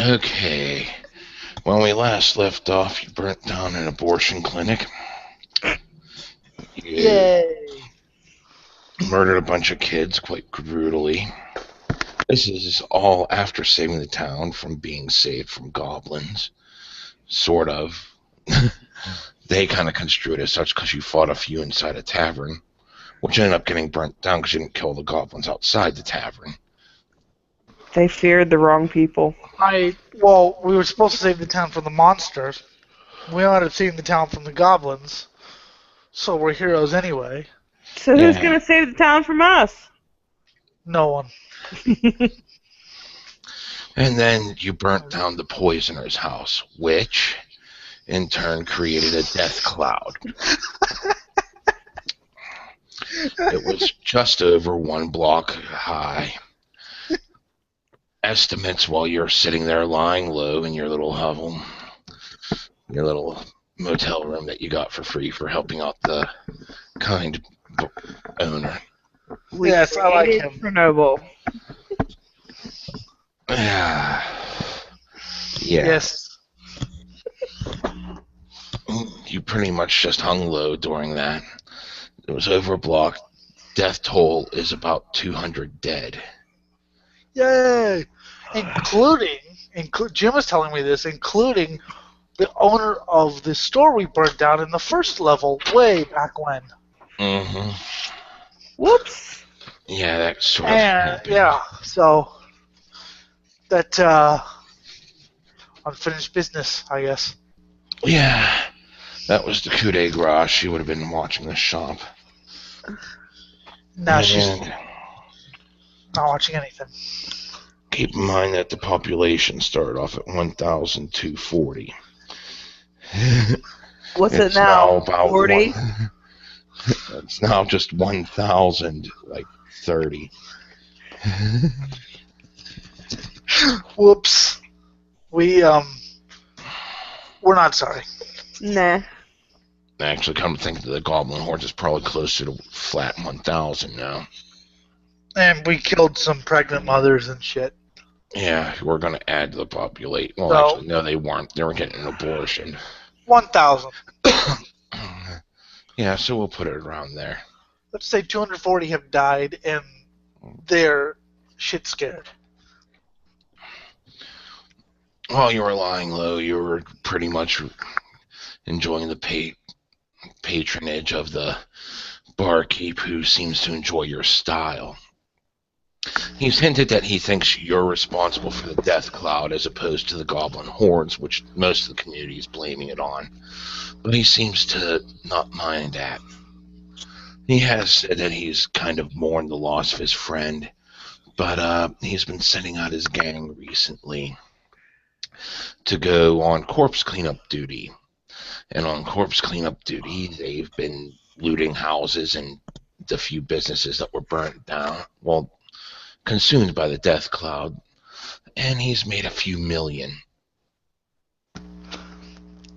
Okay. When we last left off, you burnt down an abortion clinic. You Yay! murdered a bunch of kids quite brutally. This is all after saving the town from being saved from goblins. Sort of. They kind of construed it as such because you fought a few inside a tavern, which ended up getting burnt down because you didn't kill the goblins outside the tavern. They feared the wrong people. Well, we were supposed to save the town from the monsters. We ended up saving the town from the goblins. So we're heroes anyway. So who's going to save the town from us? No one. And then you burnt down the poisoner's house, which in turn created a death cloud. It was just over 1 block high. Estimates while you're sitting there lying low in your little hovel, your little motel room that you got for free for helping out the kind owner. Yes, I like him. Chernobyl. Yeah. Yes. You pretty much just hung low during that. It was over a block. Death toll is about 200 dead. Yay! Including Jim was telling me this, including the owner of the store we burned down in the first level way back when. Mm-hmm. Whoops. Yeah, that sort of happened. Yeah, so that unfinished business, I guess. Yeah, that was the coup de grace. She would have been watching the shop. No, she's not watching anything. Keep in mind that the population started off at 1,240. What's it now? About 40? It's now just 1,030. Whoops. We're not sorry. Nah. Actually, come to think of the goblin horde is probably closer to flat 1,000 now. And we killed some pregnant mothers and shit. Yeah, we're going to add to the population. Well, So, actually, no, they weren't. They were getting an abortion. 1,000. Yeah, so we'll put it around there. Let's say 240 have died, and they're shit scared. While you were lying low, you were pretty much enjoying the patronage of the barkeep who seems to enjoy your style. He's hinted that he thinks you're responsible for the death cloud as opposed to the goblin hordes, which most of the community is blaming it on. But he seems to not mind that. He has said that he's kind of mourned the loss of his friend, but he's been sending out his gang recently to go on corpse cleanup duty. And on corpse cleanup duty, they've been looting houses and the few businesses that were burnt down. Well, consumed by the death cloud, and he's made a few million.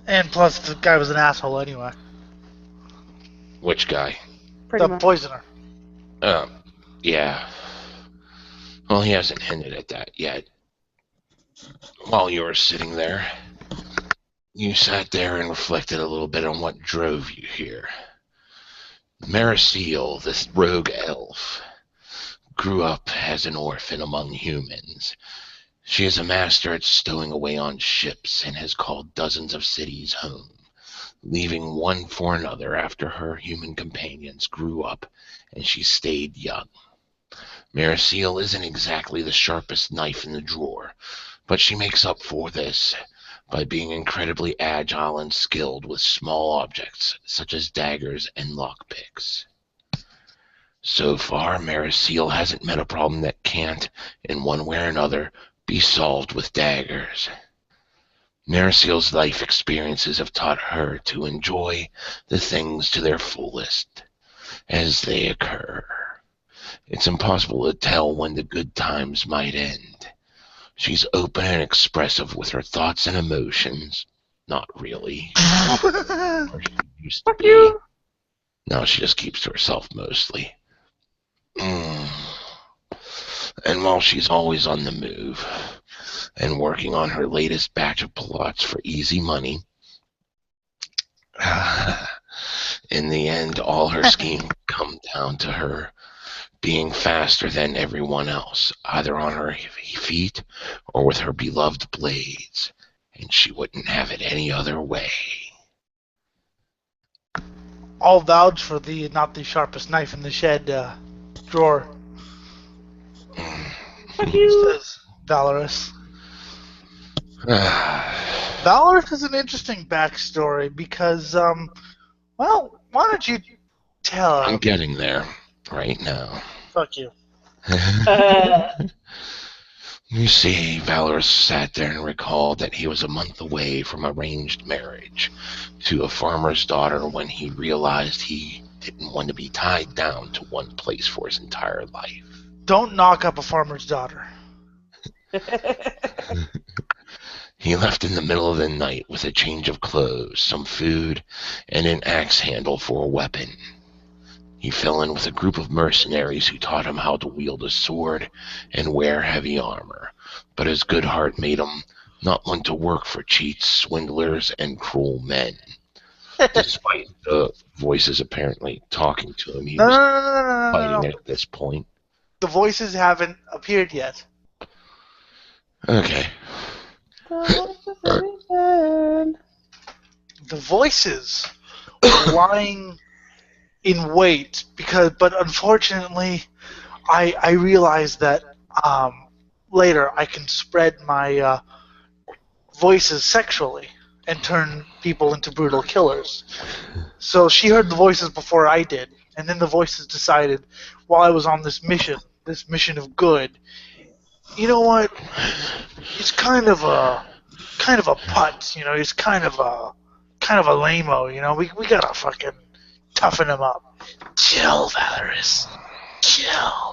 And plus, the guy was an asshole anyway. Which guy? The poisoner. Yeah. Well, he hasn't hinted at that yet. While you were sitting there, you sat there and reflected a little bit on what drove you here. Merisiel, this rogue elf, grew up as an orphan among humans. She is a master at stowing away on ships and has called dozens of cities home, leaving one for another after her human companions grew up and she stayed young. Merisiel isn't exactly the sharpest knife in the drawer, but she makes up for this by being incredibly agile and skilled with small objects such as daggers and lockpicks. So far, Merisiel hasn't met a problem that can't, in one way or another, be solved with daggers. Merisiel's life experiences have taught her to enjoy the things to their fullest as they occur. It's impossible to tell when the good times might end. She's open and expressive with her thoughts and emotions. Not really. Or she used to be. You. No, she just keeps to herself mostly. And while she's always on the move, and working on her latest batch of plots for easy money. In the end, all her schemes come down to her being faster than everyone else, either on her feet or with her beloved blades, and she wouldn't have it any other way. I'll vouch for the not the sharpest knife in the shed drawer, Fuck you. says Valeros. Valeros is an interesting backstory because, well, why don't you tell I'm him? getting there right now. Fuck you. You see, Valeros sat there and recalled that he was a month away from arranged marriage to a farmer's daughter when he realized he didn't want to be tied down to one place for his entire life. Don't knock up a farmer's daughter. He left in the middle of the night with a change of clothes, some food, and an axe handle for a weapon. He fell in with a group of mercenaries who taught him how to wield a sword and wear heavy armor, but his good heart made him not want to work for cheats, swindlers, and cruel men. Despite the voices apparently talking to him, he No, no, was no, no, no, no, no, fighting no. it at this point. The voices haven't appeared yet. Okay. The voices were lying in wait but unfortunately, I realized that later I can spread my voices sexually and turn people into brutal killers. So she heard the voices before I did, and then the voices decided while I was on this mission of good, you know what? He's kind of a putz, you know. He's kind of a lame-o, you know. We gotta fucking toughen him up. Chill, Valeros. Chill.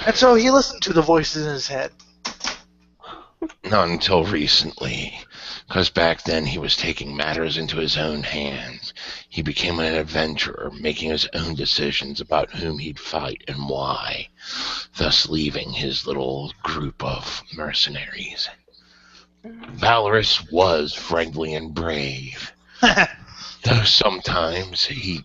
And so he listened to the voices in his head. Not until recently, because back then he was taking matters into his own hands. He became an adventurer, making his own decisions about whom he'd fight and why, thus leaving his little group of mercenaries. Valeros was friendly and brave, though sometimes he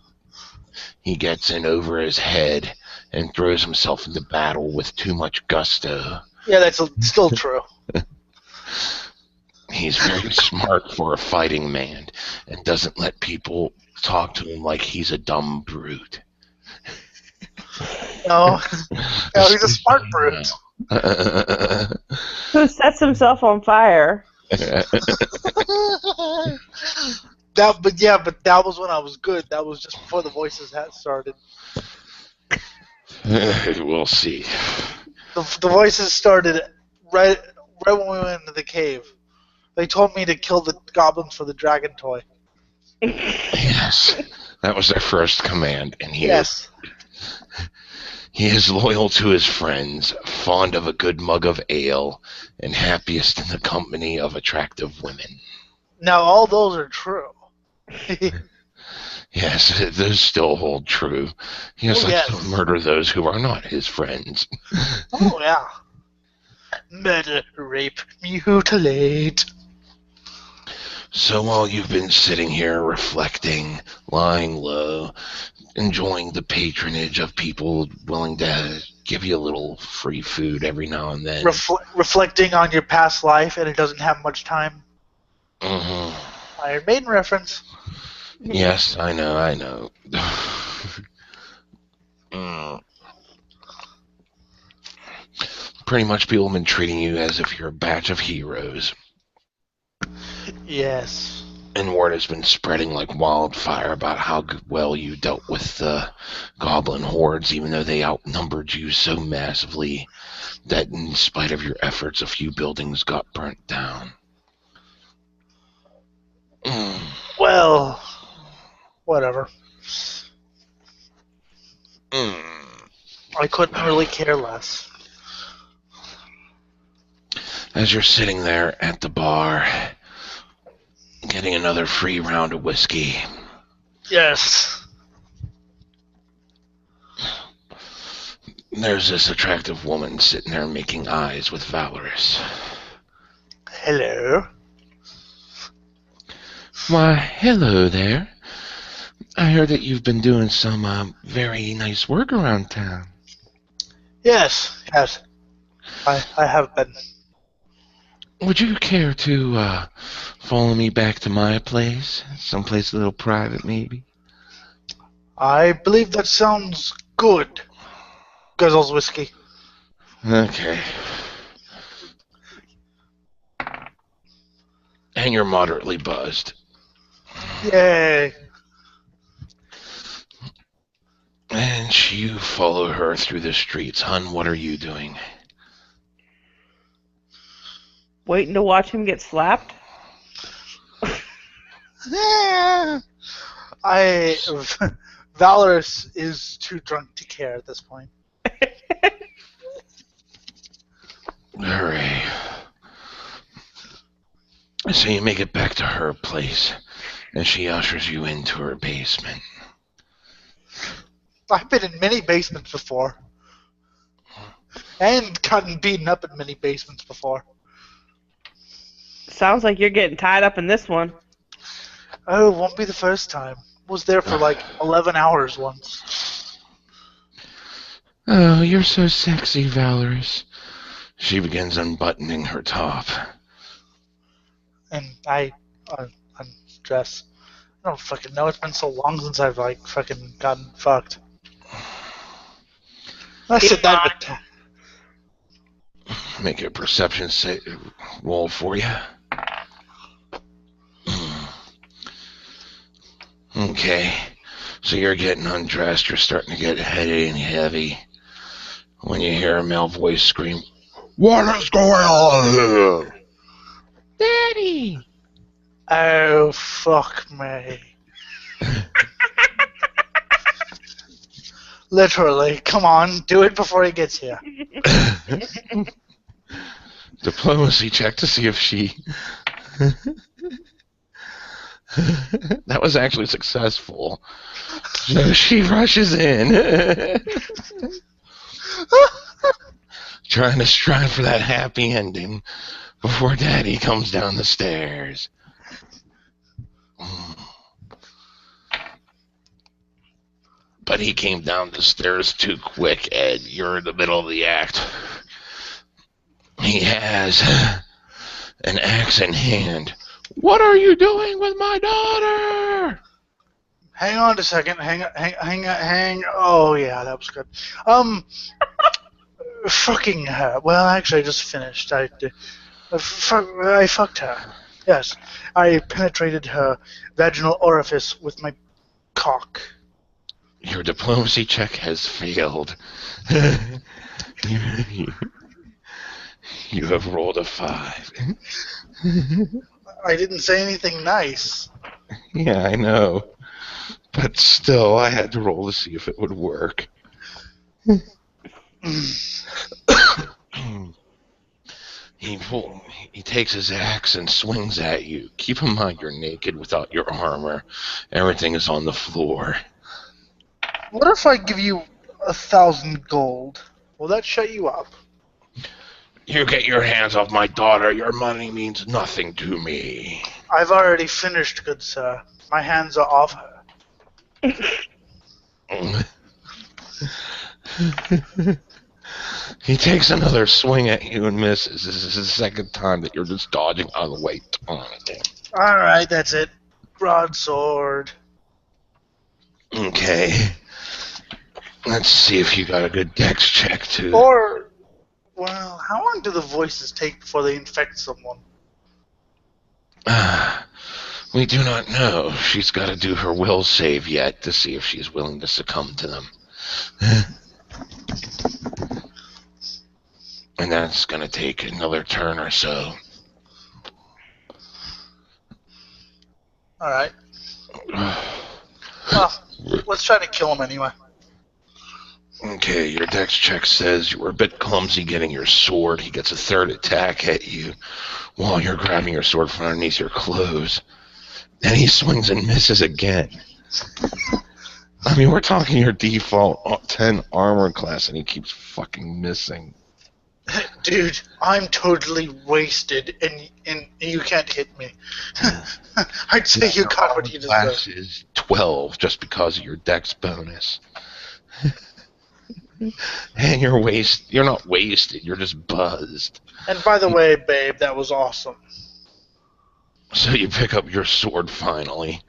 gets in over his head and throws himself into battle with too much gusto. Yeah, that's still true. He's very smart for a fighting man and doesn't let people talk to him like he's a dumb brute. No, he's a smart brute. Who sets himself on fire? But that was when I was good. That was just before the voices had started. We'll see. The voices started right when we went into the cave. They told me to kill the goblins for the dragon toy. Yes, that was their first command, and he is loyal to his friends, fond of a good mug of ale, and happiest in the company of attractive women. Now all those are true. Yes, those still hold true. He has to murder those who are not his friends. Oh yeah. Murder, rape, mutilate. So while you've been sitting here reflecting, lying low, enjoying the patronage of people willing to give you a little free food every now and then. Reflecting on your past life and it doesn't have much time. Mm-hmm. Iron Maiden reference. Yes, I know. Pretty much people have been treating you as if you're a batch of heroes. Yes. And word has been spreading like wildfire about how well you dealt with the goblin hordes, even though they outnumbered you so massively that in spite of your efforts, a few buildings got burnt down. Well, whatever. I couldn't really care less. As you're sitting there at the bar, getting another free round of whiskey. Yes. There's this attractive woman sitting there making eyes with Valeros. Hello. Why, hello there. I heard that you've been doing some very nice work around town. Yes. I have been. Would you care to follow me back to my place? Someplace a little private, maybe? I believe that sounds good. Guzzles whiskey. Okay. And you're moderately buzzed. Yay. And you follow her through the streets. Hun, what are you doing? Waiting to watch him get slapped? Valeros is too drunk to care at this point. Hooray. So you make it back to her place, and she ushers you into her basement. I've been in many basements before. And gotten beaten up in many basements before. Sounds like you're getting tied up in this one. Oh, won't be the first time. Was there for like 11 hours once. Oh, you're so sexy, Valeros. She begins unbuttoning her top. And I undress. I don't fucking know. It's been so long since I've like fucking gotten fucked. I said that, but Make a perception roll for you. Okay, so you're getting undressed. You're starting to get heady and heavy when you hear a male voice scream, "What is going on here?" Daddy! oh fuck me. Literally, come on, do it before he gets here. Diplomacy check to see if she... That was actually successful. So she rushes in. Trying to strive for that happy ending before Daddy comes down the stairs. But he came down the stairs too quick, Ed. You're in the middle of the act. He has an axe in hand. What are you doing with my daughter? Hang on a second. Hang. Oh yeah, that was good. Fucking her. Well, actually, I just finished. I fucked her. Yes, I penetrated her vaginal orifice with my cock. Your diplomacy check has failed. You have rolled a 5. I didn't say anything nice. Yeah, I know. But still, I had to roll to see if it would work. He takes his axe and swings at you. Keep in mind you're naked without your armor. Everything is on the floor. What if I give you 1,000 gold? Will that shut you up? You get your hands off my daughter. Your money means nothing to me. I've already finished, good sir. My hands are off her. He takes another swing at you and misses. This is the second time that you're just dodging out of the way. Alright, that's it. Broadsword. Okay. Let's see if you got a good dex check, too. Or, well, how long do the voices take before they infect someone? We do not know. She's got to do her will save yet to see if she's willing to succumb to them. And that's going to take another turn or so. Alright. Well, let's try to kill him anyway. Okay, your dex check says you were a bit clumsy getting your sword. He gets a third attack at you while you're grabbing your sword from underneath your clothes. And he swings and misses again. I mean, we're talking your default 10 armor class, and he keeps fucking missing. Dude, I'm totally wasted, and you can't hit me. I'd say you got what you deserve. Class is 12 just because of your dex bonus. And you're not wasted, you're just buzzed. And by the way, babe, that was awesome. So you pick up your sword finally.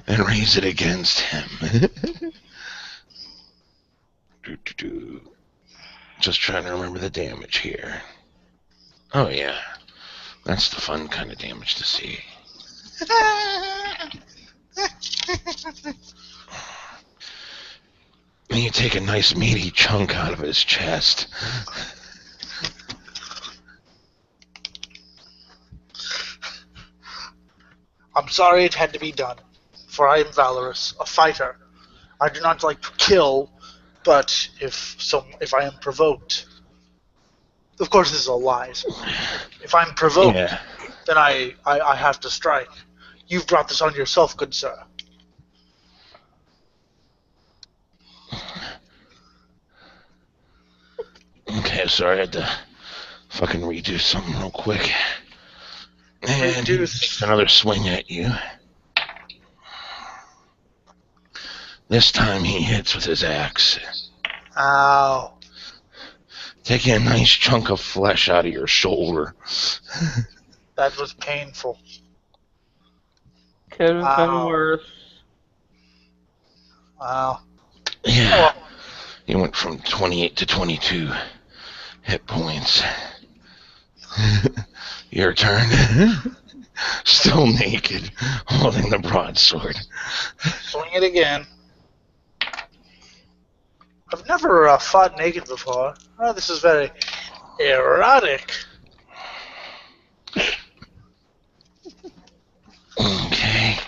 And raise it against him. Just trying to remember the damage here. Oh yeah, that's the fun kind of damage to see. And you take a nice meaty chunk out of his chest. I'm sorry it had to be done, for I am Valeros, a fighter. I do not like to kill, but if I am provoked, of course this is all lies. If I'm provoked, then I have to strike. You've brought this on yourself, good sir. Okay, sorry, I had to fucking redo something real quick. And he takes another swing at you. This time he hits with his axe. Ow. Taking a nice chunk of flesh out of your shoulder. That was painful. Could have been worse. Wow. Yeah. He went from 28 to 22 hit points. Your turn. Still naked, holding the broadsword. Swing it again. I've never fought naked before. Oh, this is very erotic. Okay.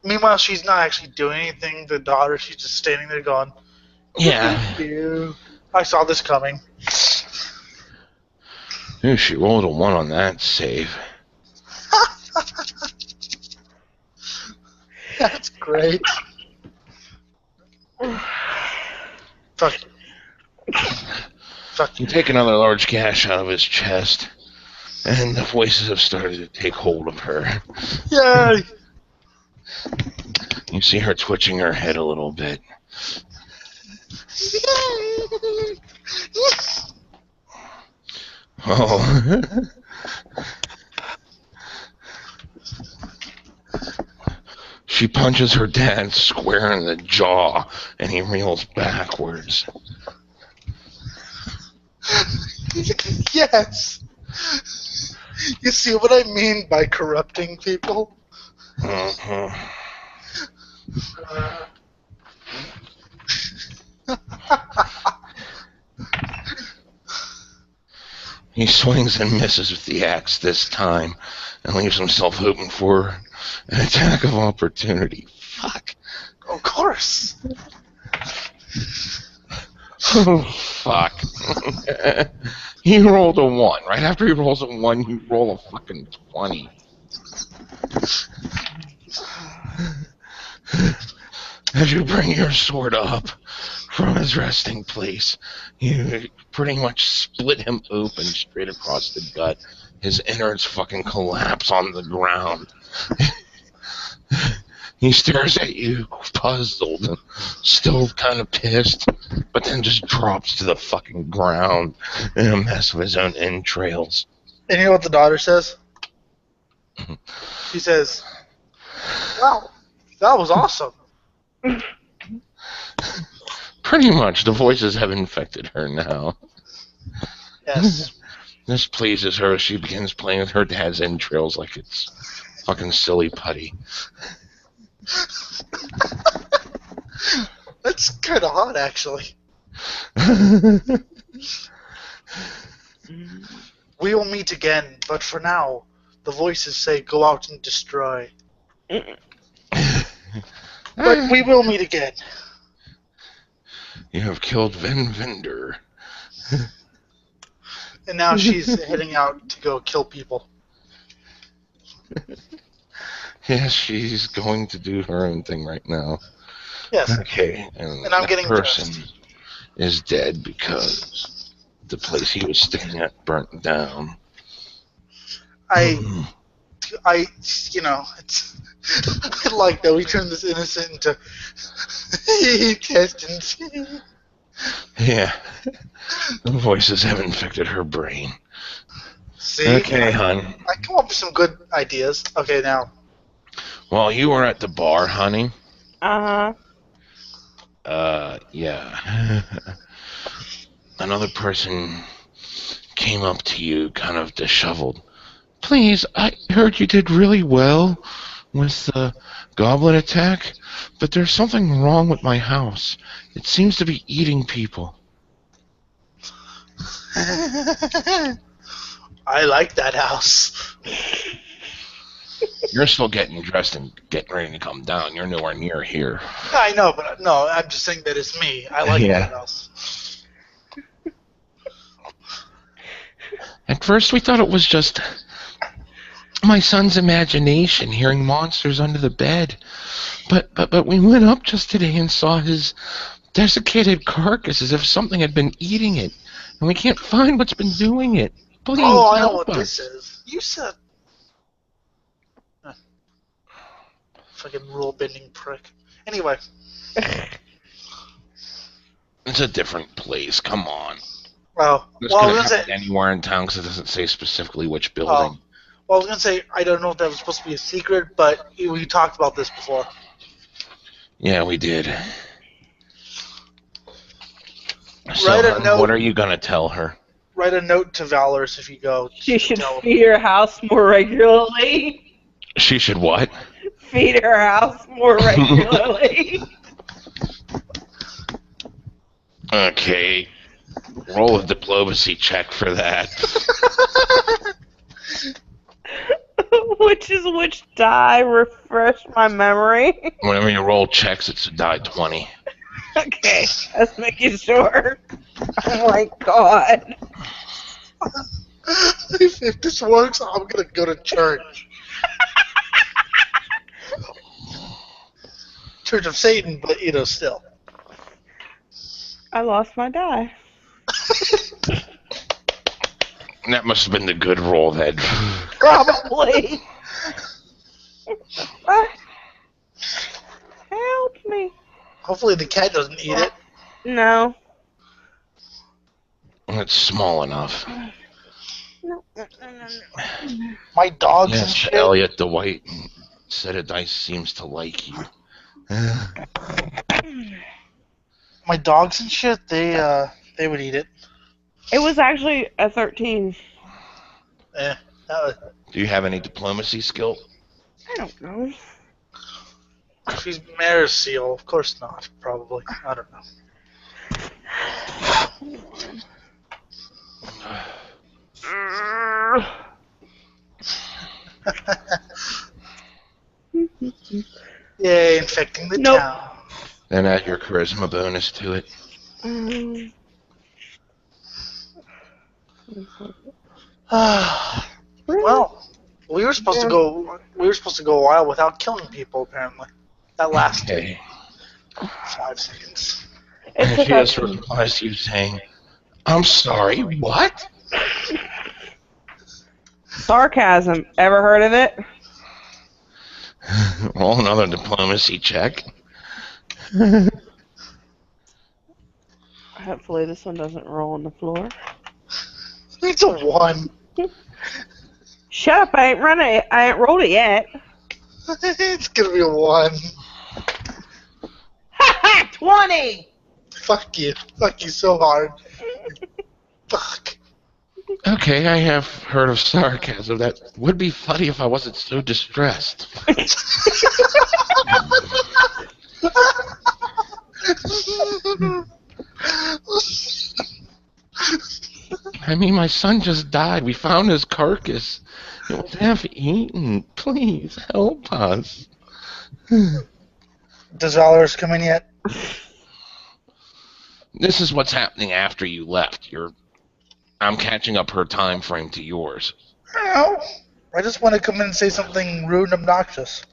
Meanwhile, she's not actually doing anything. The daughter, she's just standing there going, Yeah. "Thank you. I saw this coming." Ooh, she rolled a 1 on that save. That's great. Fuck you. Fuck You you. take another large gash out of his chest, and the voices have started to take hold of her. Yay! You see her twitching her head a little bit. Oh. She punches her dad square in the jaw, and he reels backwards. Yes! You see what I mean by corrupting people? Uh-huh. He swings and misses with the axe this time, and leaves himself open for an attack of opportunity. Fuck. Of course. Oh, fuck. He rolled a 1. Right after he rolls a 1, you roll a fucking 20. As you bring your sword up from his resting place, you pretty much split him open straight across the gut. His innards fucking collapse on the ground. He stares at you, puzzled, and still kind of pissed, but then just drops to the fucking ground in a mess of his own entrails. And you know what the daughter says? She says, "Wow, that was awesome." Pretty much, the voices have infected her now. Yes. This pleases her as she begins playing with her dad's entrails like it's fucking silly putty. That's kind of hot, actually. We will meet again, but for now, the voices say go out and destroy. But we will meet again. You have killed Vinder. And now she's heading out to go kill people. Yes, she's going to do her own thing right now. Yes. Okay, And I'm that getting person dressed. is dead because the place he was staying at burnt down. I, it's. I like that we turn this innocent into test and see. Yeah, the voices have infected her brain. See, Okay, hon. I come up with some good ideas. Okay, now. While you were at the bar, honey, Uh-huh. yeah, another person came up to you kind of disheveled. Please, I heard you did really well with the goblin attack, but there's something wrong with my house. It seems to be eating people. I like that house. You're still getting dressed and getting ready to come down. You're nowhere near here. I know, but no, I'm just saying that it's me. I like Yeah. that house. At first we thought it was just my son's imagination hearing monsters under the bed. But we went up just today and saw his desiccated carcass as if something had been eating it. And we can't find what's been doing it. Please Oh, I know help what us. this is. You said. Fucking rule bending prick. Anyway. It's a different place. Come on. Oh, This well, I could was have gonna happened say. anywhere in town because it doesn't say specifically which Oh, building. well, I was gonna say I don't know if that was supposed to be a secret, but we talked about this before. Yeah, we did. So, Write a hon, note. what are you going to tell her? Write a note to Valeros if you go. She should tell feed her house more regularly. She should what? Feed her house more regularly. Okay. Roll a diplomacy check for that. Which is which die? Refresh my memory. Whenever you roll checks, it's a die 20. Okay, let's making sure. Oh my god. If this works, I'm gonna go to church. Church of Satan, but still. I lost my die. That must have been the good roll then. Probably. Help me. Hopefully the cat doesn't eat it. No. It's small enough. No. My dogs and Yes, shit. Elliot, the white set of dice seems to like you. My dogs and shit. They would eat it. It was actually a 13. That was, Do you have any diplomacy skill? I don't know. she's Merisiel. Of course not. Probably. I don't know. Yay, infecting the Nope. town. Then add your charisma bonus to it. Well, we were supposed to go. We were supposed to go a while without killing people. Apparently, that lasted Okay. 5 seconds. It's She just okay. replies to you saying, I'm sorry, what? Sarcasm. Ever heard of it? Roll another diplomacy check. Hopefully this one doesn't roll on the floor. It's a 1. Shut up, I ain't running it. I ain't rolled it yet. It's gonna be a 1. Ha ha! 20! Fuck you. Fuck you so hard. Fuck. Okay, I have heard of sarcasm. That would be funny if I wasn't so distressed. I mean, my son just died. We found his carcass. It was half eaten. Please help us. Does Valeros come in yet? This is what's happening after you left. I'm catching up her time frame to yours. No. I just want to come in and say something rude and obnoxious.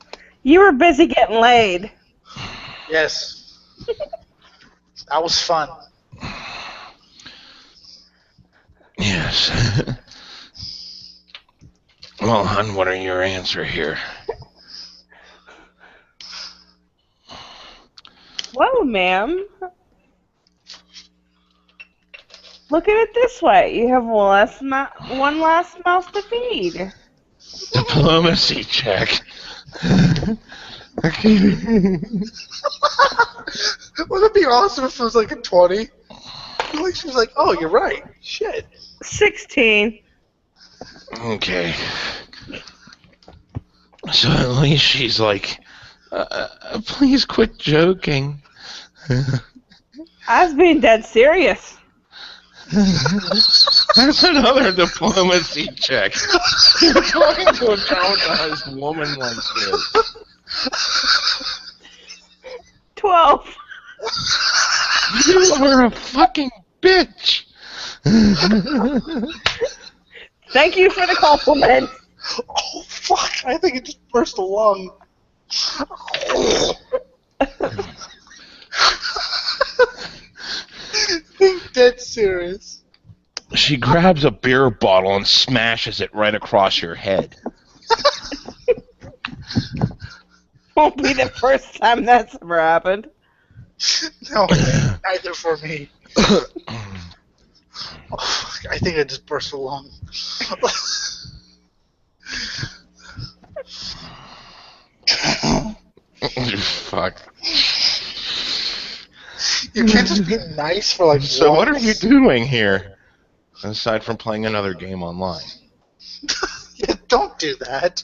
You were busy getting laid. Yes. That was fun. Yes. Well, hon, what are your answer here? Well, ma'am, look at it this way. You have one last mouse to feed. Diplomacy check. Wouldn't it be awesome if it was like a 20? Like she was like, "Oh, you're right. Shit." 16. Okay. So at least she's like, please quit joking. I was being dead serious. That's another diplomacy check. You're talking to a traumatized woman like this. 12. You are a fucking bitch. Thank you for the compliment. Oh fuck! I think it just burst a lung. Being dead serious. She grabs a beer bottle and smashes it right across your head. Won't be the first time that's ever happened. No, neither for me. Oh, I think I just burst a lung. Fuck. You can't just be nice for like. So once. what are you doing here? Aside from playing another game online. Yeah, don't do that.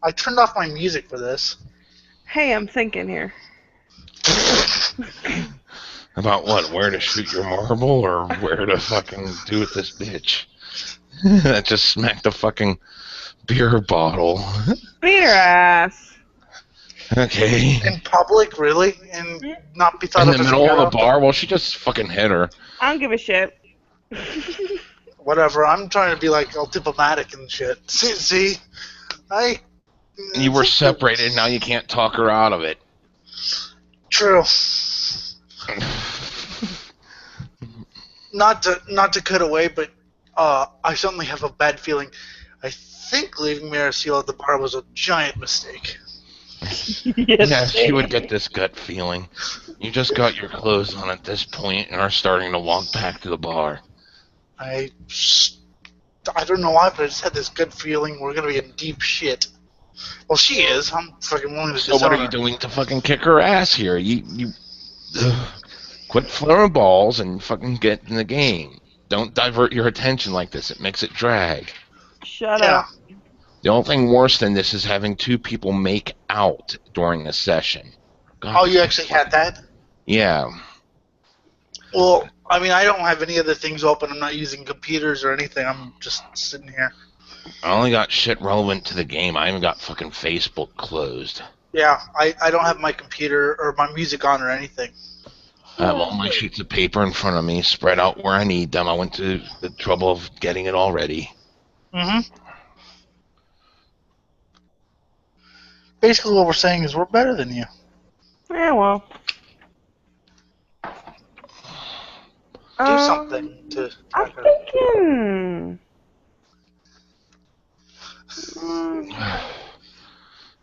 I turned off my music for this. Hey, I'm thinking here. About what? Where to shoot your marble or where to fucking do with this bitch? That just smacked a fucking beer bottle. Beat her ass. Okay. In public, really? And not be thought In of the as middle a of the hero? bar? Well, she just fucking hit her. I don't give a shit. Whatever, I'm trying to be like all diplomatic and shit. See? You were separated, now you can't talk her out of it. True. Not to cut away, but I certainly have a bad feeling. I think leaving Merisiel at the bar was a giant mistake. Yeah, she would get this gut feeling. You just got your clothes on at this point and are starting to walk back to the bar. I don't know why, but I just had this good feeling we're gonna be in deep shit. Well, she is. I'm fucking willing to So what are you doing to fucking kick her ass here? You quit throwing balls and fucking get in the game. Don't divert your attention like this. It makes it drag. Shut up. The only thing worse than this is having two people make out during a session. God, Oh, you actually had that? Yeah. Well, I mean, I don't have any other things open. I'm not using computers or anything. I'm just sitting here. I only got shit relevant to the game. I even got fucking Facebook closed. Yeah, I don't have my computer or my music on or anything. I have all my sheets of paper in front of me, spread out where I need them. I went to the trouble of getting it all ready. Mm-hmm. Basically, what we're saying is we're better than you. Yeah, well. Do something to. I'm thinking.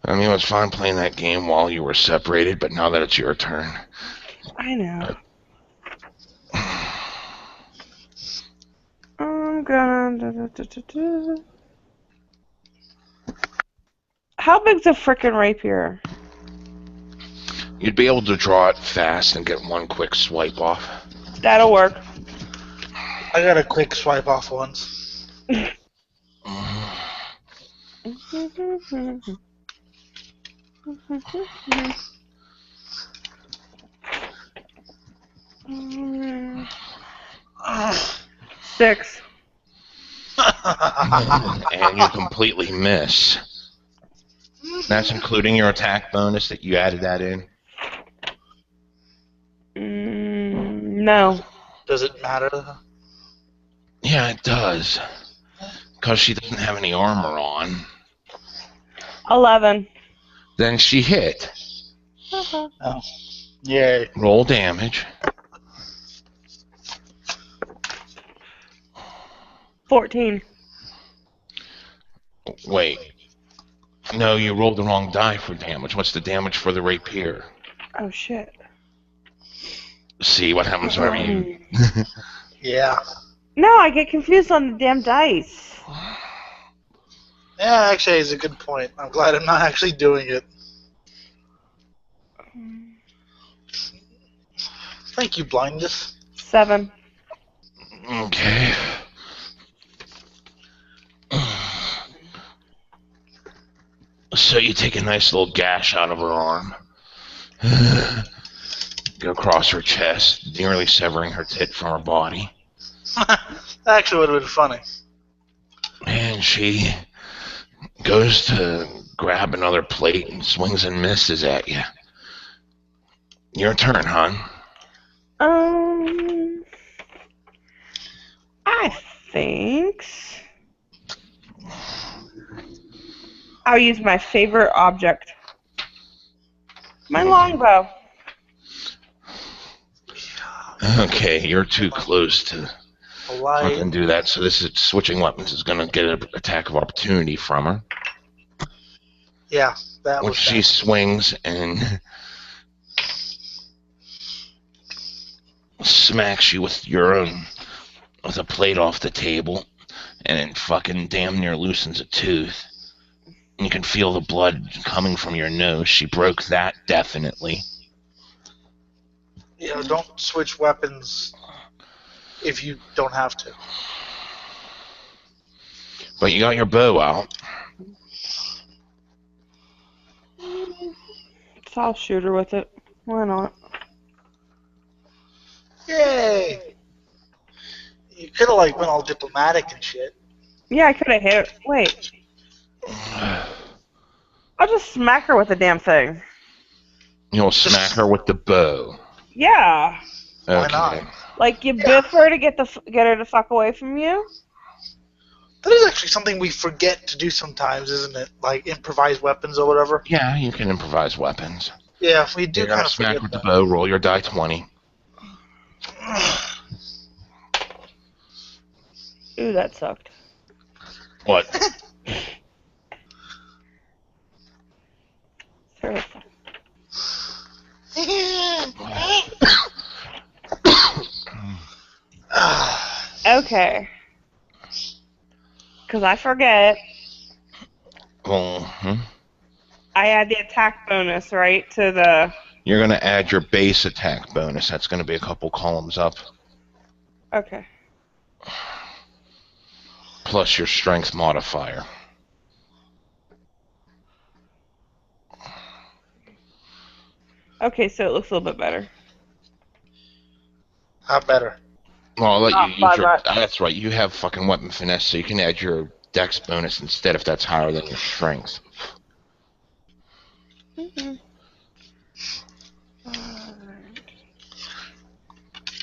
I mean, it was fun playing that game while you were separated, but now that it's your turn. I know. I'm gonna. How big's a frickin' rapier? You'd be able to draw it fast and get one quick swipe off. That'll work. I got a quick swipe off once. Six. And you completely miss. That's including your attack bonus that you added that in? No. Does it matter? Yeah, it does. Because she doesn't have any armor on. 11. Then she hit. Oh. Yay. Roll damage. 14. Wait. No, you rolled the wrong die for damage. What's the damage for the rapier? Oh, shit. See what happens whenever you... Yeah. No, I get confused on the damn dice. Yeah, actually, it's a good point. I'm glad I'm not actually doing it. Thank you, blindness. 7. Okay. So you take a nice little gash out of her arm. Go across her chest, nearly severing her tit from her body. Actually would have been funny. And she goes to grab another plate and swings and misses at you. Your turn, hon. I think I'll use my favorite object. My longbow. Okay, you're too close to fucking do that, so this is switching weapons is gonna get an attack of opportunity from her. Yeah, that When was she swings and smacks you with a plate off the table, and then fucking damn near loosens a tooth. And you can feel the blood coming from your nose. She broke that definitely. Yeah, don't switch weapons if you don't have to. But you got your bow out. So I'll shoot her with it. Why not? Yay! You could have went all diplomatic and shit. Yeah, I could have hit her. Wait. I'll just smack her with the damn thing. You'll smack her with the bow. Yeah. Why Okay. not? Like you biff her to get her to fuck away from you. That is actually something we forget to do sometimes, isn't it? Like improvise weapons or whatever. Yeah, you can improvise weapons. Yeah, we do You're kind gonna of smack forget with that. the bow. Roll your die 20. Ooh, that sucked. What? Sorry. Okay. Because I forget. I add the attack bonus, right, to the... You're gonna add your base attack bonus. That's gonna be a couple columns up. Okay. Plus your strength modifier. Okay, so it looks a little bit better. How better? Well, I'll let you use your... much. That's right, you have fucking weapon finesse, so you can add your dex bonus instead if that's higher than your strength.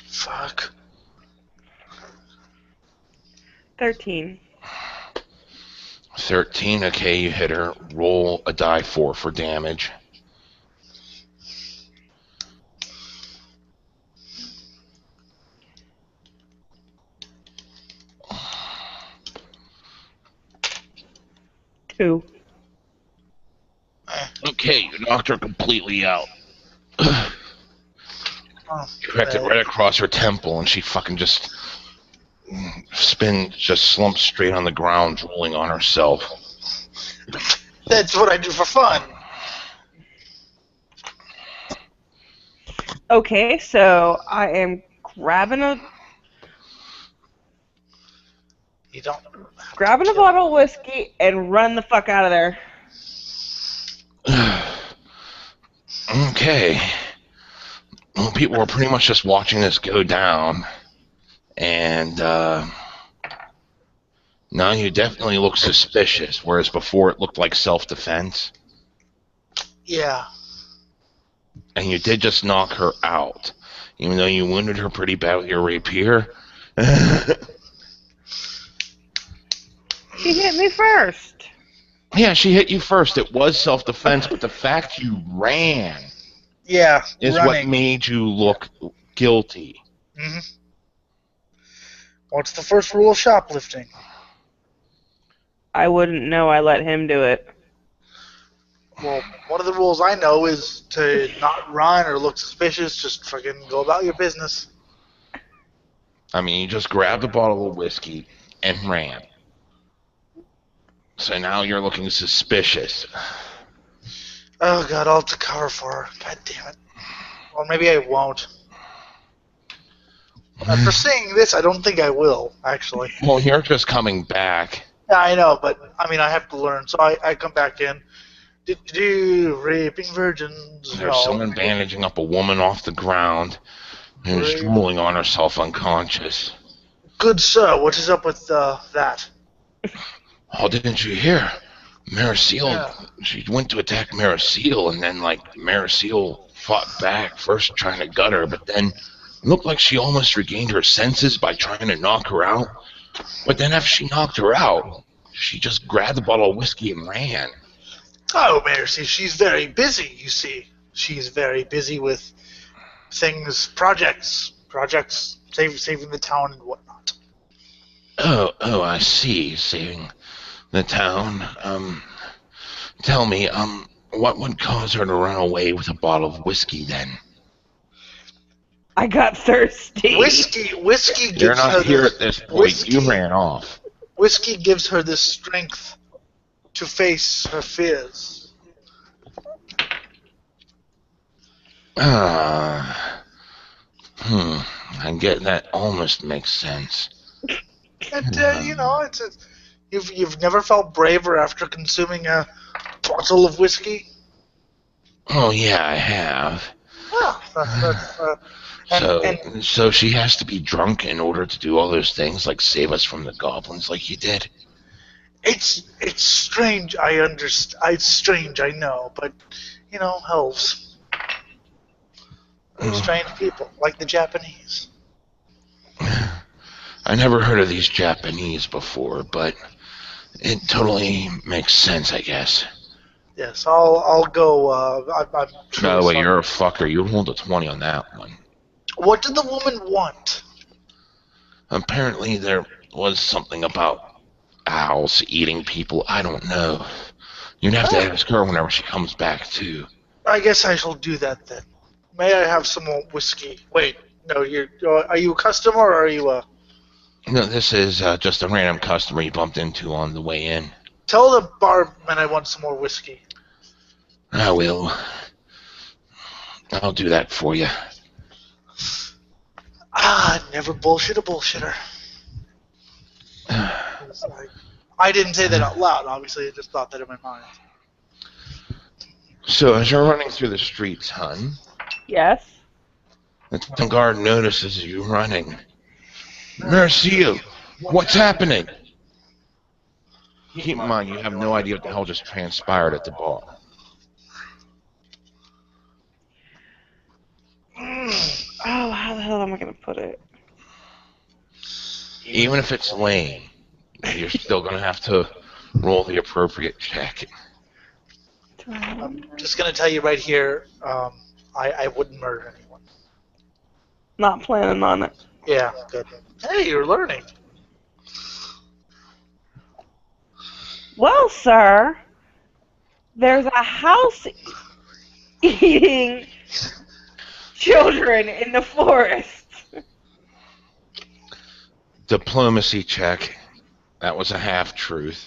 Fuck. 13. 13, okay, you hit her. Roll a die 4 for damage. Two. Okay, you knocked her completely out. Oh, You cracked it right across her temple, and she fucking just slumps straight on the ground, drooling on herself. That's what I do for fun. Okay, so I am grabbing a bottle of whiskey and run the fuck out of there. Okay. Well, people were pretty much just watching this go down, and now you definitely look suspicious, whereas before it looked like self-defense. Yeah. And you did just knock her out, even though you wounded her pretty bad with your rapier. She hit me first. Yeah, she hit you first. It was self-defense, but the fact you ran Yeah, is running. what made you look guilty. Mm-hmm. What's the first rule of shoplifting? I wouldn't know. I let him do it. Well, one of the rules I know is to not run or look suspicious. Just fucking go about your business. I mean, you just grabbed a bottle of whiskey and ran. So now you're looking suspicious. Oh god, I'll have to cover for her. God damn it. Or maybe I won't. After seeing this, I don't think I will, actually. Well, you're just coming back. Yeah, I know, but I mean, I have to learn. So I come back in. Raping virgins. There's someone bandaging up a woman off the ground who's drooling on herself unconscious. Good sir, what is up with that? Oh, didn't you hear? Merisiel, she went to attack Merisiel, and then, Merisiel fought back, first trying to gut her, but then it looked like she almost regained her senses by trying to knock her out. But then after she knocked her out, she just grabbed a bottle of whiskey and ran. Oh, Mercy, she's very busy, you see. She's very busy with things, projects, saving the town and whatnot. Oh, I see, saving the town. Tell me, what would cause her to run away with a bottle of whiskey then? I got thirsty. Whiskey gives You're not her here this, at this point. whiskey, You ran off. Whiskey gives her the strength to face her fears. I get that almost makes sense. And you've never felt braver after consuming a bottle of whiskey? Oh yeah, I have. So she has to be drunk in order to do all those things, like save us from the goblins, like you did. It's strange. I understand. It's strange. I know, but elves. They're strange people, like the Japanese. I never heard of these Japanese before, but it totally makes sense, I guess. Yes, I'll go. I'm By the way, you're a fucker. You rolled a 20 on that one. What did the woman want? Apparently there was something about owls eating people. I don't know. You'd have to ask her whenever she comes back, too. I guess I shall do that then. May I have some more whiskey? Wait, no, are you a customer or are you a... No, this is just a random customer you bumped into on the way in. Tell the barman I want some more whiskey. I will. I'll do that for you. Never bullshit a bullshitter. I didn't say that out loud, obviously, I just thought that in my mind. So, as you're running through the streets, hun, Yes? the town guard notices you running. Merisiel, what's happening? Keep in mind, you have no idea what the hell just transpired at the bar. Oh, how the hell am I going to put it? Even if it's lame, you're still going to have to roll the appropriate check. I'm just going to tell you right here, I wouldn't murder anyone. Not planning on it. Yeah, good. Hey, you're learning. Well, sir, there's a house eating children in the forest. Diplomacy check. That was a half-truth.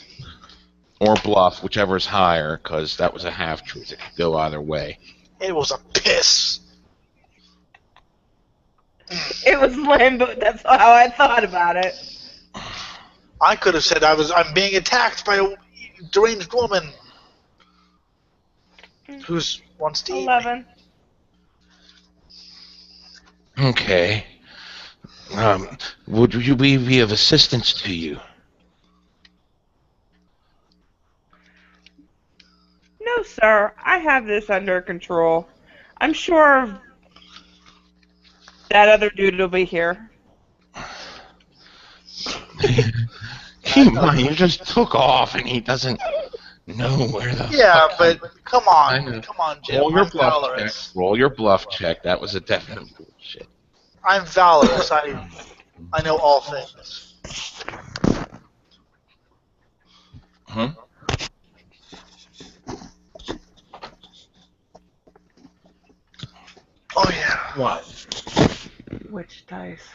Or bluff, whichever is higher, because that was a half-truth. It could go either way. It was a piss. It was lame, but that's how I thought about it. I could have said I'm being attacked by a deranged woman who wants to eat me. 11. Okay. Would you be of assistance to you? No, sir. I have this under control. I'm sure that other dude will be here. Keep in mind, you just took off and he doesn't know where the Yeah, fuck but come I on, know. come on, Jim. Roll your I'm bluff check. Valorous. Roll your bluff check. That was a definite bullshit. I'm Valorous. I know all things. Huh? Oh yeah. What? Which dice?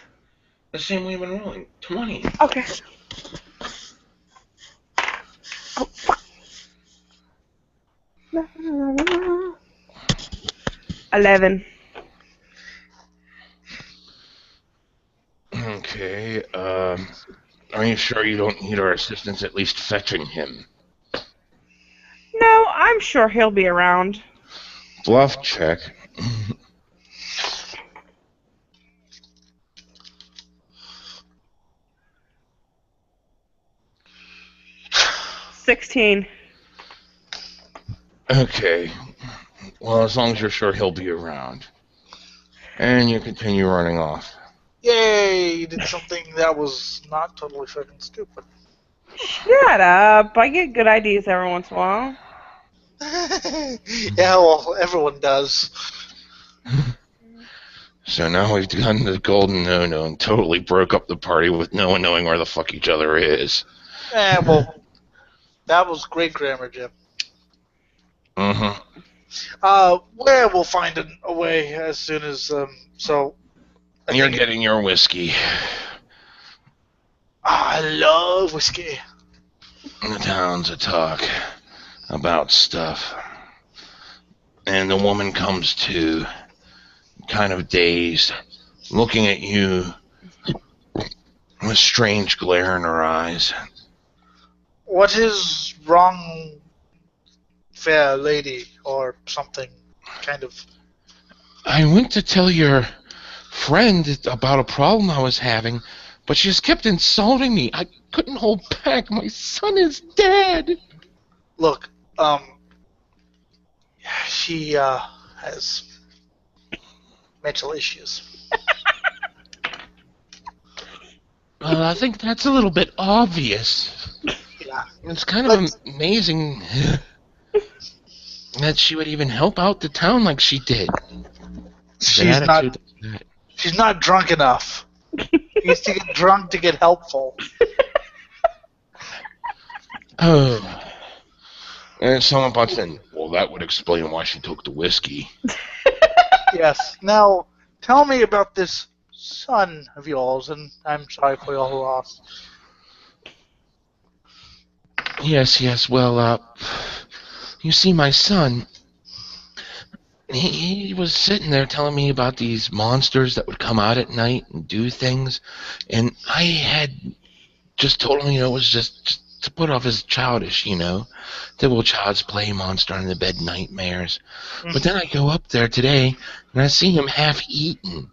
The same we've been rolling. 20. Okay. Oh, fuck. 11. Okay, are you sure you don't need our assistance at least fetching him? No, I'm sure he'll be around. Bluff check. 16. Okay, well, as long as you're sure he'll be around. And you continue running off. Yay! You did something that was not totally fucking stupid. Shut up. I get good ideas every once in a while. Yeah, well, everyone does. So now we've done the golden no-no and totally broke up the party with no one knowing where the fuck each other is. Well, that was great grammar, Jim. Mm-hmm. Where we'll find a way as soon as so. You're getting your whiskey. I love whiskey. The town's a talk about stuff. And the woman comes to, kind of dazed, looking at you with a strange glare in her eyes. What is wrong, fair lady, or something kind of? I went to tell your friend about a problem I was having, but she just kept insulting me. I couldn't hold back. My son is dead. Look, she has mental issues. Well, I think that's a little bit obvious. Yeah. It's kind of amazing that she would even help out the town like she did. She's not drunk enough. She needs to get drunk to get helpful. Oh. And someone butts in, well, that would explain why she took the whiskey. Yes. Now, tell me about this son of yours, and I'm sorry for your loss. Yes, well, you see, my son, he was sitting there telling me about these monsters that would come out at night and do things, and I had just told him, it was just to put off his childish, typical child's play monster in the bed nightmares. But then I go up there today, and I see him half eaten,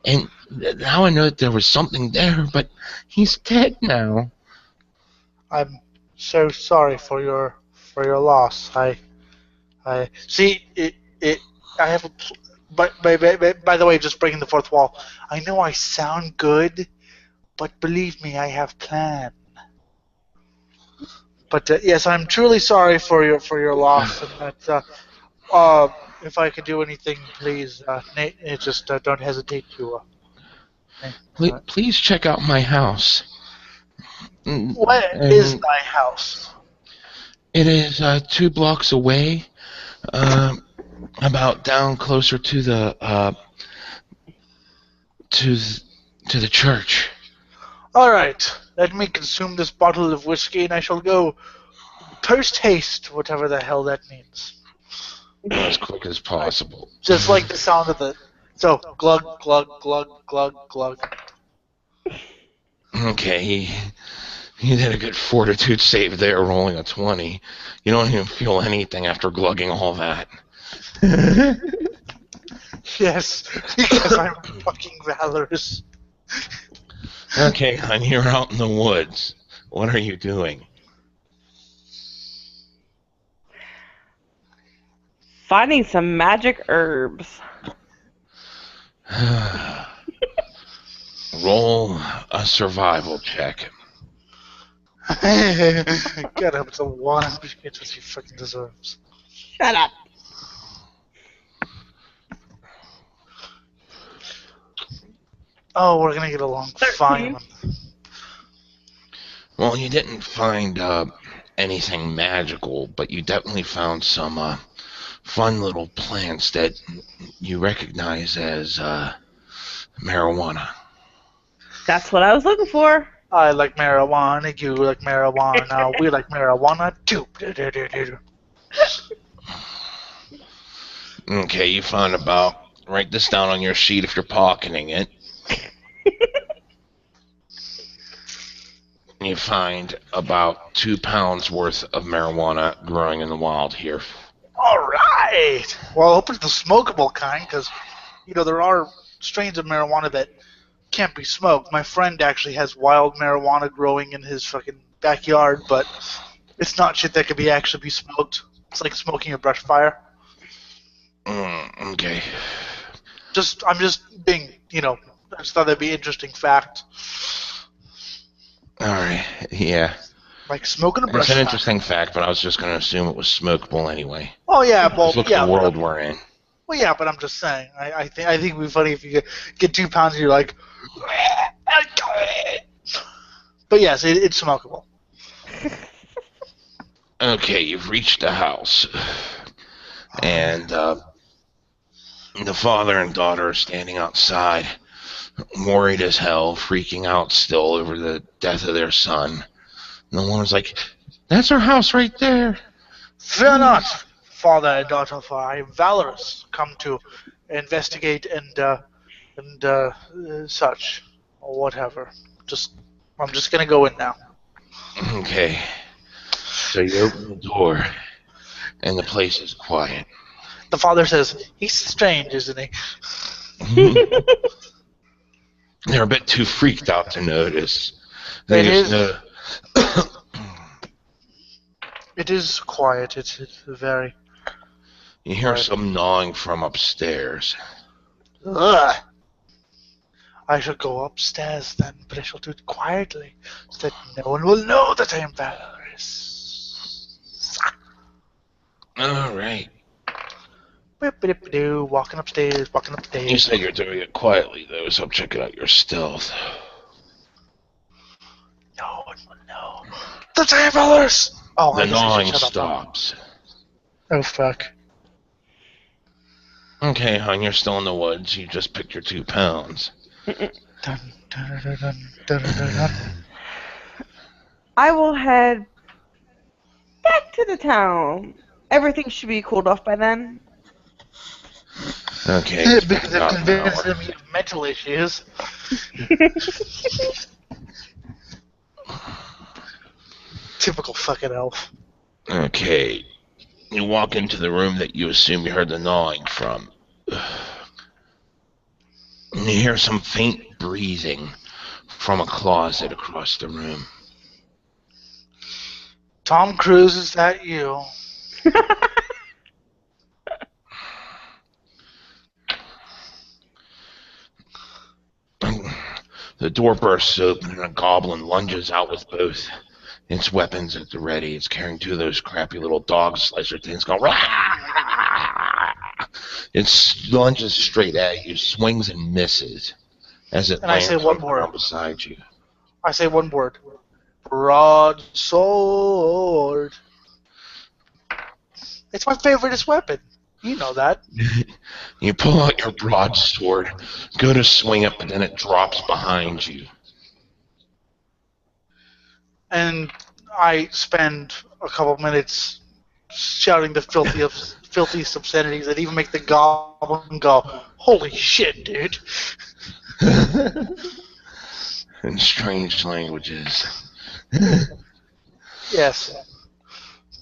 and now I know that there was something there, but he's dead now. I'm so sorry for your loss. I see it. I have. By the way, just breaking the fourth wall. I know I sound good, but believe me, I have plan. But yes, I'm truly sorry for your loss, and that if I could do anything, please, just don't hesitate to. Please check out my house. Where is thy house? It is 2 blocks away, about down closer to the to the church. All right, let me consume this bottle of whiskey, and I shall go post haste, whatever the hell that means. As quick as possible. Just like the sound of it. So, glug, glug, glug, glug, glug. Okay, he did a good fortitude save there, rolling a 20. You don't even feel anything after glugging all that. Yes, because I'm fucking valorous. Okay, hon, you're out in the woods. What are you doing? Finding some magic herbs. Roll a survival check. Get him to one which he fucking deserves. Shut up. Oh, we're gonna get along 13. fine. Well, you didn't find anything magical, but you definitely found some fun little plants that you recognize as marijuana. That's what I was looking for. I like marijuana, you like marijuana, we like marijuana too. Okay, you found about, write this down on your sheet if you're pocketing it. You find about 2 pounds worth of marijuana growing in the wild here. Alright! Well, I hope it's the smokable kind, because, there are strains of marijuana that can't be smoked. My friend actually has wild marijuana growing in his fucking backyard, but it's not shit that could actually be smoked. It's like smoking a brush fire. Okay. I'm just being, I just thought that'd be an interesting fact. Alright, yeah. Like smoking a brush It's an fire. interesting fact, but I was just going to assume it was smokable anyway. Oh yeah, well, Look yeah. at the world we're in. Well, yeah, but I'm just saying. I think it'd be funny if you get 2 pounds and you're like, but yes, it's smokable. Okay, you've reached the house. And the father and daughter are standing outside, worried as hell, freaking out still over the death of their son. And the woman's like, "That's our house right there." Fear not, father and daughter, for I am Valeros, come to investigate and such, or whatever. I'm just gonna go in now. Okay. So you open the door, and the place is quiet. The father says, "He's strange, isn't he?" They're a bit too freaked out to notice. They just know. It is quiet. It's very. You hear some gnawing from upstairs. Ugh. I shall go upstairs then, but I shall do it quietly, so that no one will know that I am Valeros. All right. Walking upstairs. You said you're doing it quietly, though, so I'm checking out your stealth. No one will know that I am Valeros. Oh, The I guess I gnawing should shut up now. stops. Oh fuck. Okay, hon, you're still in the woods. You just picked your 2 pounds. Dun, dun, dun, dun, dun, dun, dun. I will head back to the town. Everything should be cooled off by then. Okay. It's been Because about I've an convinced hour. them you have mental issues. Typical fucking elf. Okay. You walk into the room that you assume you heard the gnawing from. And you hear some faint breathing from a closet across the room. Tom Cruise, is that you? The door bursts open and a goblin lunges out with both its weapons at the ready. It's carrying 2 of those crappy little dog slicer things going. Rah! It lunges straight at you, swings and misses as it And I lands say on one the word. ground beside you. I say one word. Broadsword. It's my favoriteest weapon. You know that. You pull out your broadsword, go to swing it, but then it drops behind you. And I spend a couple minutes shouting the filthiest obscenities that even make the goblin go, "Holy shit, dude!" In strange languages. Yes.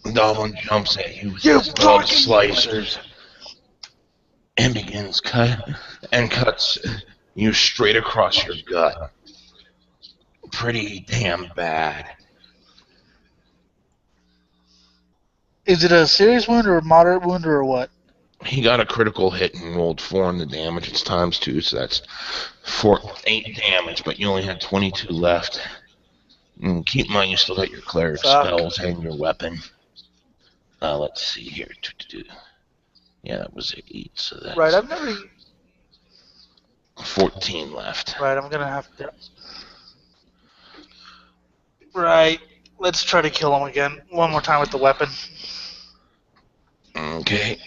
The goblin jumps at you with You his dog fucking- slicers and cuts you straight across your gut. Pretty damn bad. Is it a serious wound or a moderate wound or what? He got a critical hit and rolled 4 on the damage. It's ×2, so that's 8 damage, but you only had 22 left. And keep in mind you still got your cleric Fuck. spells and your weapon. Let's see here. Yeah, that was 8, so that's Right, I've never. 14 left. Right, I'm gonna have to. Right, let's try to kill him again. One more time with the weapon. Okay.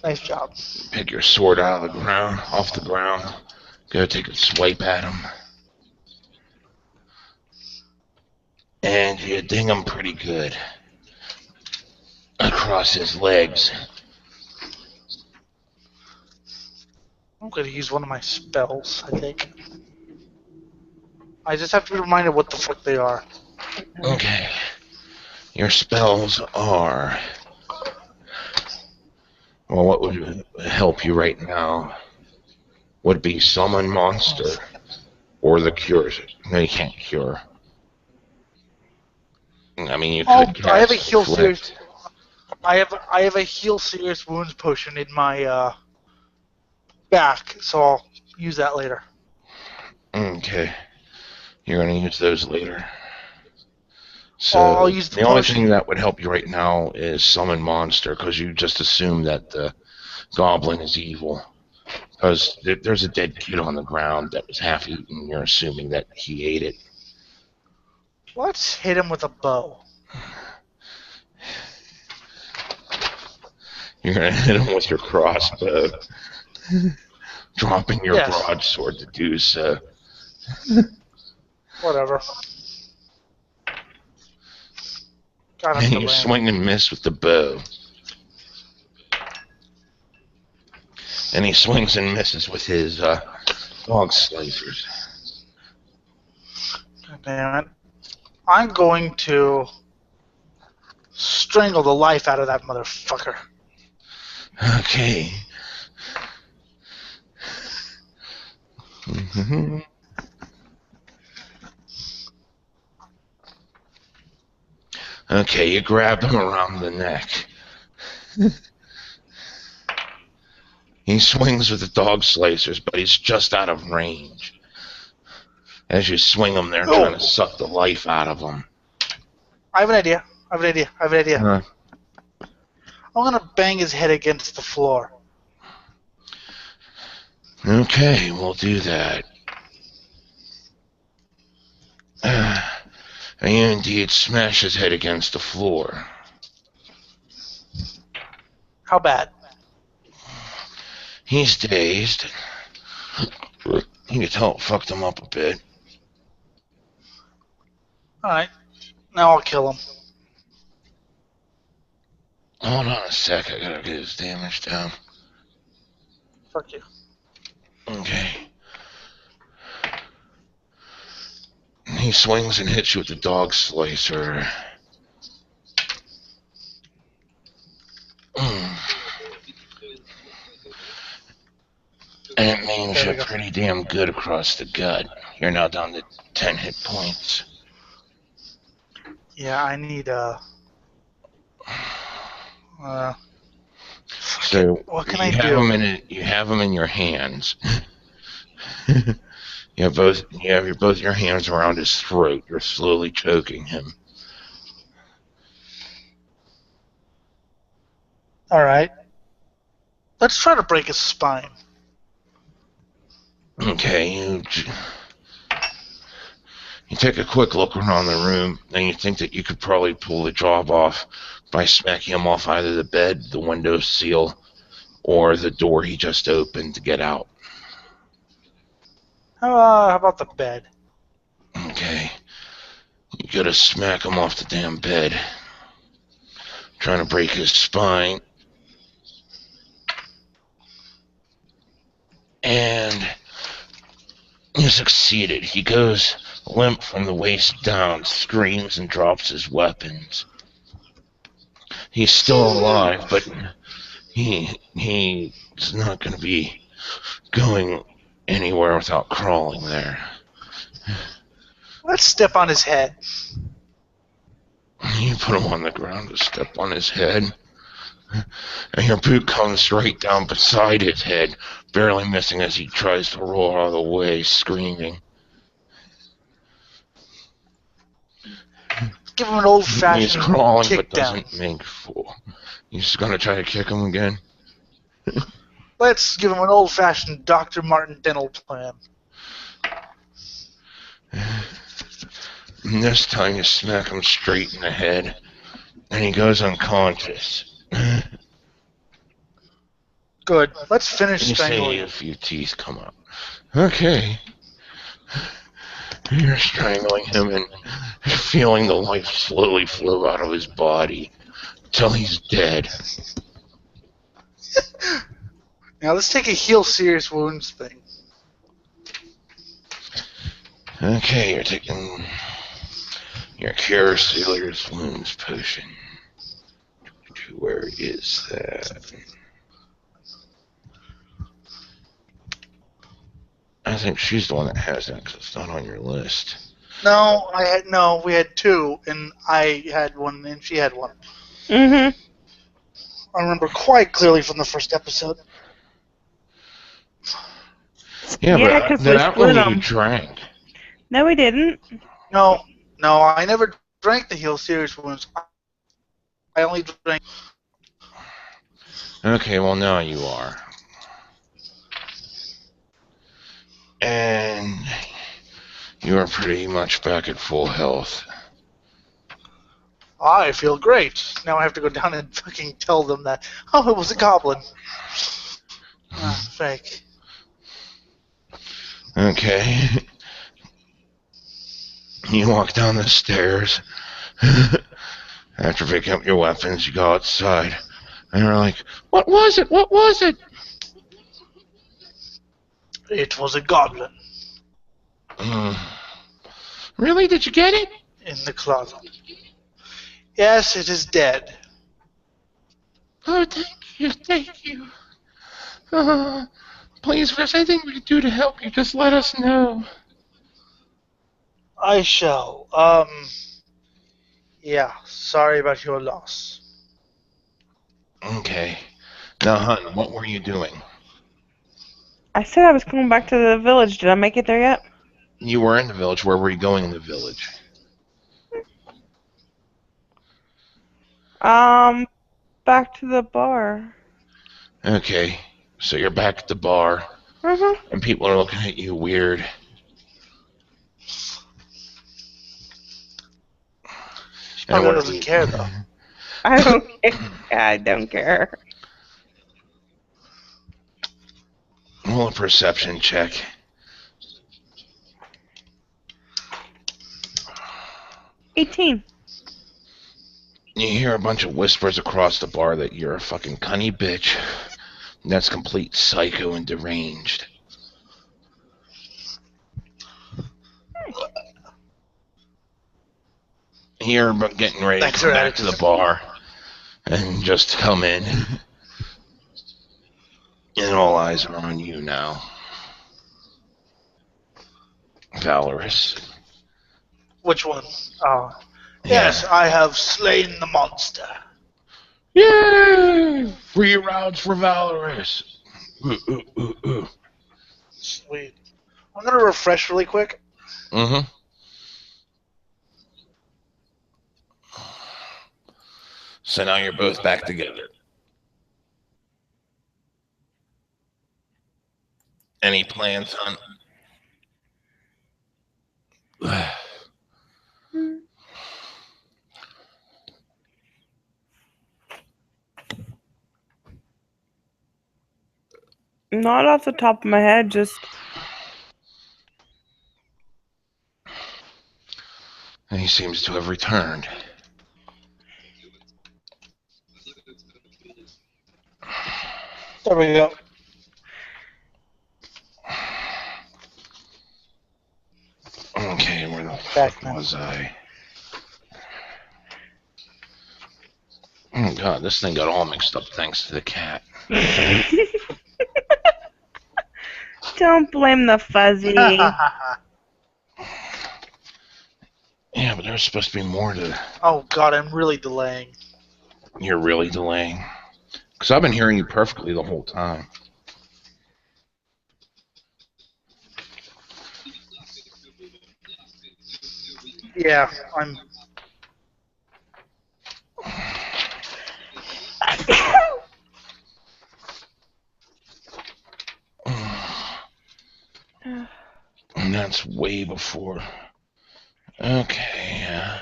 Nice job. Pick your sword off the ground. Go take a swipe at him. And you ding him pretty good. Across his legs. I'm gonna use one of my spells, I think. I just have to be reminded what the fuck they are. Okay. Your spells are... Well, what would help you right now would be summon monster or the cure. No, you can't cure. I mean, you could cast I have a heal afflict. serious. I have a heal serious wounds potion in my back, so I'll use that later. Okay. You're going to use those later. So I'll use the only potion. thing that would help you right now is summon monster, because you just assume that the goblin is evil. Because there's a dead kid on the ground that was half eaten. You're assuming that he ate it. Let's hit him with a bow. You're going to hit him with your crossbow. Dropping your Yes. broadsword to do so. Whatever. Got him And to you land. swing and miss with the bow. And he swings and misses with his dog slicers. God damn it. I'm going to strangle the life out of that motherfucker. Okay. Mm-hmm. Okay, you grabbed him around the neck. He swings with the dog slicers, but he's just out of range. As you swing him, they're trying to suck the life out of him. I have an idea. I'm gonna bang his head against the floor. Okay, we'll do that. And you indeed smash his head against the floor. How bad? He's dazed. You can tell it fucked him up a bit. Alright. Now I'll kill him. Hold on a sec, I gotta get his damage down. Fuck you. Okay. He swings and hits you with the dog slicer. And it means you're pretty damn good across the gut. You're now down to 10 hit points. Yeah, I need So what can you I have do? you have him in your hands. You have both your hands around his throat. You're slowly choking him. Alright. Let's try to break his spine. Okay, you take a quick look around the room, and you think that you could probably pull the job off by smacking him off either the bed, the window seal, or the door he just opened to get out. How about the bed? Okay. You gotta smack him off the damn bed. Trying to break his spine. And you succeeded. He goes limp from the waist down, screams and drops his weapons. He's still alive, but he's not going to be going anywhere without crawling there. Let's step on his head. You put him on the ground to step on his head. and your boot comes right down beside his head, barely missing as he tries to roll out of the way, screaming. Give him an He's old-fashioned crawling but kick down. doesn't make full. You just gonna try to kick him again? Let's give him an old-fashioned Dr. Martin dental plan. And this time you smack him straight in the head, and he goes unconscious. Good. Let's finish You strangling see a him. few teeth come up. Okay. You're strangling him and feeling the life slowly flow out of his body till he's dead. Now let's take a heal serious wounds thing. Okay, you're taking your cure serious wounds potion. Where is that? I think she's the one that has that because it's not on your list. No, we had two, and I had one, and she had one. Mm-hmm. I remember quite clearly from the first episode. Yeah, Yeah, but 'cause we that split one you 'em. drank. No, we didn't. No, I never drank the heal serious wounds. I only drank. Okay, well now you are. And you are pretty much back at full health. I feel great. Now I have to go down and fucking tell them that. Oh, it was a goblin. Fake. Okay. You walk down the stairs. After picking up your weapons, you go outside. And you're like, what was it? What was it? It was a goblin Really? Did you get it? in the closet. Yes, it is dead. Oh, thank you. Please, if there's anything we can do to help you, just let us know. I shall. Yeah, sorry about your loss. Okay. Now, hun, what were you doing? I said I was going back to the village. Did I make it there yet? You were in the village. Where were you going in the village? Back to the bar. Okay. So you're back at the bar, and people are looking at you weird. Probably doesn't care, though. I don't care. I don't care. Roll a perception check. $18. You hear a bunch of whispers across the bar that you're a fucking cunny bitch. That's complete psycho and deranged. You're getting ready to come back to the bar and just come in. And all eyes are on you now. Valeros. Which one? Oh. Yes, I have slain the monster. Yay! 3 rounds for Valeros. Sweet. I'm gonna refresh really quick. So now you're both back together. Any plans, hon? Not off the top of my head, just... And he seems to have returned. There we go. Okay, where the fuck was I? Oh god, this thing got all mixed up thanks to the cat. Don't blame the fuzzy. Yeah, but there's supposed to be more to... Oh god, I'm really delaying. You're really delaying? Because I've been hearing you perfectly the whole time. Yeah, I'm. And that's way before. Okay,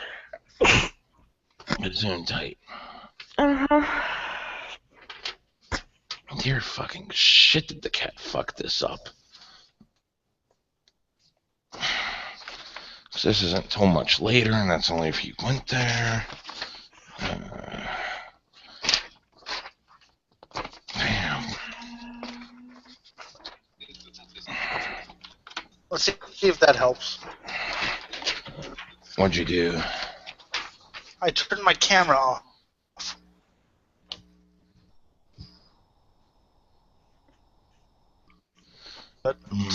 it's in tight. Dear fucking shit, did the cat fuck this up? Because this isn't till much later, and that's only if you went there. Damn. Let's see if that helps. What'd you do? I turned my camera off. But only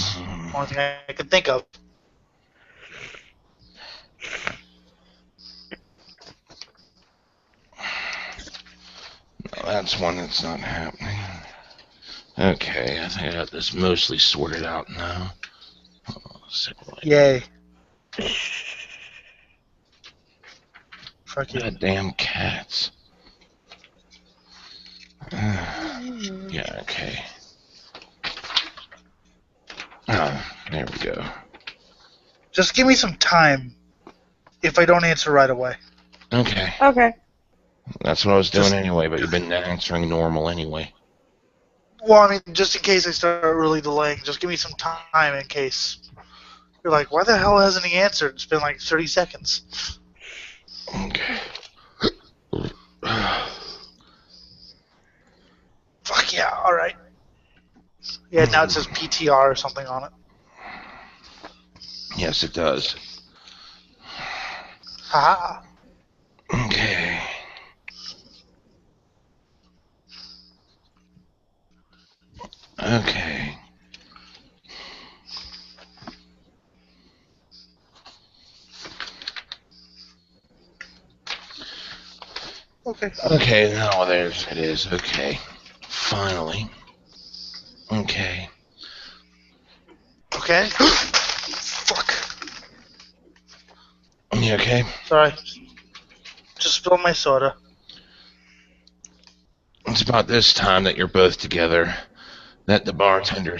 thing I can think of. No, that's one that's not happening. Okay, I think I got this mostly sorted out now. Yay. Fuck you. Goddamn cats. Yeah, okay. There we go. Just give me some time if I don't answer right away. Okay. Okay. That's what I was doing Just- anyway, but you've been answering normal anyway. Well, I mean, just in case I start really delaying, just give me some time in case. You're like, why the hell hasn't he answered? It's been like 30 seconds. Okay. Fuck yeah, alright. Yeah, now it says PTR or something on it. Yes, it does. Haha. Okay. Okay. Okay. Okay, now there's it is. Okay. Finally. Okay. Okay. Fuck. You okay? Sorry. Just spilled my soda. It's about this time that you're both together that the bartender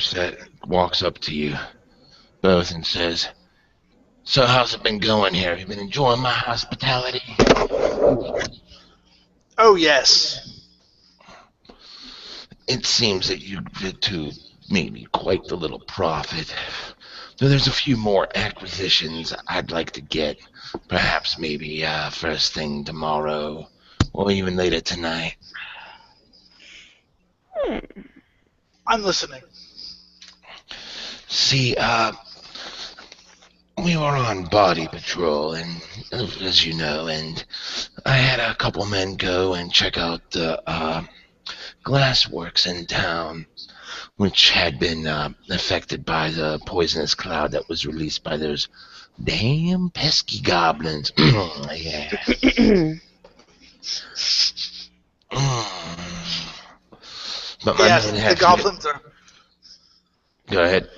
walks up to you both and says, "So how's it been going here? Have you been enjoying my hospitality?" Oh, yes. It seems that you two made me quite the little profit. Though there's a few more acquisitions I'd like to get. Perhaps maybe first thing tomorrow or even later tonight. I'm listening. See, we were on body patrol, and as you know, and I had a couple men go and check out the glassworks in town, which had been affected by the poisonous cloud that was released by those damn pesky goblins. Yeah. But my Yes, men the had goblins are. Go ahead.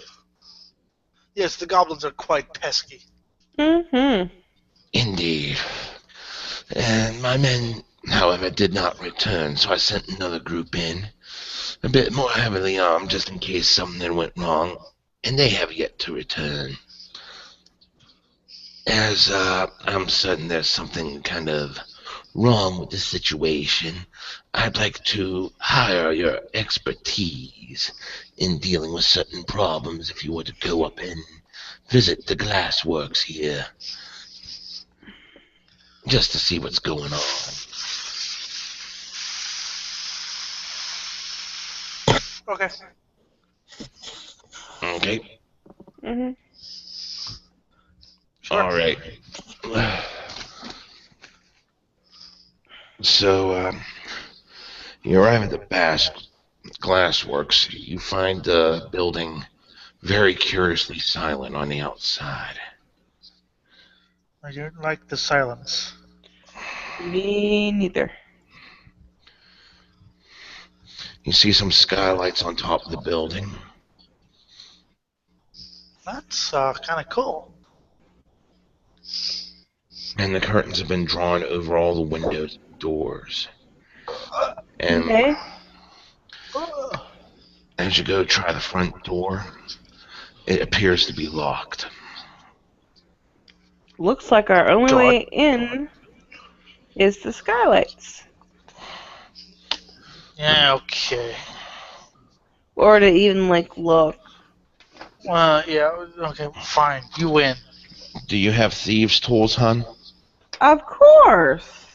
Yes, the goblins are quite pesky. Mm-hmm. Indeed. And my men, however, did not return, so I sent another group in, a bit more heavily armed just in case something went wrong, and they have yet to return. As I'm certain there's something kind of wrong with the situation, I'd like to hire your expertise in dealing with certain problems if you were to go up and visit the glassworks here. Just to see what's going on. Okay. Okay? Mm-hmm. Sure. Alright. So, you arrive at the glassworks. You find the building very curiously silent on the outside. I don't like the silence. Me neither. You see some skylights on top of the building. That's kind of cool. And the curtains have been drawn over all the windows and doors. And Okay. as you go try the front door, it appears to be locked. Looks like our only God. way in is the skylights. Yeah, okay. Or to even, like, look. Yeah, okay, fine. You win. Do you have thieves' tools, hon? Of course.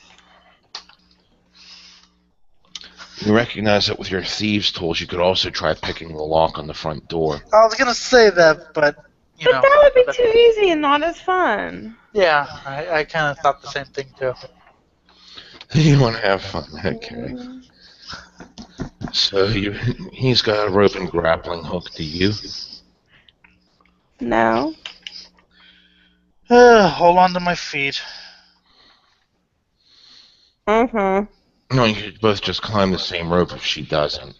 You recognize that with your thieves' tools, you could also try picking the lock on the front door. I was gonna say that, but, you But know. that would be too easy and not as fun. Yeah, I kind of thought the same thing, too. You want to have fun, okay. So he's got a rope and grappling hook. Do you? No. Hold on to my feet. Mm-hmm. No, you could both just climb the same rope if she doesn't.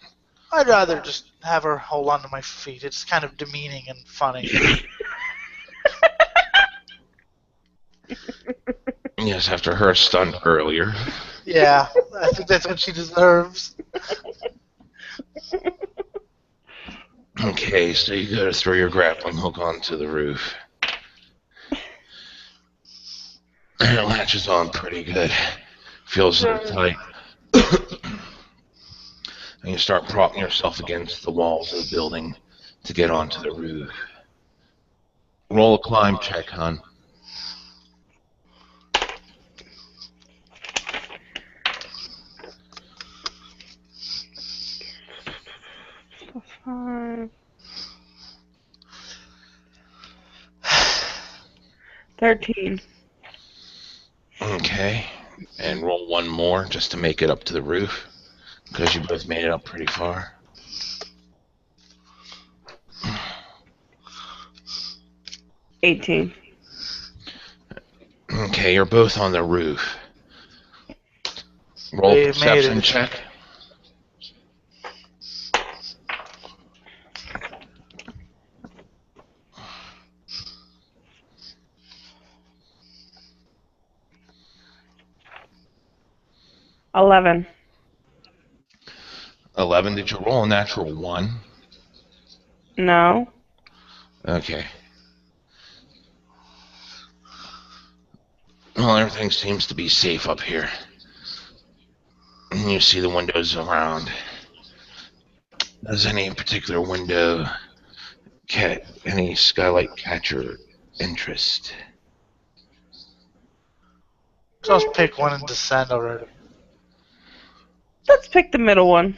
I'd rather just have her hold on to my feet. It's kind of demeaning and funny. Yes, after her stunt earlier. Yeah, I think that's what she deserves. Okay, so you gotta throw your grappling hook onto the roof. And it latches on pretty good. Feels so tight. And you start propping yourself against the walls of the building to get onto the roof. Roll a climb check, hon. +5. 13. Okay. And roll one more just to make it up to the roof. Because you both made it up pretty far. 18. Okay, you're both on the roof. Roll We a made perception it. check. $11. 11. Did you roll a natural 1? No. Okay. Well, everything seems to be safe up here. And you see the windows around. Does any particular window any skylight catch your interest? Just pick one and descend already. Let's pick the middle one.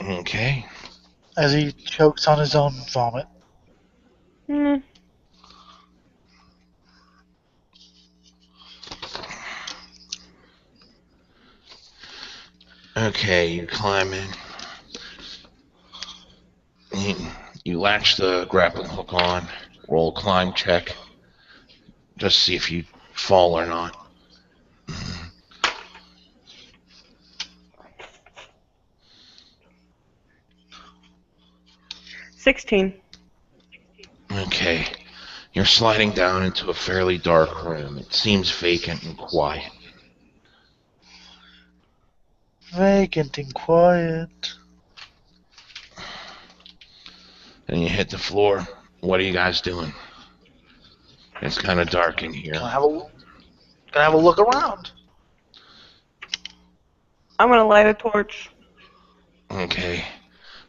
Okay. As he chokes on his own vomit. Hmm. Okay, you climb in. You latch the grappling hook on. Roll a climb check. Just see if you fall or not. 16. Okay. You're sliding down into a fairly dark room. It seems vacant and quiet. Vacant and quiet. And you hit the floor. What are you guys doing? It's kind of dark in here. Can I have a look around? I'm gonna light a torch. Okay.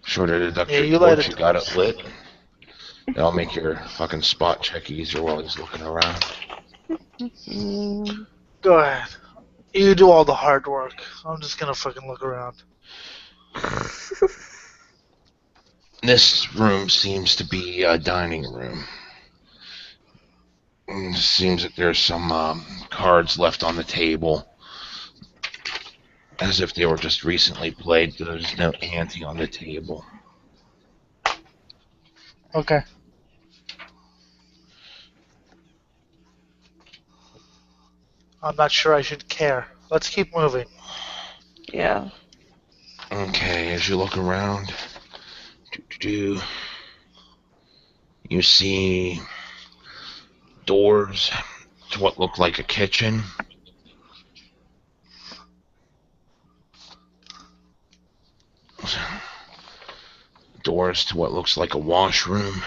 Sure to deduct Yeah, your you light torch. a You got it torch. lit. That'll make your fucking spot check easier while he's looking around. Mm. Go ahead. You do all the hard work. I'm just gonna fucking look around. This room seems to be a dining room. It seems that there's some cards left on the table. As if they were just recently played. There's no ante on the table. Okay. I'm not sure I should care. Let's keep moving. Yeah. Okay, as you look around, you see doors to what look like a kitchen. Doors to what looks like a washroom.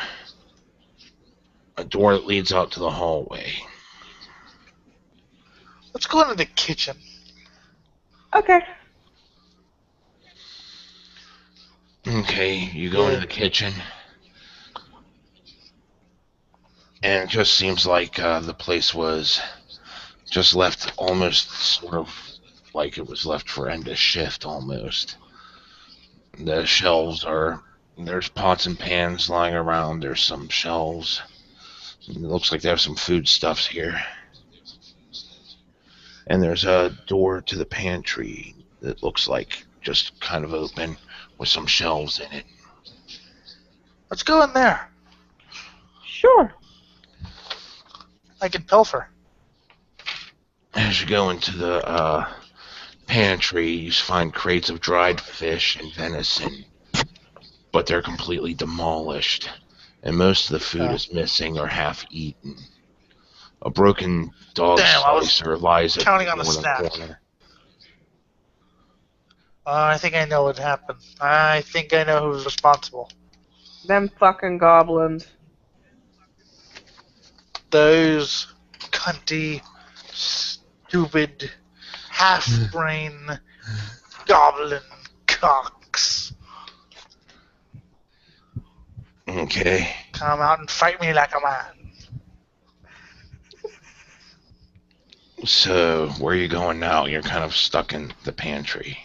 A door that leads out to the hallway. Let's go into the kitchen. Okay. Okay, you go into the kitchen. And it just seems like the place was just left almost sort of like it was left for end of shift almost. The shelves there's pots and pans lying around. There's some shelves. It looks like they have some foodstuffs here. And there's a door to the pantry that looks like just kind of open with some shelves in it. Let's go in there. Sure. I can pilfer. As you go into the pantry, you find crates of dried fish and venison, but they're completely demolished, and most of the food is missing or half-eaten. A broken dog slicer lies at counting on a one snap. corner. I think I know what happened. I think I know who's responsible. Them fucking goblins. Those cunty, stupid, half-brain goblin cocks. Okay. Come out and fight me like a man. So, where are you going now? You're kind of stuck in the pantry.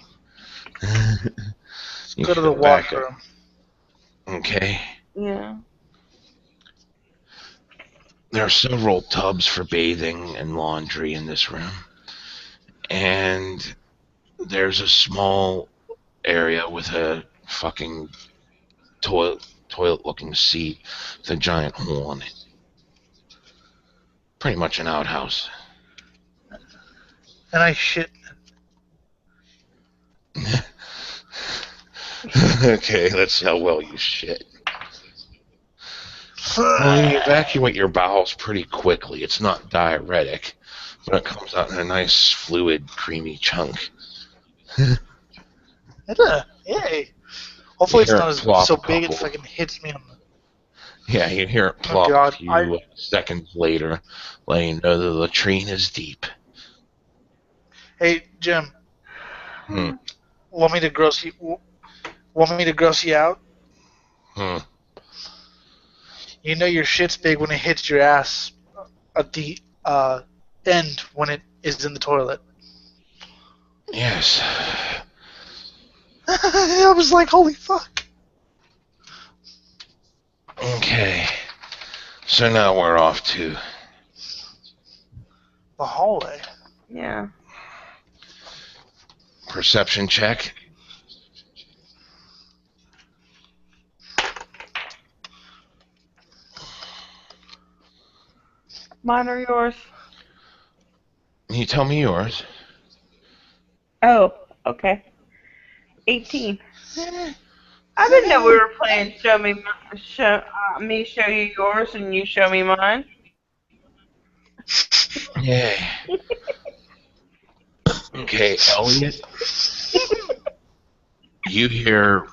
You Go to the go back washroom. Okay. Yeah. There are several tubs for bathing and laundry in this room. And there's a small area with a fucking toilet-looking seat with a giant hole in it. Pretty much an outhouse. And I shit. Okay, let's see how well you shit. Well, you evacuate your bowels pretty quickly. It's not diuretic, but it comes out in a nice, fluid, creamy chunk. Yay. Hopefully it's You hear not it plop so a big it couple. fucking hits me on the... Yeah, you hear it plop God, a few seconds later, letting you know the latrine is deep. Hey, Jim. Hmm. Want me to gross you out? You know your shit's big when it hits your ass at the end when it is in the toilet. Yes. I was like, holy fuck. Okay. So now we're off to The hallway. Yeah. perception check. Mine or yours? Can you tell me yours? Oh, okay. 18. I didn't know we were playing me show you yours and you show me mine. Yeah. Okay, Elliot. You hear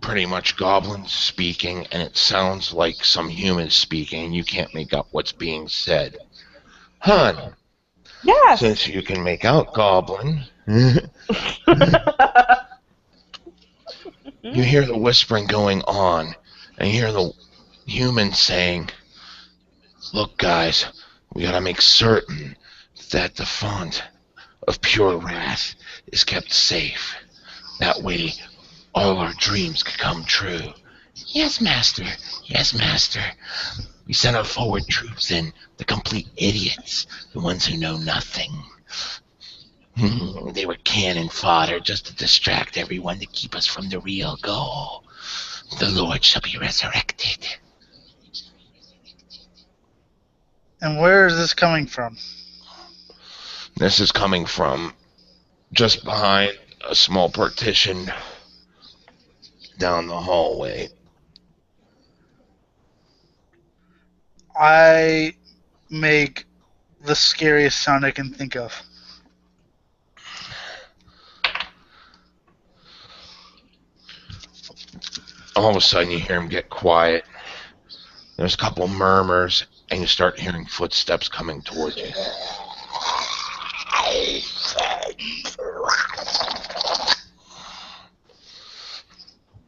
pretty much goblins speaking, and it sounds like some humans speaking, and you can't make out what's being said. Hun, Yes. since you can make out goblin, you hear the whispering going on, and you hear the humans saying, "Look, guys, we gotta make certain that the font of pure wrath is kept safe. That way, all our dreams could come true." "Yes, master. Yes, master. We sent our forward troops in, the complete idiots, the ones who know nothing. They were cannon fodder just to distract everyone to keep us from the real goal. The Lord shall be resurrected." And where is this coming from? This is coming from just behind a small partition down the hallway. I make the scariest sound I can think of. All of a sudden, you hear him get quiet. There's a couple murmurs, and you start hearing footsteps coming towards you.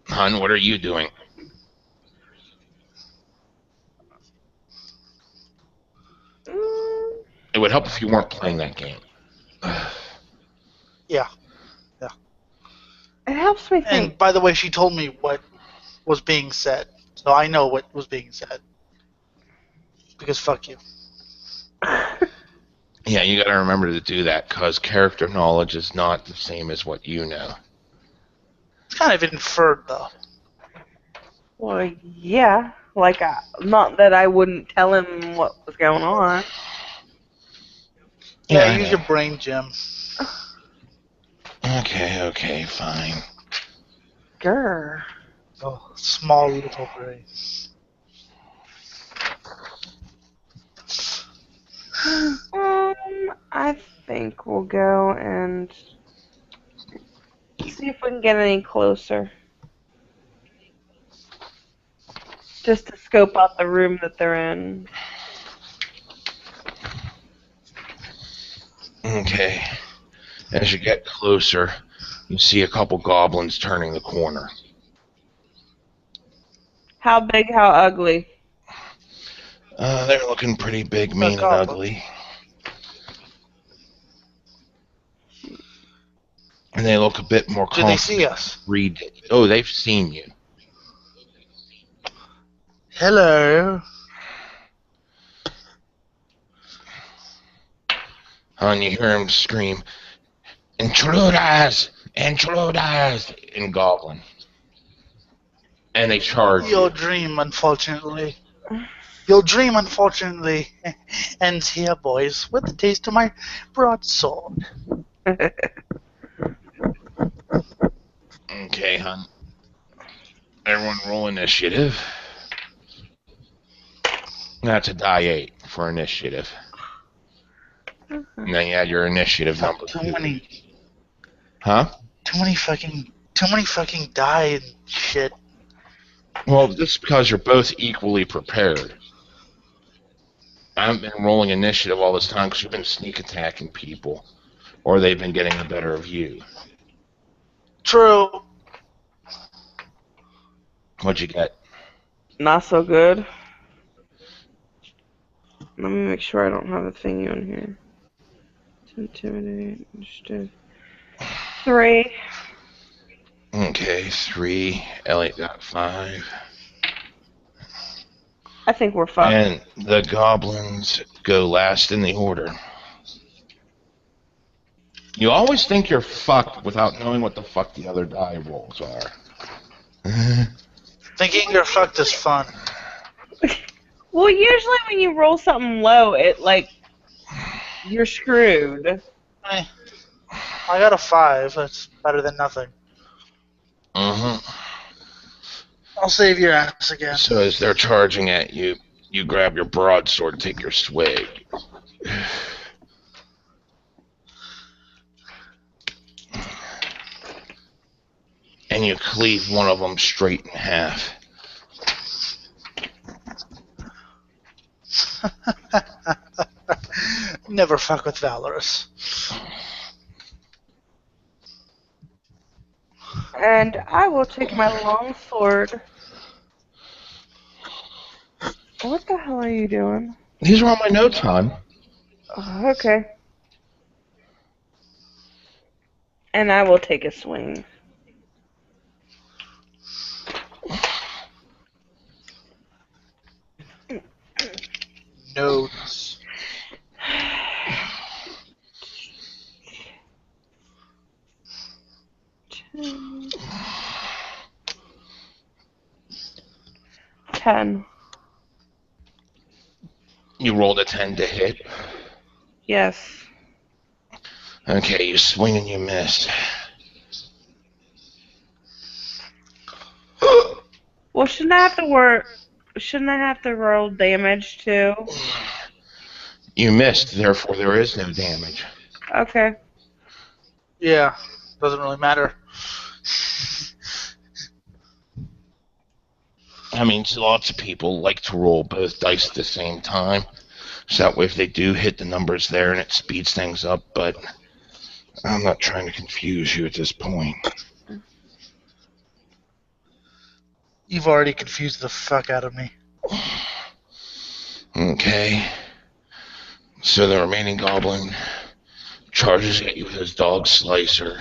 Hun, what are you doing? It would help if you weren't playing that game. Yeah. It helps me think. And by the way, she told me what was being said, so I know what was being said. Because fuck you. Yeah, you gotta remember to do that, because character knowledge is not the same as what you know. It's kind of inferred, though. Well, yeah. Like, not that I wouldn't tell him what was going on. Yeah, I use know. your brain, Jim. Okay, fine. Grr. Oh, small little brain. I think we'll go and see if we can get any closer. Just to scope out the room that they're in. Okay. As you get closer, you see a couple goblins turning the corner. How big, how ugly? They're looking pretty big, mean, and goblins. ugly. And they look a bit more Do they see us? Oh, they've seen you. Hello. And you hear him scream, "Intruders! Intruders!" in Goblin. And they charge Your you. dream, unfortunately. Your dream, unfortunately, ends here, boys, with a taste of my broadsword. Okay, hun. Everyone roll initiative. That's a die 8 for initiative. And then you add your initiative number Too 2. many, Huh? too many fucking die and shit. Well, just because you're both equally prepared. I've been rolling initiative all this time because you've been sneak attacking people. Or they've been getting the better of you. True. What'd you get? Not so good. Let me make sure I don't have a thingy on here. Intimidate, initiative. 3. Okay, 3. Elliot got 5. I think we're fucked. And the goblins go last in the order. You always think you're fucked without knowing what the fuck the other die rolls are. Thinking you're fucked is fun. Well, usually when you roll something low, you're screwed. I got a 5. That's better than nothing. I'll save your ass again. So as they're charging at you, you grab your broadsword and take your swig. And you cleave one of them straight in half. Never fuck with Valeros. And I will take my long sword. What the hell are you doing? These are all my notes, hon. Oh, okay. And I will take a swing. Notes. Ten. You rolled a 10 to hit. Yes. Okay, you swing and you miss. Well, shouldn't I have to work? Shouldn't I have to roll damage too? You missed, therefore there is no damage. Okay. Yeah, doesn't really matter. I mean, lots of people like to roll both dice at the same time. So that way if they do hit the numbers there and it speeds things up, but I'm not trying to confuse you at this point. You've already confused the fuck out of me. Okay. So the remaining goblin charges at you with his dog slicer,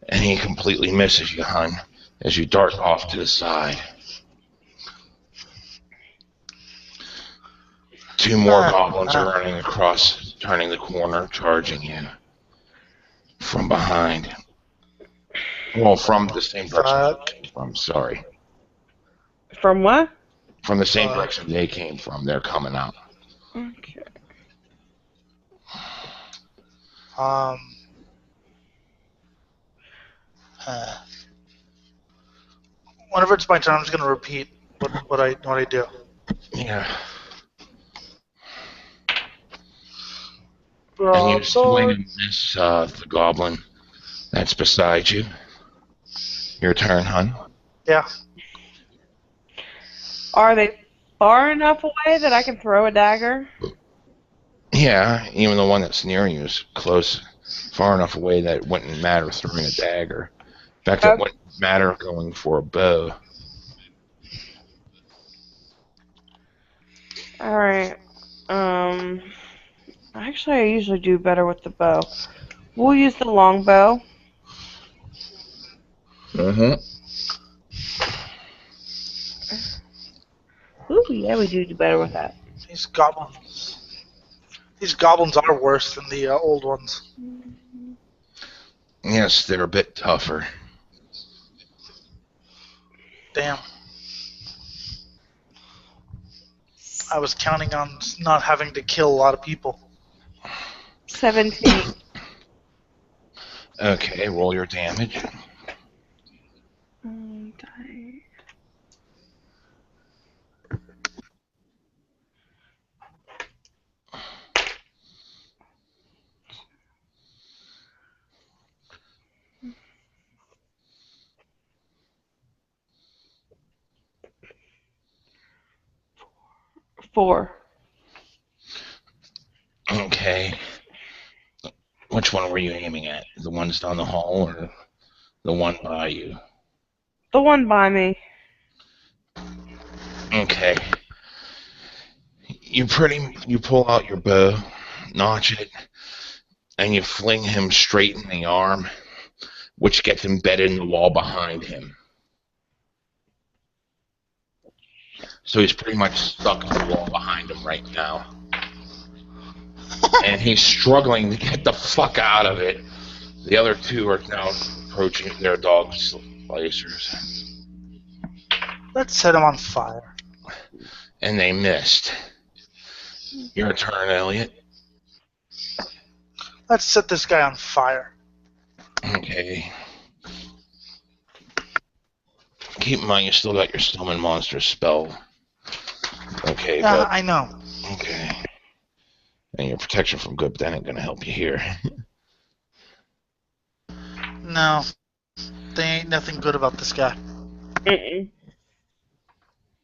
and he completely misses you, hun, as you dart off to the side. Two more goblins are running across, turning the corner, charging you from behind. Well, from the same direction they came from, sorry. From what? From the same direction they came from, they're coming out. Okay. Whenever it's my turn, I'm just gonna repeat what I do. Yeah. And you swing and miss the goblin that's beside you. Your turn, hun. Yeah. Are they far enough away that I can throw a dagger? Yeah, even the one that's near you is close, far enough away that it wouldn't matter throwing a dagger. In fact, it wouldn't matter going for a bow. Alright. Actually, I usually do better with the bow. We'll use the longbow. Mm-hmm. Ooh, yeah, we do better with that. These goblins are worse than the old ones. Yes, they're a bit tougher. Damn. I was counting on not having to kill a lot of people. 17. Okay, roll your damage. Die. 4. Okay. Which one were you aiming at? The ones down the hall or the one by you? The one by me. Okay. You pull out your bow, notch it, and you fling him straight in the arm, which gets embedded in the wall behind him. So he's pretty much stuck to the wall behind him right now. And he's struggling to get the fuck out of it. The other two are now approaching their dog slicers. Let's set him on fire. And they missed. Your turn, Elliot. Let's set this guy on fire. Okay. Keep in mind you still got your summon monster spell. Okay, Yeah, but... I know. Okay. And your protection from good, but that ain't gonna help you here. No. There ain't nothing good about this guy. Mm-mm.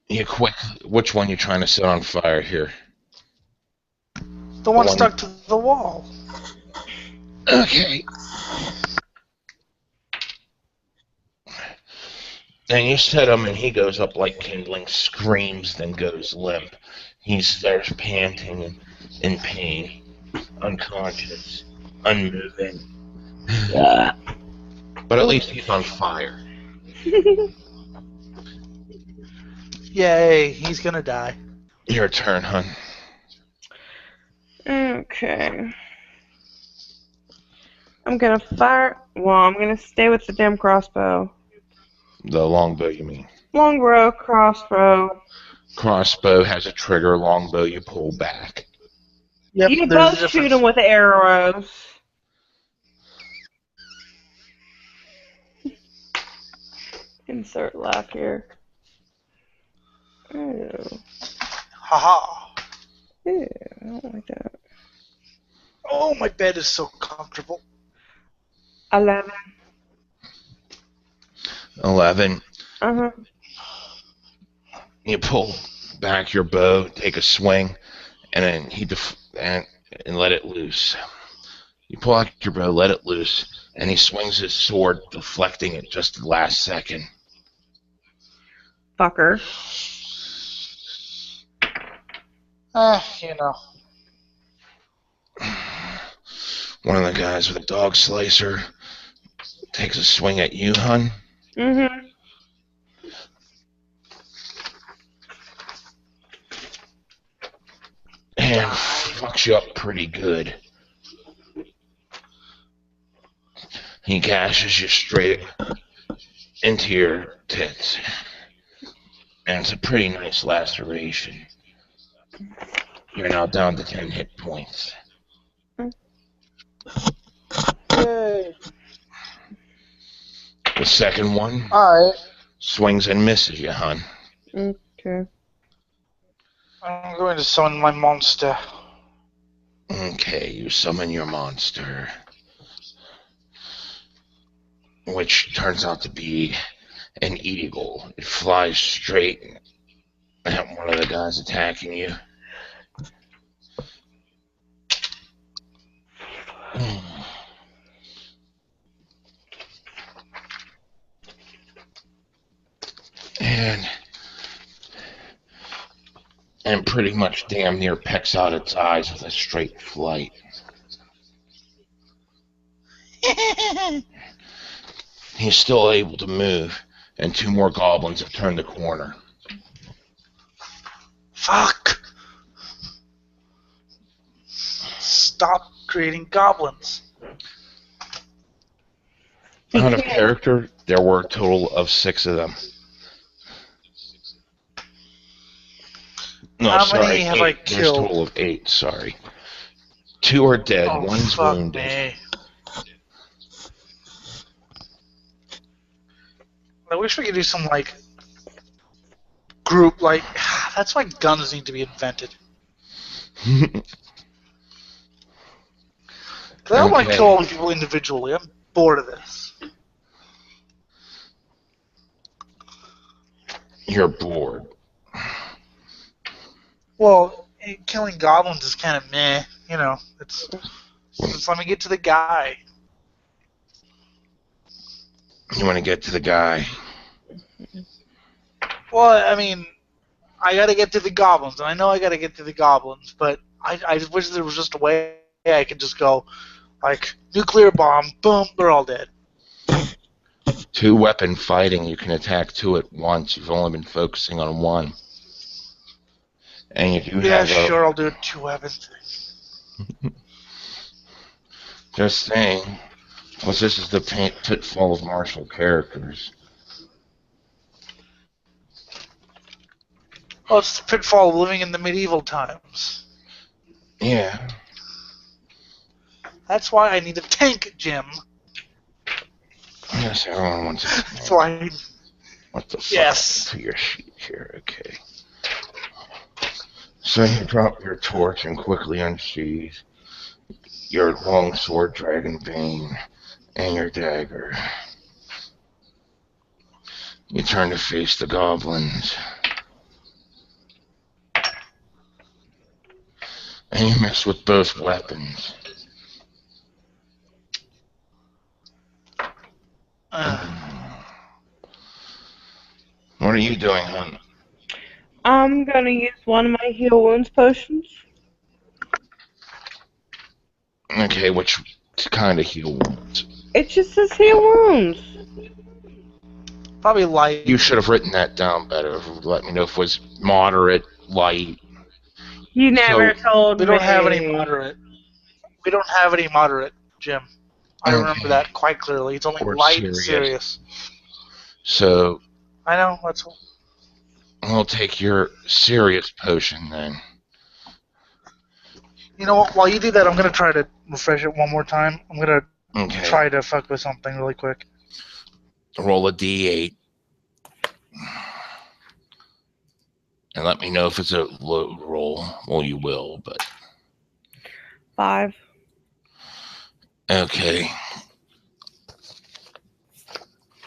Yeah, quick. Which one you trying to set on fire here? The one stuck to the wall. Okay. And you set him, and he goes up like kindling, screams, then goes limp. He's there panting and in pain, unconscious, unmoving. But at least he's on fire. Yay, he's gonna die. Your turn, hun. Okay. I'm gonna fire. Well, I'm gonna stay with the damn crossbow. The longbow, you mean? Longbow, crossbow. Crossbow has a trigger, longbow you pull back. Yep, You there's both a shoot difference. them with arrows. Insert laugh here. Oh. Haha. Ew, I don't like that. Oh, my bed is so comfortable. 11. 11. Uh-huh. You pull back your bow, take a swing, and then and let it loose. You pull out your bow, let it loose, and he swings his sword, deflecting it just the last second. Fucker. You know. One of the guys with a dog slicer takes a swing at you, hun. Mm-hmm. And fucks you up pretty good. He gashes you straight into your tits. And it's a pretty nice laceration. You're now down to 10 hit points. Yay. The second one Alright. swings and misses you, hun. Okay. I'm going to summon my monster. Okay, you summon your monster. Which turns out to be an eagle. It flies straight at one of the guys attacking you. And pretty much damn near pecks out its eyes with a straight flight. He's still able to move, and 2 more goblins have turned the corner. Fuck! Stop creating goblins. Out of character, there were a total of 6 of them. No, How sorry, many have 8. I There's a killed? total of 8, sorry. 2 are dead, Oh, 1's fuck wounded. me. I wish we could do some, like, group, like, that's why guns need to be invented. Because I don't want to Okay. kill all the people individually. I'm bored of this. You're bored. Well, killing goblins is kind of meh. You know, it's just let me get to the guy. You want to get to the guy. Well, I mean, I gotta get to the goblins, and I know I gotta get to the goblins, but I just wish there was just a way I could just go, like, nuclear bomb, boom, they're all dead. 2-weapon fighting, you can attack 2 at once. You've only been focusing on 1. And you do Yeah, have sure, I'll do a 2-weapon thing. Just saying. Well, this is the pitfall of martial characters. Well, it's the pitfall of living in the medieval times. Yeah. That's why I need a tank, Jim. Yes, everyone wants a tank. That's why. What the fuck? Yes. To your sheet here, okay. So you drop your torch and quickly unsheathe your long sword, dragon bane, and your dagger. You turn to face the goblins. And you mix with both weapons. What are you doing, hon? I'm gonna use one of my heal wounds potions. Okay, which kind of heal wounds? It just says heal wounds. Probably light. You should have written that down better. Let me know if it was moderate, light. You never told me. We don't have any moderate. We don't have any moderate, Jim. I remember that quite clearly. It's only Or light and serious. So I know, that's all. I'll take your serious potion then. You know what, while you do that, I'm going to try to refresh it one more time. I'm going to Okay. try to fuck with something really quick. Roll a d8. And let me know if it's a low roll. Well, you will, but... 5. Okay.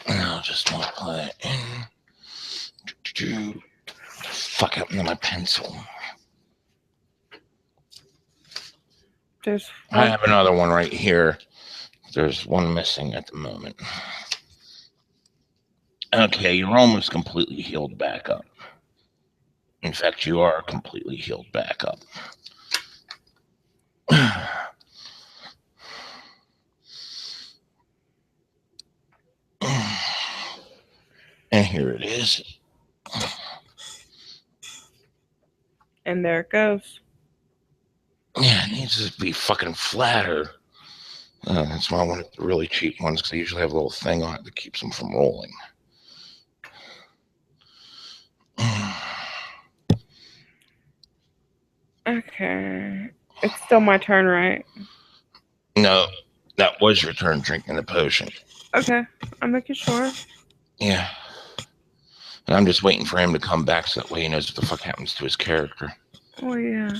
And I'll just multiply it in. Fuck happened to my pencil? There's I have another one right here. There's one missing at the moment. Okay, you're almost completely healed back up. In fact, you are completely healed back up. And here it is. And there it goes. Yeah, it needs to be fucking flatter. That's why I wanted the really cheap ones, because they usually have a little thing on it that keeps them from rolling. Okay. It's still my turn, right? No, that was your turn drinking the potion. Okay. I'm making sure. Yeah. And I'm just waiting for him to come back so that way he knows what the fuck happens to his character. Oh, yeah.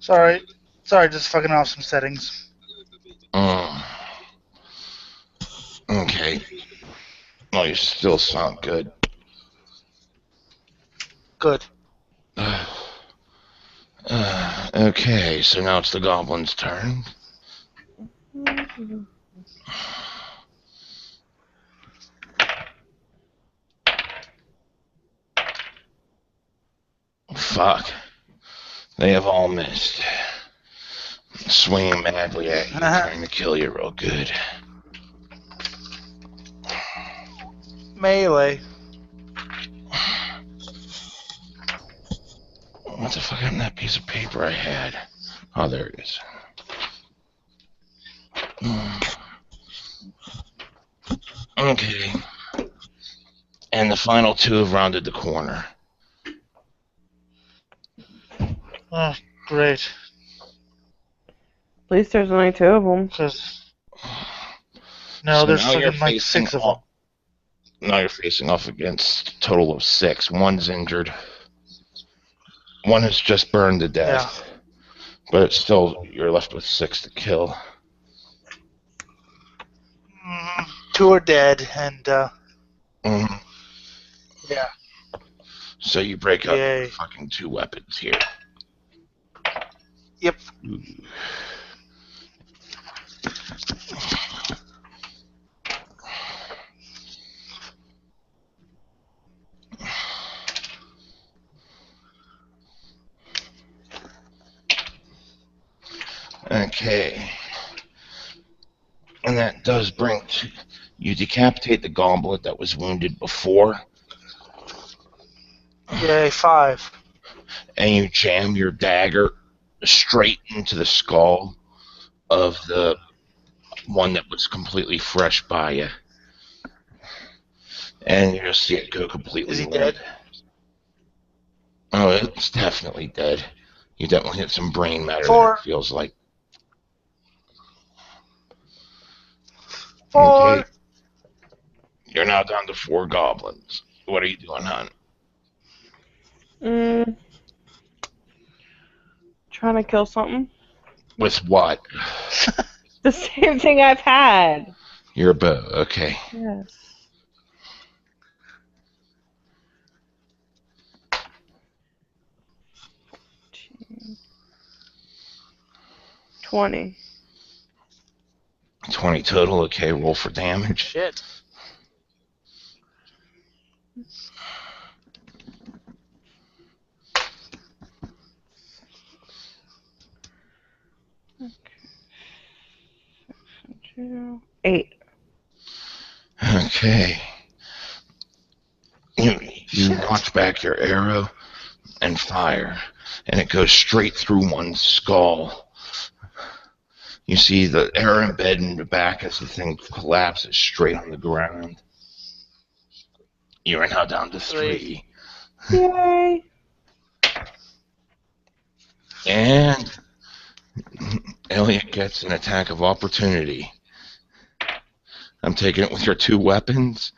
Sorry, just fucking off some settings. Okay. Well, you still sound good. Good. Okay, so now it's the goblin's turn. Fuck. They have all missed. Swinging madly at you, trying to kill you real good. Melee. What the fuck happened to that piece of paper I had? Oh, there it is. Okay. And the final two have rounded the corner. Oh, great. At least there's only 2 of them. No, So there's now you're fucking like 6 of them. Now you're facing off against a total of 6. One's injured. One has just burned to death. Yeah. But it's still, you're left with 6 to kill. 2 are dead, and yeah. So you break up fucking 2 weapons here. Yep. Okay. And that does bring you decapitate the goblet that was wounded before. Yay, 5. And you jam your dagger straight into the skull of the one that was completely fresh by you. And you just see it go completely Is he limp. dead? Oh, it's definitely dead. You definitely hit some brain matter 4. there, it feels like. 4. Okay. You're now down to 4 goblins. What are you doing, hon? Trying to kill something. With what? The same thing I've had. Your bow, okay. Yes. $20. 20 total, okay, roll for damage. Shit. Okay. 8. Okay. You launch back your arrow and fire, and it goes straight through one's skull. You see the arrow embed in the back as the thing collapses straight on the ground. You are now down to 3. 3. Yay! And Elliot gets an attack of opportunity. I'm taking it with your 2 weapons.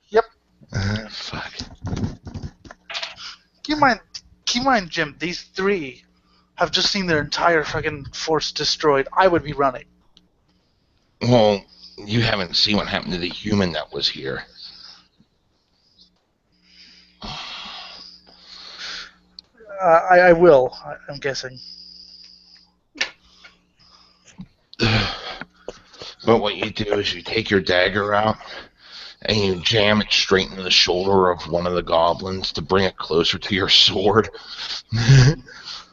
Yep. Fuck. Keep in mind, Jim, these 3 have just seen their entire fucking force destroyed. I would be running. Well, you haven't seen what happened to the human that was here. I will, I'm guessing. But what you do is you take your dagger out and you jam it straight into the shoulder of one of the goblins to bring it closer to your sword.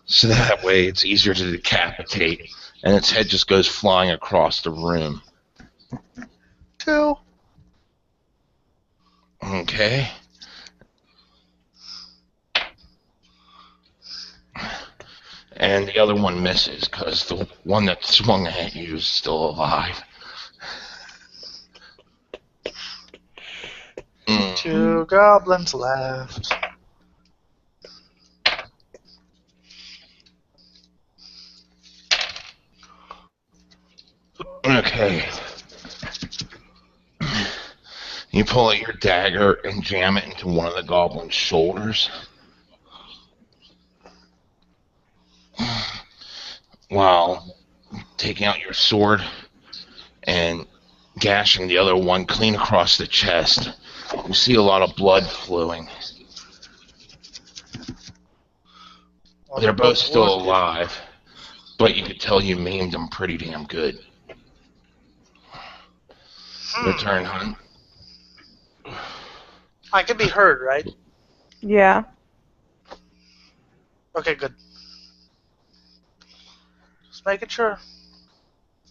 So that way it's easier to decapitate, and its head just goes flying across the room. 2. Okay. And the other one misses, because the one that swung at you is still alive. 2 goblins left. Okay. You pull out your dagger and jam it into one of the goblin's shoulders, while taking out your sword and gashing the other one clean across the chest. You see a lot of blood flowing. Well, They're both still wounded. alive, but you could tell you maimed them pretty damn good. Your turn, hon. I can be heard, right? Yeah. Okay, good. Just making sure.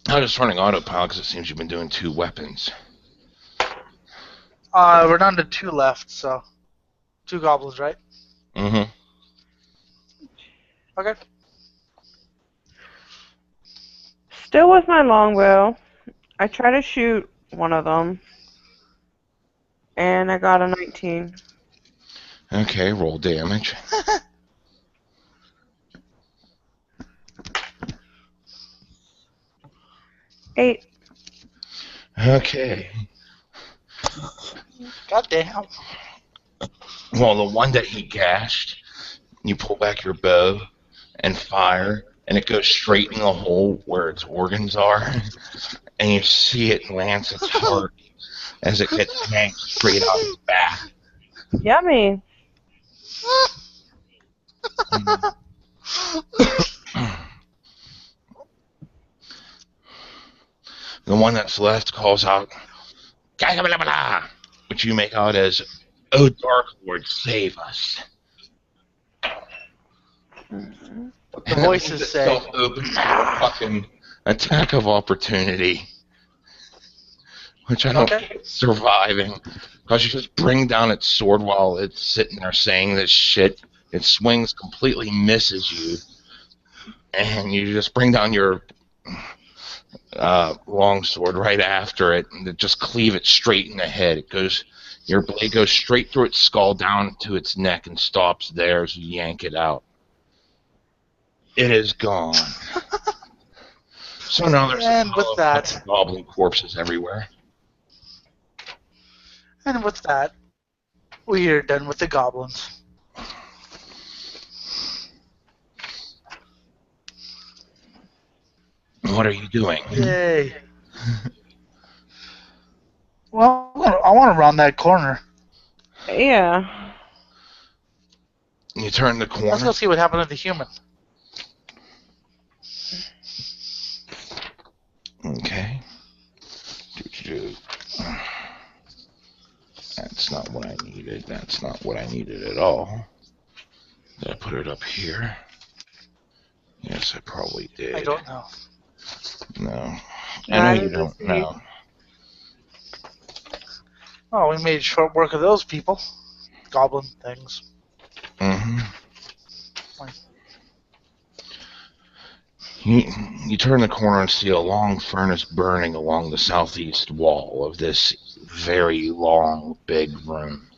I'm just running autopilot because it seems you've been doing 2 weapons. We're down to 2 left, so 2 goblins, right? Mm-hmm. Okay. Still with my longbow. I try to shoot one of them. And I got a 19. Okay, roll damage. Eight. Okay. God damn. Well, the one that he gashed, you pull back your bow and fire, and it goes straight in the hole where its organs are, and you see it lance its heart as it gets yanked straight out its back. Yummy. The one that's left calls out, which you make out as, "Oh, Dark Lord, save us." The voices say, Opens to a fucking attack of opportunity, which I don't think it's surviving, because you just bring down its sword while it's sitting there saying this shit. It swings, completely misses you, and you just bring down your long sword right after it, and just cleave it straight in the head. Your blade goes straight through its skull down to its neck and stops there as you yank it out. It is gone. So now there's And with that, goblin corpses everywhere. and with that, we are done with the goblins. What are you doing? Yay. Well, I want to round that corner. Yeah. You turn the corner. Let's go see what happened to the human. Okay. That's not what I needed. That's not what I needed at all. Did I put it up here? Yes, I probably did. I don't know. No. I know you don't know. Oh, we made short work of those people. Goblin things. Mm-hmm. You, you turn the corner and see a long furnace burning along the southeast wall of this very long, big room.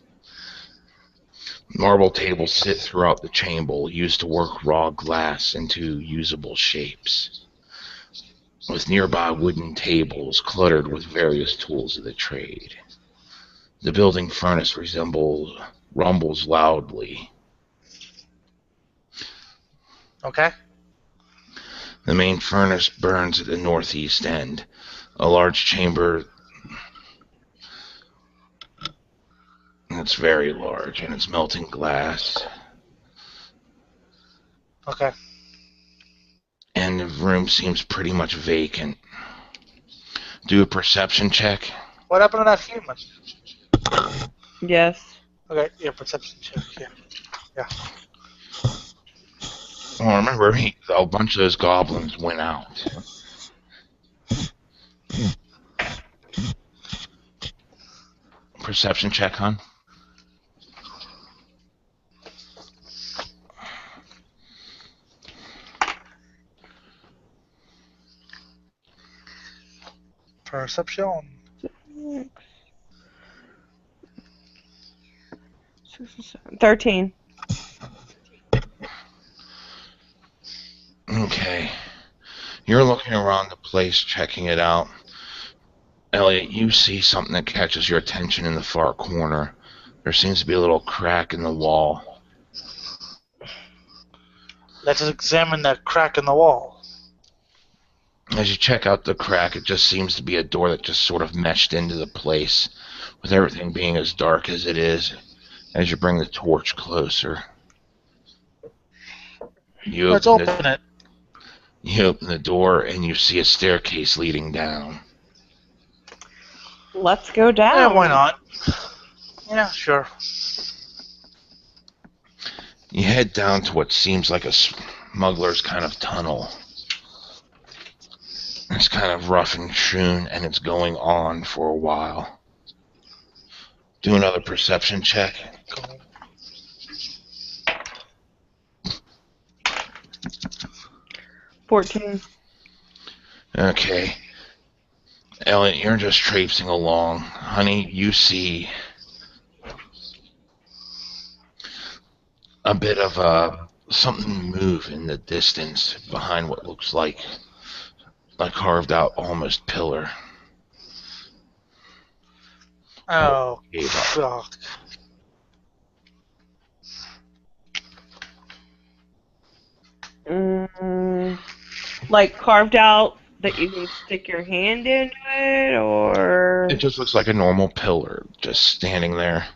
Marble tables sit throughout the chamber, used to work raw glass into usable shapes, with nearby wooden tables cluttered with various tools of the trade. The building furnace rumbles loudly. Okay. The main furnace burns at the northeast end, a large chamber that's very large, and it's melting glass. Okay. And the room seems pretty much vacant. Do a perception check. What happened to that human? Yes. Okay, yeah, perception check, yeah. Well, remember, a bunch of those goblins went out. Perception check, hon. Perception. 13. Okay. You're looking around the place, checking it out. Elliot, you see something that catches your attention in the far corner. There seems to be a little crack in the wall. Let's examine that crack in the wall. As you check out the crack, it just seems to be a door that just sort of meshed into the place, with everything being as dark as it is. As you bring the torch closer, Let's open it. You open the door and you see a staircase leading down. Let's go down. Yeah, why not? Yeah, sure. You head down to what seems like a smuggler's kind of tunnel. It's kind of rough and hewn, and it's going on for a while. Do another perception check. Cool. 14. Okay. Elliot, you're just traipsing along. Honey, you see a bit of something move in the distance behind what looks like a carved out almost pillar. Oh, fuck. Like carved out that you can stick your hand into it, or? It just looks like a normal pillar, just standing there.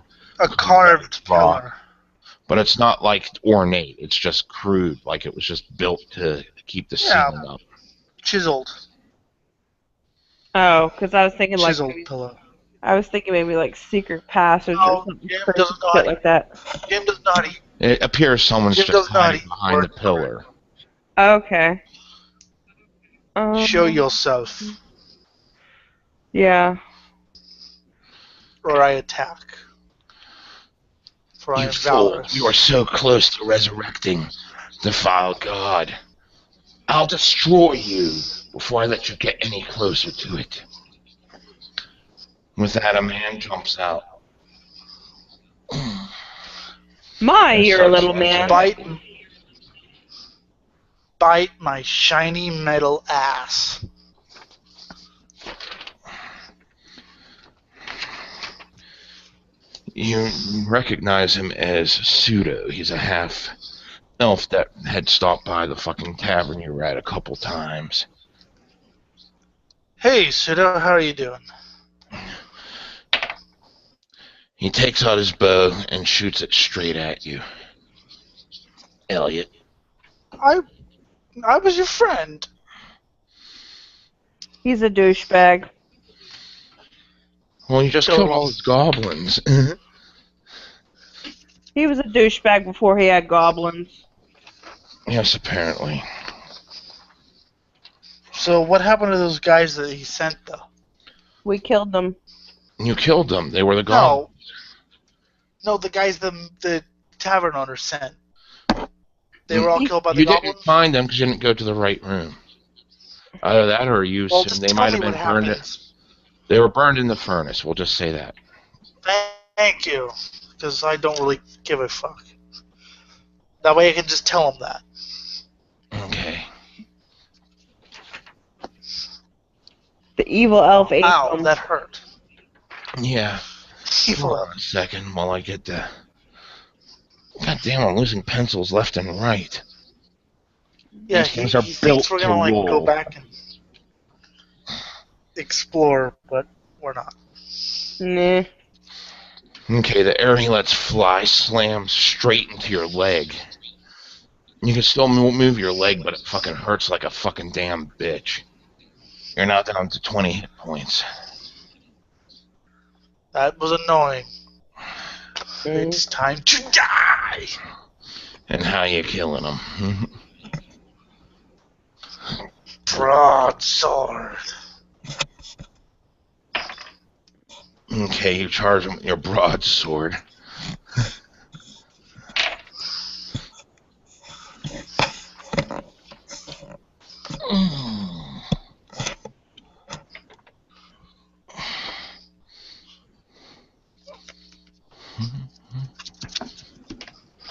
A carved pillar. But it's not like ornate, it's just crude, like it was just built to keep the ceiling up. Chiseled. Oh, because I was thinking like Chiseled pillar. I was thinking maybe like secret passage or something crazy shit like that. Game does not eat. It appears someone's just hiding behind the pillar. Okay. Show yourself, Yeah. or I attack. For I You am fool, Valeros. you are so close to resurrecting the vile god. I'll destroy you before I let you get any closer to it. With that, a man jumps out. You're a little man. Bite my shiny metal ass. You recognize him as Pseudo. He's a half elf that had stopped by the fucking tavern you were at a couple times. Hey, Pseudo, how are you doing? He takes out his bow and shoots it straight at you. Elliot. I was your friend. He's a douchebag. Well, you just killed all his goblins. He was a douchebag before he had goblins. Yes, apparently. So what happened to those guys that he sent, though? We killed them. You killed them. They were the goblins. No, the guys the tavern owner sent. They were all killed by the You goblins? didn't find them because you didn't go to the right room. Either that or you Well, assume just they tell might me have what been burned. happens. They were burned in the furnace. We'll just say that. Thank you, because I don't really give a fuck. That way I can just tell them that. Okay. The evil elf ate Ow, them. that hurt. Yeah. Evil Hold elf. on a second while I get the... God damn, I'm losing pencils left and right. Yeah, These things he are thinks built we're to gonna go roll. back and explore, but we're not. Nah. Okay, the air he lets fly slams straight into your leg. You can still move your leg, but it fucking hurts like a fucking damn bitch. You're now down to 20 hit points. That was annoying. Mm. It's time to die! And how you killing them? Broadsword. Okay, you charge him with your broadsword.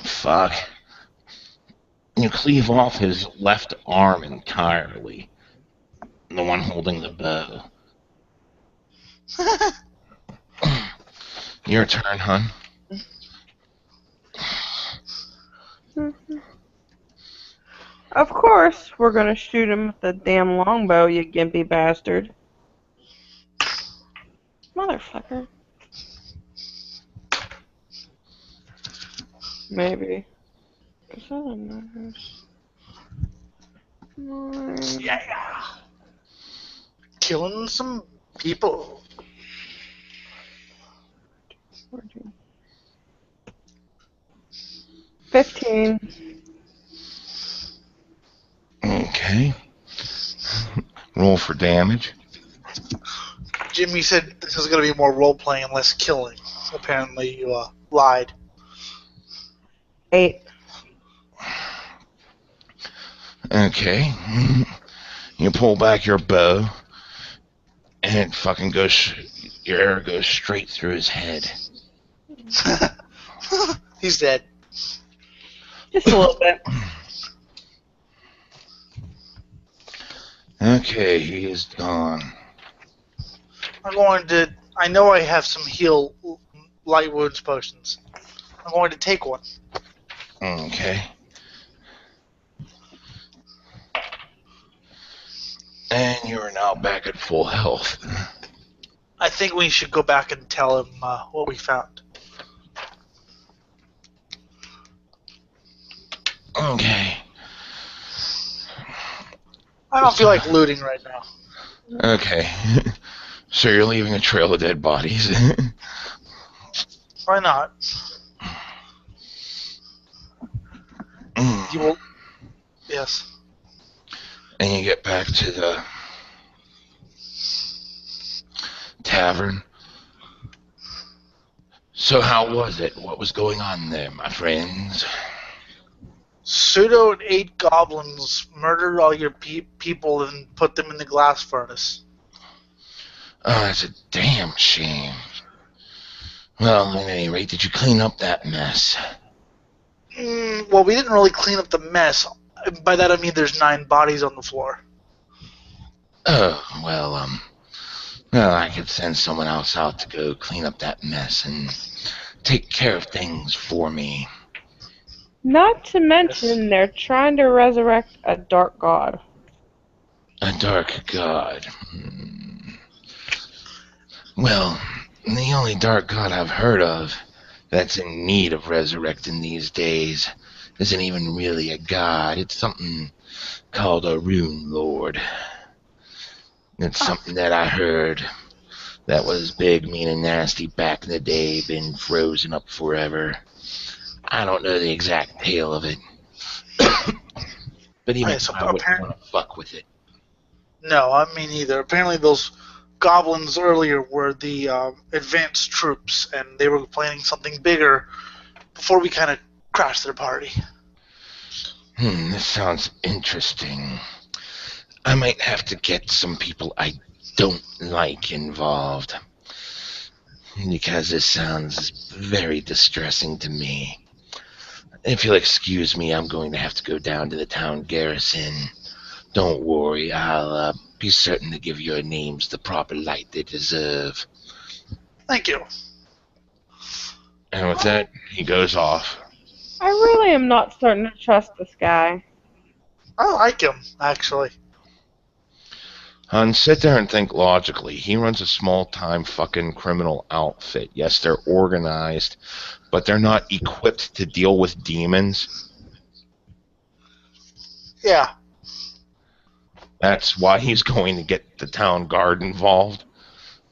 Fuck. You cleave off his left arm entirely. The one holding the bow. Your turn, hun. Of course, we're gonna shoot him with the damn longbow, you gimpy bastard. Motherfucker. Maybe. Is that a nurse? Yeah. Killing some people. 14. 15. Okay. Roll for damage. Jimmy said this is going to be more role-playing and less killing. Apparently you lied. 8. Okay. You pull back your bow, and it fucking goes... Your arrow goes straight through his head. He's dead. Just a little bit. Okay, he is gone. I know I have some heal light wounds potions. I'm going to take one. Okay. And you are now back at full health. I think we should go back and tell him what we found. Okay. I don't feel like looting right now. Okay. So you're leaving a trail of dead bodies. Why not? You will. Yes. And you get back to the tavern. So how was it? What was going on there, my friends? Pseudo and 8 goblins murdered all your people and put them in the glass furnace. Oh, that's a damn shame. Well, at any rate, did you clean up that mess? Well, we didn't really clean up the mess. By that I mean there's 9 bodies on the floor. Oh, well, I could send someone else out to go clean up that mess and take care of things for me. Not to mention, they're trying to resurrect a dark god. A dark god. Well, the only dark god I've heard of that's in need of resurrecting these days isn't even really a god. It's something called a rune lord. It's something that I heard that was big, mean, and nasty back in the day, been frozen up forever. I don't know the exact tale of it. But even so, I wouldn't want to fuck with it. No, I mean neither. Apparently those goblins earlier were the advanced troops, and they were planning something bigger before we kind of crashed their party. This sounds interesting. I might have to get some people I don't like involved. Because this sounds very distressing to me. If you'll excuse me, I'm going to have to go down to the town garrison. Don't worry, I'll be certain to give your names the proper light they deserve. Thank you. And with that, he goes off. I really am not starting to trust this guy. I like him, actually. And sit there and think logically. He runs a small-time fucking criminal outfit. Yes, they're organized, but they're not equipped to deal with demons. Yeah. That's why he's going to get the town guard involved.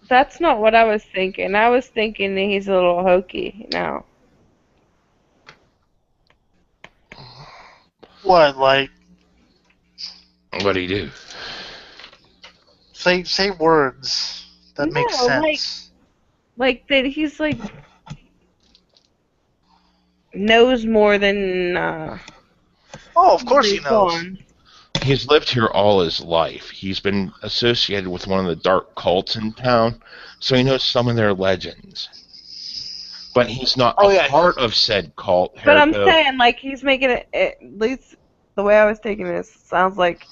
That's not what I was thinking. I was thinking that he's a little hokey now. What, like, What do you do? say words that make No, sense. Like that he's like knows more than Oh, of course he he's knows. gone. He's lived here all his life. He's been associated with one of the dark cults in town, so he knows some of their legends. But he's not a part of said cult. But I'm saying, like, he's making it, at least the way I was taking this, sounds like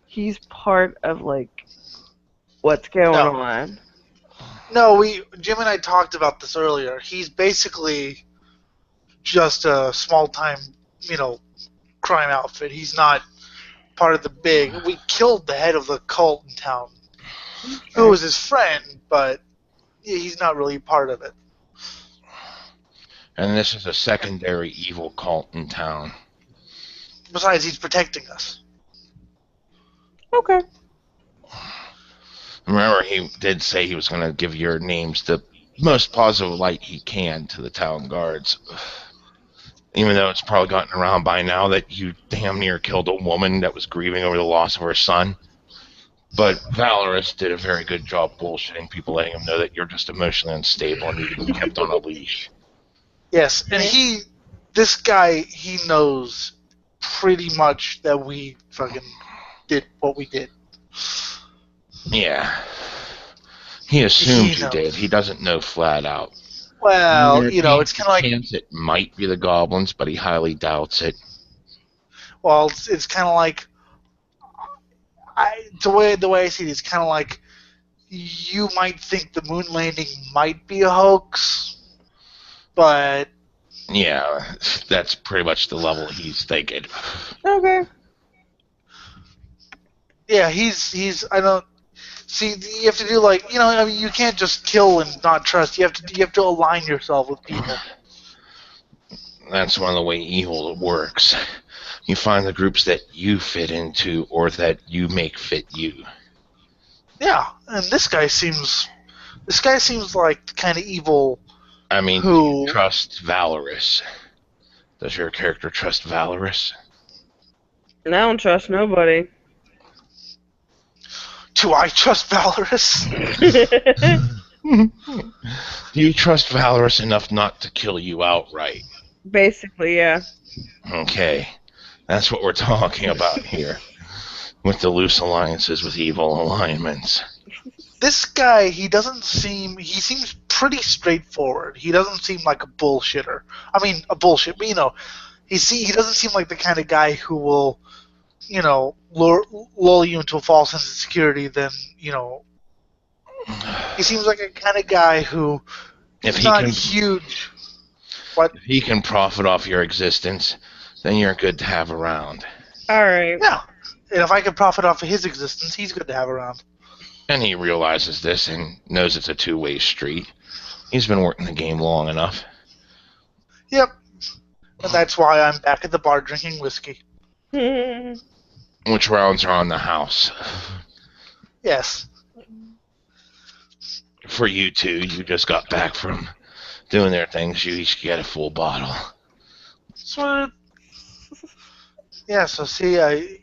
he's part of, like, what's going on. No, Jim and I talked about this earlier. He's basically just a small-time, crime outfit. He's not part of the big. We killed the head of the cult in town, who was his friend, but he's not really part of it. And this is a secondary evil cult in town. Besides, he's protecting us. Okay. Remember, he did say he was going to give your names the most positive light he can to the town guards. Even though it's probably gotten around by now that you damn near killed a woman that was grieving over the loss of her son. But Valeros did a very good job bullshitting people, letting them know that you're just emotionally unstable and need to be kept on a leash. Yes, and this guy, he knows pretty much that we fucking did what we did. Yeah. He assumed you did. He doesn't know flat out. Well, it's kind of like... It might be the goblins, but he highly doubts it. Well, it's kind of like... the way I see it, it's kind of like you might think the moon landing might be a hoax, but... Yeah, that's pretty much the level he's thinking. Okay. Yeah, he's I don't... See, you have to do you can't just kill and not trust. You have to align yourself with people. That's one of the way evil works. You find the groups that you fit into or that you make fit you. Yeah, and this guy seems like the kind of evil. I mean, do you trust Valeros? Does your character trust Valeros? I don't trust nobody. Do I trust Valeros? Do you trust Valeros enough not to kill you outright? Basically, yeah. Okay. That's what we're talking about here. With the loose alliances with evil alignments. This guy, he seems pretty straightforward. He doesn't seem like a bullshitter. I mean, a bullshit, but he doesn't seem like the kind of guy who will, lull you into a false sense of security, then, he seems like a kind of guy who is not huge. If he can profit off your existence, then you're good to have around. Alright. Yeah. And if I can profit off of his existence, he's good to have around. And he realizes this and knows it's a two-way street. He's been working the game long enough. Yep. And that's why I'm back at the bar drinking whiskey. Which rounds are on the house? Yes. For you two, you just got back from doing their things. You each get a full bottle. Sweet. Yeah, so see, I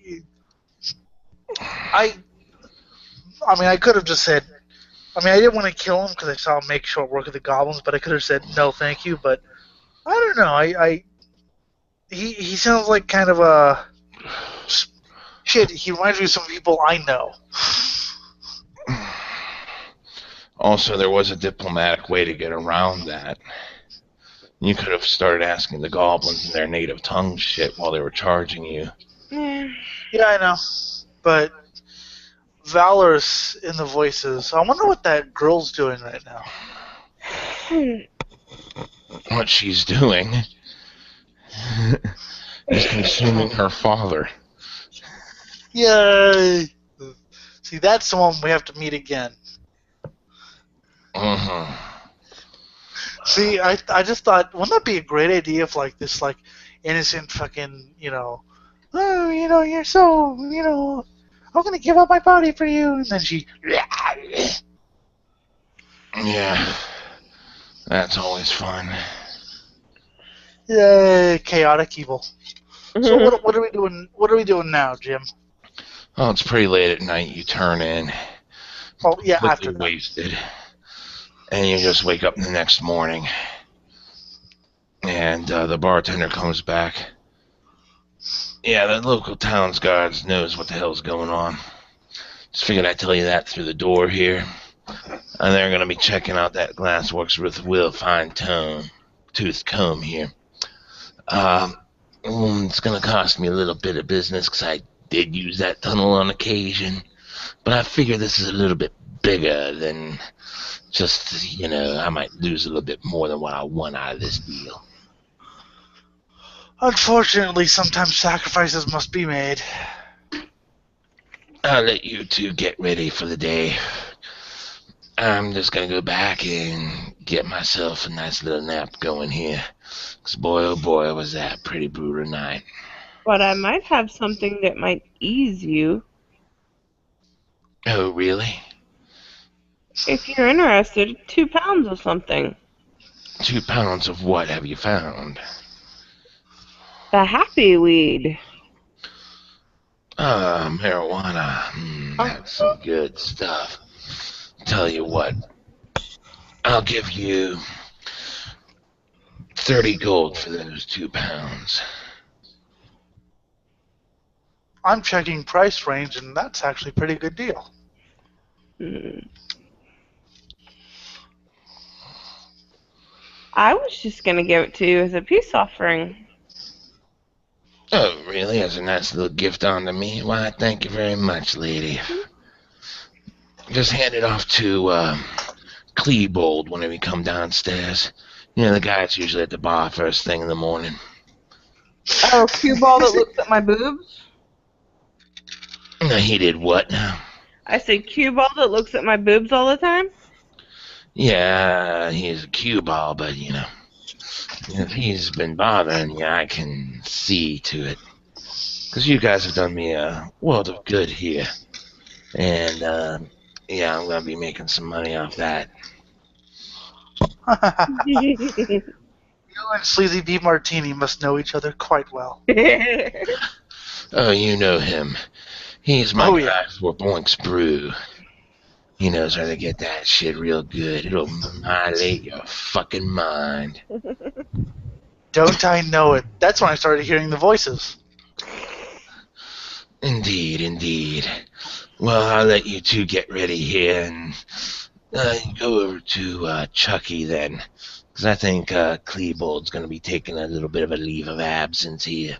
mean, I could have just said, I didn't want to kill him because I saw him make short work of the goblins, but I could have said no, thank you. But I don't know. He sounds like kind of a Shit, he reminds me of some people I know. Also, there was a diplomatic way to get around that. You could have started asking the goblins in their native tongue shit while they were charging you. Yeah, I know. But Valeros in the voices. I wonder what that girl's doing right now. What she's doing is consuming her father. Yay! See, that's the one we have to meet again. See, I just thought, wouldn't that be a great idea if, like, this, like, innocent fucking, oh, you're so, I'm gonna give up my body for you, and then she... Yeah, that's always fun. Yay, chaotic evil. So what are we doing? What are we doing now, Jim? Oh, it's pretty late at night. You turn in, Oh yeah, completely after that. wasted, and you just wake up the next morning, and the bartender comes back. Yeah, the local town's guards knows what the hell's going on. Just figured I'd tell you that through the door here. And they're gonna be checking out that glassworks with Will Fine-Tooth Comb here. It's gonna cost me a little bit of business because I did use that tunnel on occasion, but I figure this is a little bit bigger than just, I might lose a little bit more than what I want out of this deal. Unfortunately, sometimes sacrifices must be made. I'll let you two get ready for the day. I'm just gonna go back and get myself a nice little nap going here. Because boy, oh boy, was that a pretty brutal night. But I might have something that might ease you. Oh, really? If you're interested, 2 pounds of something. 2 pounds of what have you found? The happy weed. Marijuana. That's some good stuff. Tell you what, I'll give you 30 gold for those 2 pounds. I'm checking price range, and that's actually a pretty good deal. I was just going to give it to you as a peace offering. Oh, really? As a nice little gift onto me? Why, thank you very much, lady. Just hand it off to Klebold when we come downstairs. The guy's usually at the bar first thing in the morning. Oh, cue ball that looks at my boobs? He did what? I said cue ball that looks at my boobs all the time? Yeah, he's a cue ball, but, if he's been bothering you, I can see to it. Because you guys have done me a world of good here. And, yeah, I'm going to be making some money off that. You and Sleazy B. Martini must know each other quite well. Oh, you know him. He's my guy yeah. for Boink's Brew. He knows how to get that shit real good. It'll annihilate your fucking mind. Don't I know it? That's when I started hearing the voices. Indeed, indeed. Well, I'll let you two get ready here and go over to Chucky then. Because I think Klebold's going to be taking a little bit of a leave of absence here.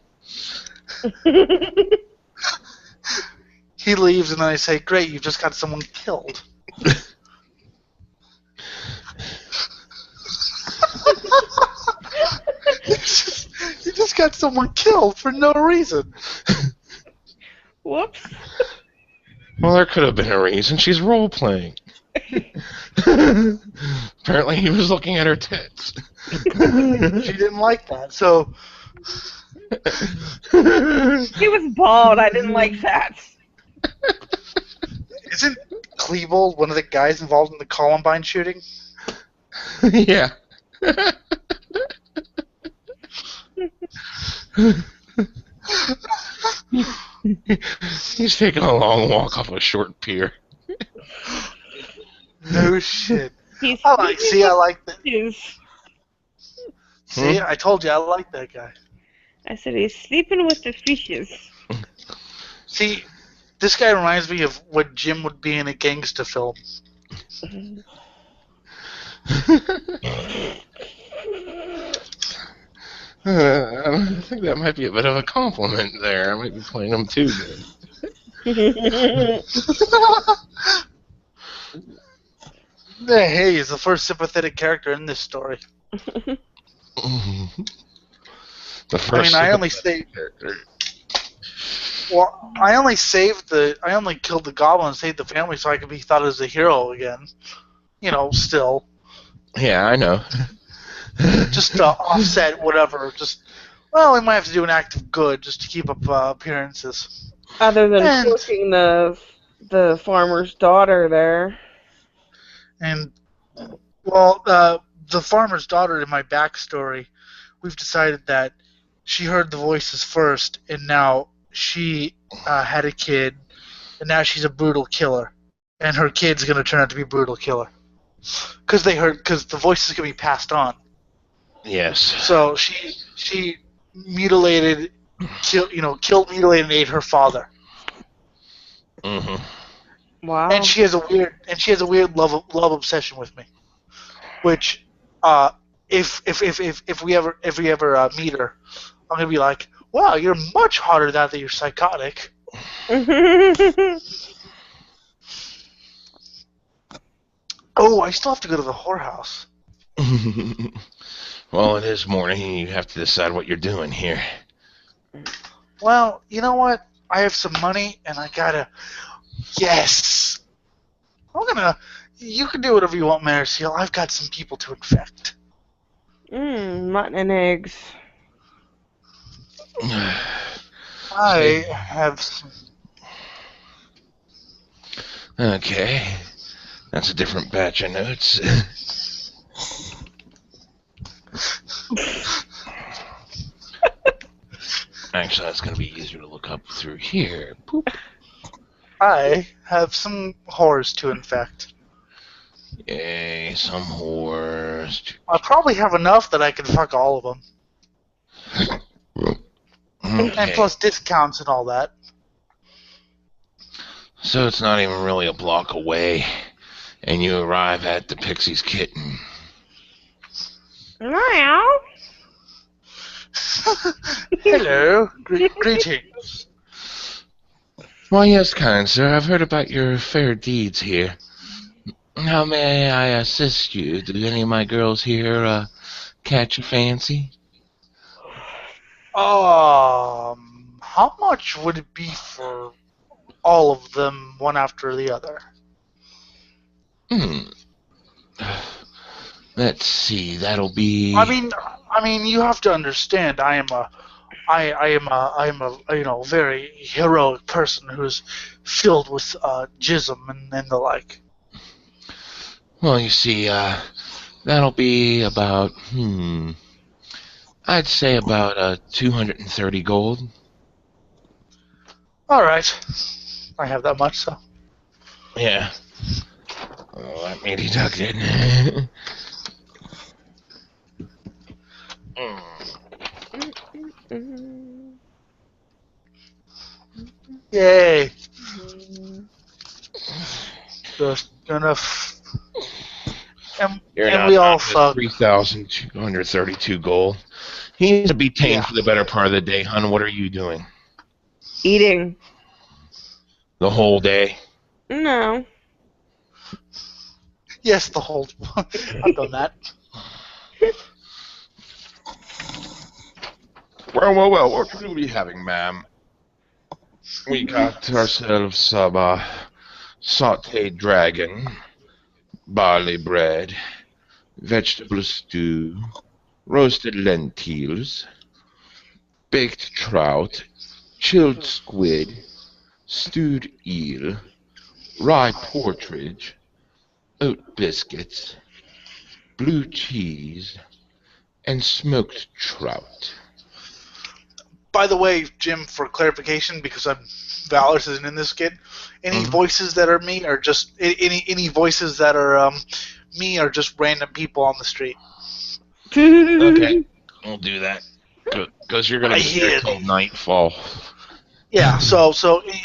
He leaves, and then I say, great, you've just got someone killed. You just got someone killed for no reason. Whoops. Well, there could have been a reason. She's role-playing. Apparently he was looking at her tits. She didn't like that, so... He was bald. I didn't like that. Isn't Klebold one of the guys involved in the Columbine shooting? Yeah. He's taking a long walk off a short pier. No shit. I like that. Fishes. See, I told you I like that guy. I said he's sleeping with the fishes. See, this guy reminds me of what Jim would be in a gangster film. I think that might be a bit of a compliment there. I might be playing him too good. Hey, he's the first sympathetic character in this story. The first I mean, I only saved. character. Well, I only killed the goblin and saved the family so I could be thought as a hero again. You know, still. Yeah, I know. Just to offset whatever. Well, we might have to do an act of good just to keep up appearances. Other than cooking the farmer's daughter there. And, well, the farmer's daughter in my backstory, we've decided that she heard the voices first, and now she had a kid, and now she's a brutal killer. And her kid's going to turn out to be a brutal killer. Because the voices can be passed on. Yes. So she mutilated, killed, mutilated, and ate her father. Mm-hmm. Wow. And she has a weird love obsession with me, which if we ever meet her, I'm gonna be like, wow, you're much hotter now that you're psychotic. Oh, I still have to go to the whorehouse. Well, it is morning. You have to decide what you're doing here. Well, you know what? I have some money, and I gotta. Yes. You can do whatever you want, Merisiel. I've got some people to infect. Mutton and eggs. I have some. Okay. That's a different batch of notes. Actually, that's going to be easier to look up through here. Boop. I have some whores to infect. Yay, some whores. I probably have enough that I can fuck all of them. Okay. And plus discounts and all that. So it's not even really a block away, and you arrive at the Pixie's kitten. Meow. Hello. Greetings. Why, yes, kind sir. I've heard about your fair deeds here. How may I assist you? Do any of my girls here catch your fancy? How much would it be for all of them, one after the other? Let's see. That'll be. I mean, you have to understand. I am a very heroic person who's filled with jism and the like. Well, you see, that'll be about. I'd say about 230 gold. All right, I have that much, so. Yeah. Oh, let me deduct it. Yay! Just gonna. You're and now we all down to fuck. 3,232 gold. He needs to be tamed Yeah. for the better part of the day, hon. What are you doing? Eating. The whole day? No. Yes, the whole. I've done that. Well, what will we be having, ma'am? We got ourselves some sauteed dragon, barley bread, vegetable stew, roasted lentils, baked trout, chilled squid, stewed eel, rye partridge, oat biscuits, blue cheese, and smoked trout. By the way, Jim, for clarification, because Valeros isn't in this skit, any voices that are me are just any voices that are me are just random people on the street. Okay, we'll do that. Because you're going to be I there hear till nightfall. Yeah, so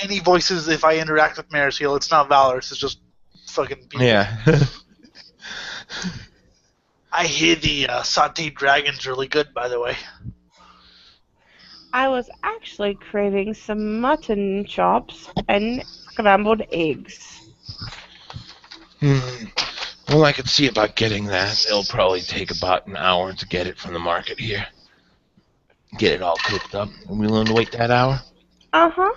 any voices, if I interact with Merisiel, it's not Valeros, it's just fucking people. Yeah. I hear the sauteed dragon's really good, by the way. I was actually craving some mutton chops and scrambled eggs. Well, I could see about getting that. It'll probably take about an hour to get it from the market here. Get it all cooked up. Are we willing to wait that hour? Uh-huh.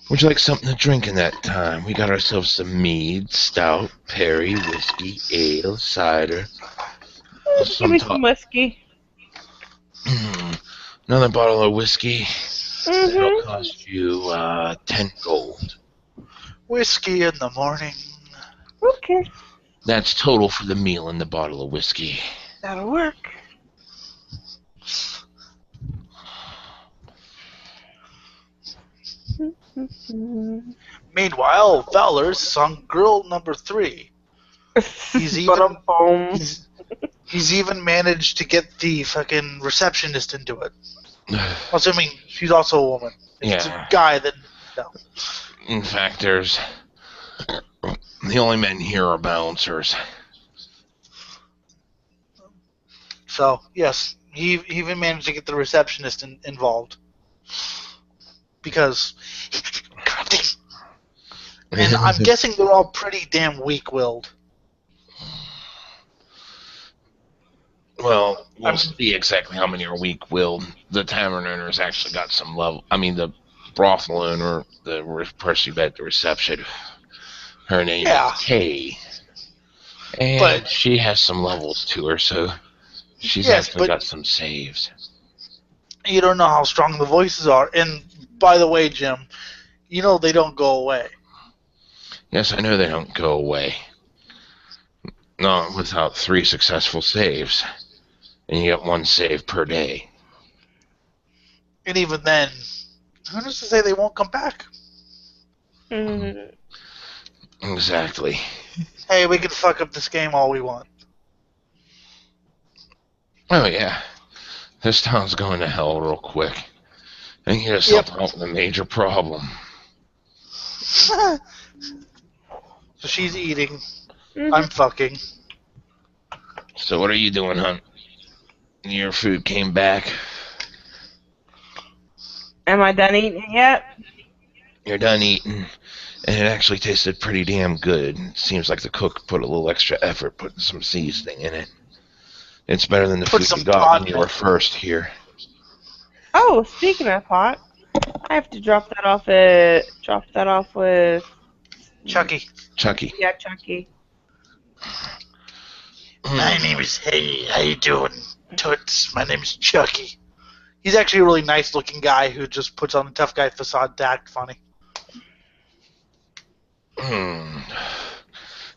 Would you like something to drink in that time? We got ourselves some mead, stout, perry, whiskey, ale, cider. Give me some whiskey. Another bottle of whiskey. That'll Mm-hmm. cost you 10 gold. Whiskey in the morning. Okay. That's total for the meal and the bottle of whiskey. That'll work. Meanwhile, Valeros is on girl number 3. He's even managed to get the fucking receptionist into it. Assuming she's also a woman. If it's a guy, then no. In fact, the only men here are bouncers. So, yes, he even managed to get the receptionist involved. Because... And I'm guessing they're all pretty damn weak-willed. Well, we'll see exactly how many are weak-willed. The tavern owner's actually got some level. I mean, the brothel owner, the person who at the reception, her name is Kay. And she has some levels to her, so she's actually got some saves. You don't know how strong the voices are. And, by the way, Jim, you know they don't go away. Yes, I know they don't go away. Not without 3 successful saves. And you get 1 save per day. And even then, who's to say they won't come back? Mm-hmm. Exactly. Hey, we can fuck up this game all we want. Oh, yeah. This town's going to hell real quick. And you get yourself out with a major problem. So she's eating. Mm-hmm. I'm fucking. So what are you doing, hon? Your food came back. Am I done eating yet? You're done eating. And it actually tasted pretty damn good. It seems like the cook put a little extra effort putting some seasoning in it. It's better than the food you got when you were first here. Oh, speaking of pot, I have to drop that off with Chucky. Chucky. Yeah, Chucky. My name is how you doing, Toots? My name is Chucky. He's actually a really nice looking guy who just puts on a tough guy facade to act funny.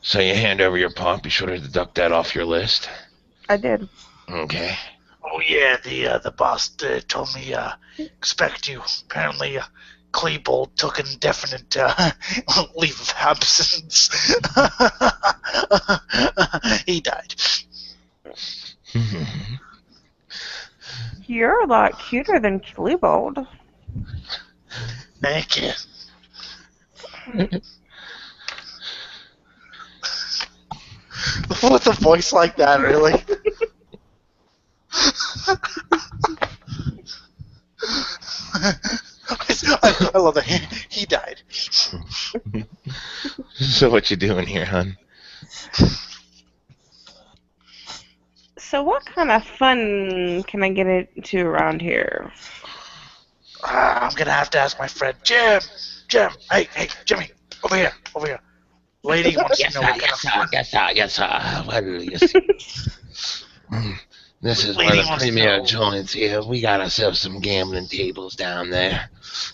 So you hand over your pot, be sure to deduct that off your list. I did. Okay. Oh yeah, the boss told me expect you. Apparently, Klebold took indefinite leave of absence. He died. You're a lot cuter than Klebold. Thank you. With a voice like that, really? I love that. He died. So what you doing here, hon? So what kind of fun can I get into around here? I'm gonna have to ask my friend Jim. Hey, Jimmy, over here. Lady wants to know what kind of fun. Yes, sir. Well, you see. This is one of the premier joints here. We got ourselves some gambling tables down there.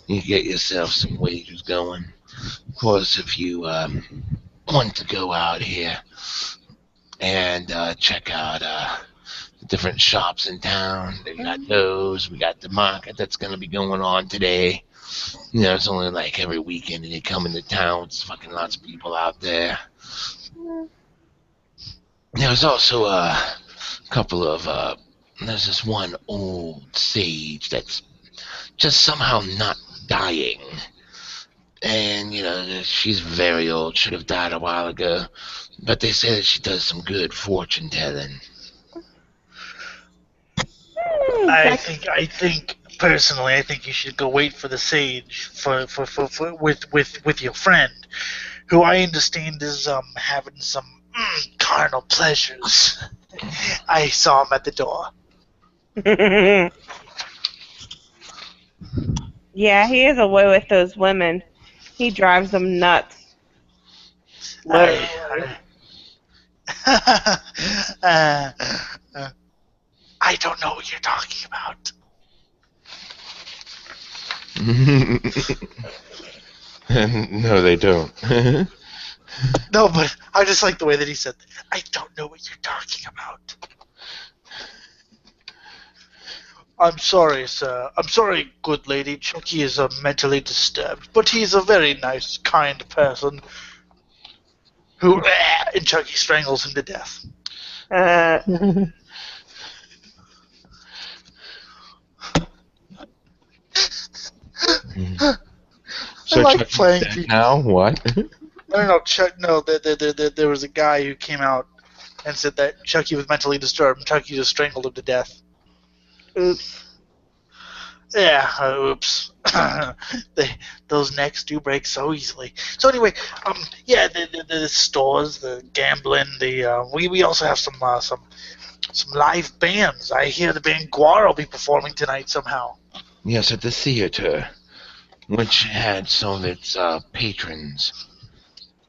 You get yourself some wagers going. Of course, if you want to go out here and check out the different shops in town, they got those. We got the market that's going to be going on today. You know, it's only like every weekend and they come into town. It's fucking lots of people out there. There's also a couple of there's this one old sage that's just somehow not dying. And, she's very old, should have died a while ago. But they say that she does some good fortune telling. Personally, I think you should go wait for the sage with your friend, who I understand is having some carnal pleasures. I saw him at the door. Yeah, he is away with those women. He drives them nuts. Literally. I don't know what you're talking about. No, they don't. No, but I just like the way that he said, I don't know what you're talking about. I'm sorry, sir. I'm sorry, good lady. Chucky is mentally disturbed, but he's a very nice, kind person who... and Chucky strangles him to death. So I like Chucky's playing dead people. now? What? There was a guy who came out and said that Chucky was mentally disturbed, and Chucky just strangled him to death. Oops. Yeah, oops. Those necks do break so easily. So anyway, the stores, the gambling, we also have some live bands. I hear the band Guar will be performing tonight somehow. Yes, at the theater, which had some of its patrons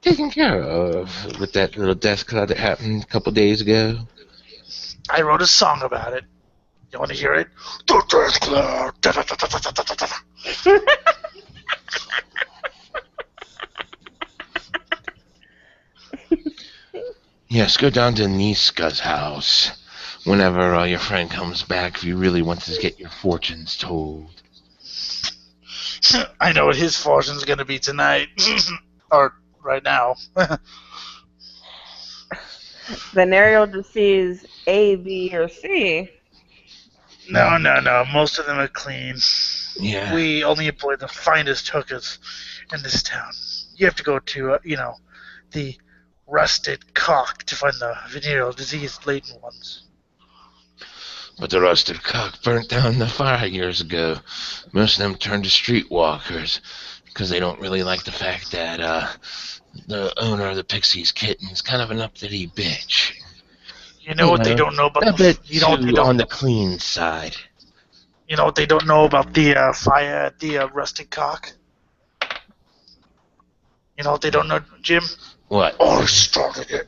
taken care of with that little death cloud that happened a couple days ago. I wrote a song about it. You want to hear it? The death cloud. Yes, go down to Niska's house whenever your friend comes back if you really want to get your fortunes told. I know what his fortune's going to be tonight. Or right now. Venereal disease A, B, or C. No. Most of them are clean. Yeah. We only employ the finest hookers in this town. You have to go to, the rusted cock to find the venereal disease-laden ones. But the rusted cock burnt down in the fire years ago. Most of them turned to streetwalkers because they don't really like the fact that the owner of the Pixie's kitten is kind of an up-to-date bitch. You know what they don't know about a bit you know what they too don't on the clean side. You know what they don't know about the fire at the rusted cock? You know what they don't know, Jim? What? I started it.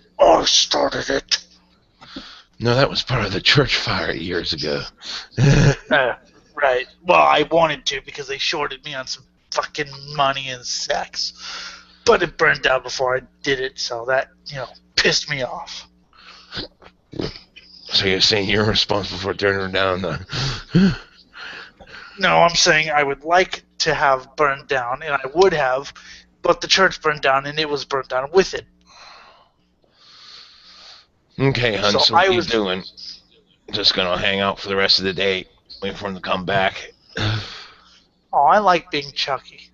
No, that was part of the church fire years ago. Right. Well, I wanted to because they shorted me on some fucking money and sex. But it burned down before I did it, so that, pissed me off. So you're saying you're responsible for turning down the... No, I'm saying I would like to have burned down, and I would have, but the church burned down, and it was burned down with it. Okay, hun, so what I are you was doing? Just gonna hang out for the rest of the day, wait for him to come back? Oh, I like being Chucky.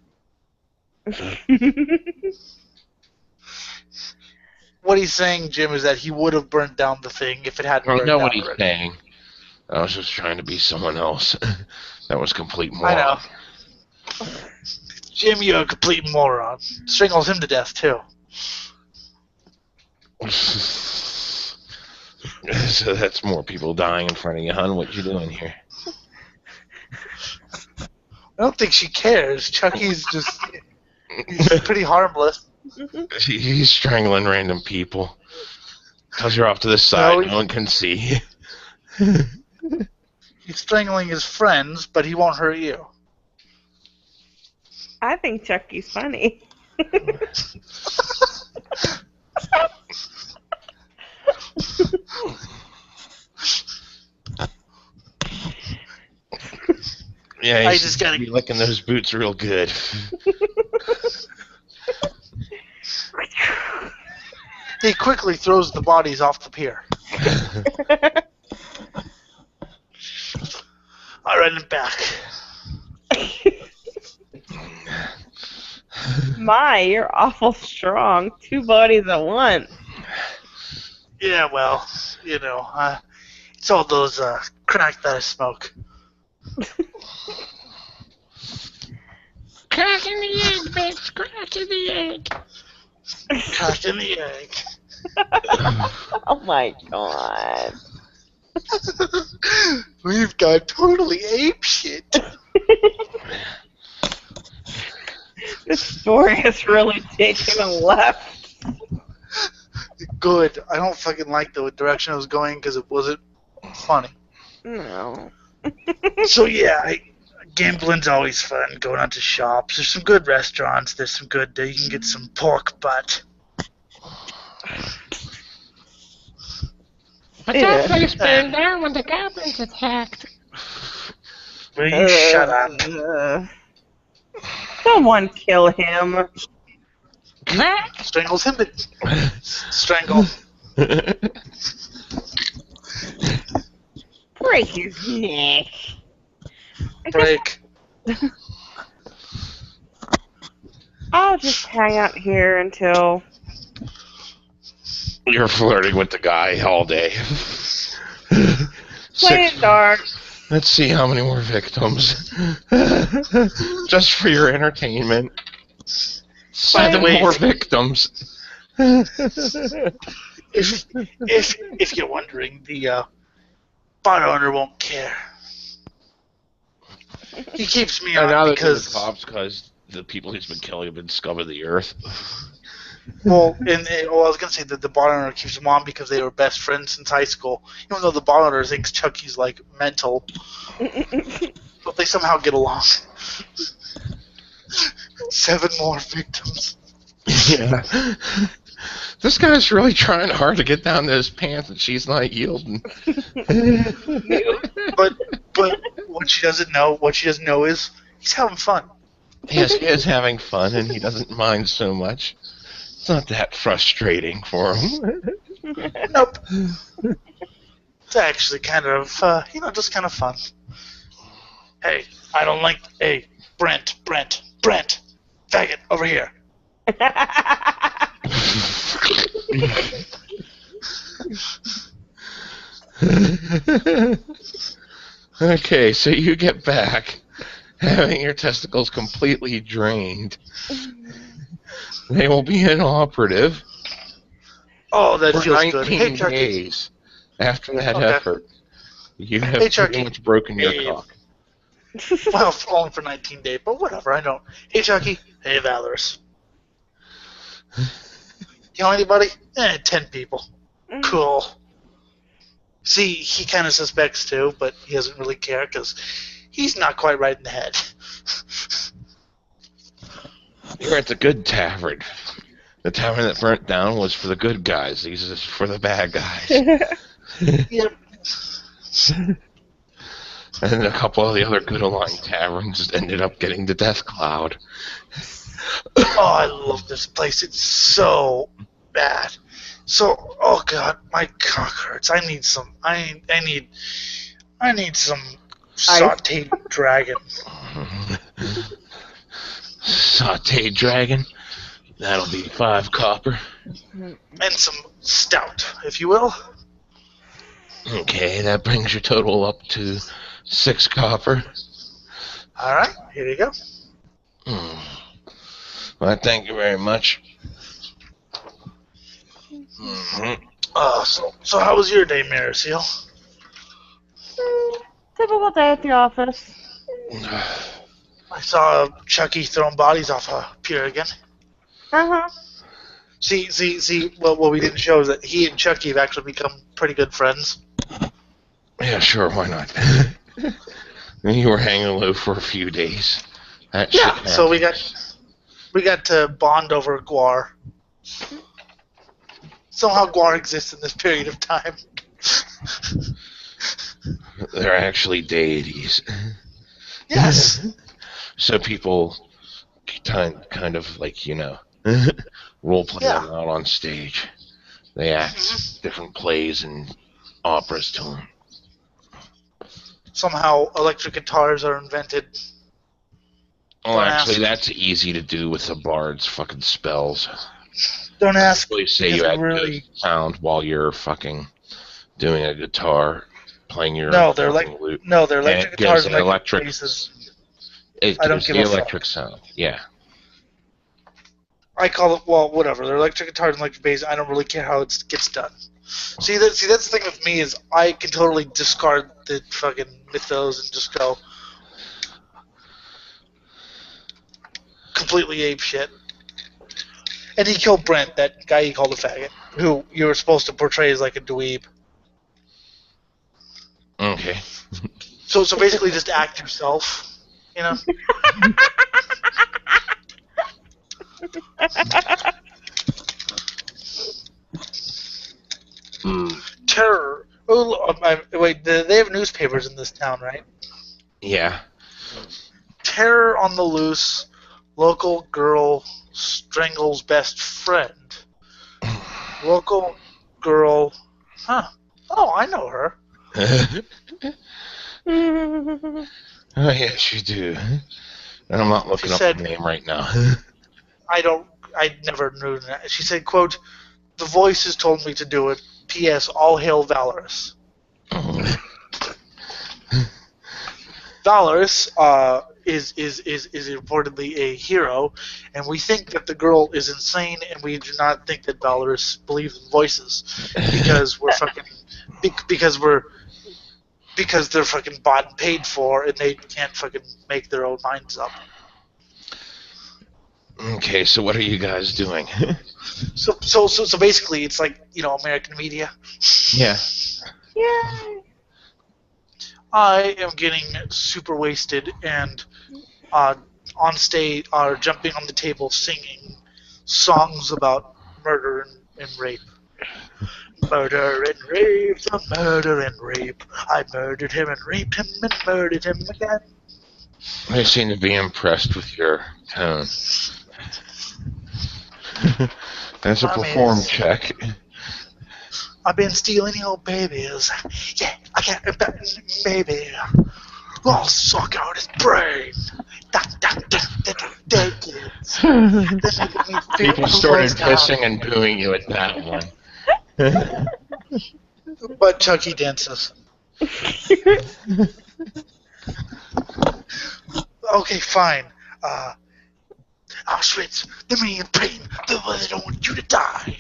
What he's saying, Jim, is that he would have burnt down the thing if it hadn't burned down. I know what he's already. saying. I was just trying to be someone else. That was complete moron. I know. Jim, you're a complete moron. Strangles him to death, too. So that's more people dying in front of you, hun. What you doing here? I don't think she cares. Chucky's he's pretty harmless. He's strangling random people. Because you're off to the side, no one can see. He's strangling his friends, but he won't hurt you. I think Chucky's funny. Yeah, he's just gotta be licking those boots real good. He quickly throws the bodies off the pier. I run him back. My, you're awful strong. 2 bodies at once. Yeah, well, it's all those crack that I smoke. Crack in the egg, bitch! Crack in the egg! Crack in the egg. Oh my god. We've got totally ape shit. This story has really taken a left. Good. I don't fucking like the direction it was going because it wasn't funny. No. So yeah, gambling's always fun. Going out to shops. There's some good restaurants. There's some good. You can get some pork butt. But that place burned down when the goblins attacked. Will you shut up? Someone kill him. Strangles him. Strangle. Break his neck. Break. I'll just hang out here until... You're flirting with the guy all day. Play it dark. Let's see how many more victims. Just for your entertainment. 7 more victims. If you're wondering, the bar owner won't care. He keeps me And now on they're because the cops because the people he's been killing have been scum of the earth. I was gonna say that the bar owner keeps him on because they were best friends since high school. Even though the bar owner thinks Chucky's like mental, but they somehow get along. 7 more victims. Yeah. This guy's really trying hard to get down to his pants, and she's not yielding. But what she doesn't know is he's having fun. Yes, he is having fun, and he doesn't mind so much. It's not that frustrating for him. Nope. It's actually kind of just kind of fun. Hey, I don't like. Hey, Brent, faggot, over here. Okay, so you get back, having your testicles completely drained. They will be inoperative Oh, that for feels 19 good. Hey, Chucky. days after that Okay. effort. You have Hey, Chucky. pretty much broken your Hey. cock. Well, only for 19 days, but whatever, I don't. Hey, Chucky. Hey, Valeros. Kill anybody? 10 people. Cool. See, he kind of suspects too, but he doesn't really care because he's not quite right in the head. You're at the good tavern. The tavern that burnt down was for the good guys. These are for the bad guys. Yep. And a couple of the other good aligned taverns ended up getting the death cloud. Oh, I love this place. It's so bad. So, oh god, my cock hurts. I need some. I need some sautéed dragon. Sauteed dragon. That'll be 5 copper. And some stout, if you will. Okay, that brings your total up to 6 copper. Alright, here you go. Well, thank you very much. So how was your day, Merisiel? Typical day at the office. I saw Chucky throwing bodies off a pier again. Uh-huh. See, what we didn't show is that he and Chucky have actually become pretty good friends. Yeah, sure, why not? You were hanging low for a few days. That shit Yeah, so we happens. got to bond over Guar. Somehow Guar exists in this period of time. They're actually deities. Yes. So people kind of like, role play them out on stage. They act different plays and operas to them. Somehow electric guitars are invented. Oh, actually, that's easy to do with the bard's fucking spells. Don't ask. Really say because you add really... ghost sound while you're fucking doing a guitar, playing your No, they're fucking lute. they're And electric it gives guitars and an electric electric. basses. It I don't gives give the a fuck. electric sound. Yeah. I call it, well, whatever. They're electric guitars and electric basses. I don't really care how it gets done. See, that's the thing with me is I can totally discard the fucking mythos and just go completely ape shit. And he killed Brent, that guy he called a faggot, who you were supposed to portray as like a dweeb. Okay. So basically just act yourself, you know? Terror. Oh, wait, they have newspapers in this town, right? Yeah. Terror on the loose. Local girl strangles best friend. Local girl. Huh. Oh, I know her. Oh, yes, you do. And I'm not looking up the name right now. I never knew that. She said, quote, "The voices told me to do it. P.S. All hail Valeros." Valeros is reportedly a hero, and we think that the girl is insane, and we do not think that Valeros believes in voices because we're fucking because they're fucking bought and paid for, and they can't fucking make their own minds up. Okay, so what are you guys doing? So basically, it's like, you know, American media. Yeah. Yay! I am getting super wasted and on stage are jumping on the table singing songs about murder and rape. Murder and rape, the murder and rape. I murdered him and raped him and murdered him again. I seem to be impressed with your tone. That's a perform check. I've been stealing your babies. Yeah, I can't, baby. I'll suck out his brain. People started pissing and booing you at that one. But Chucky dances. Okay, fine. Auschwitz, the meaning of pain, the way they don't want you to die.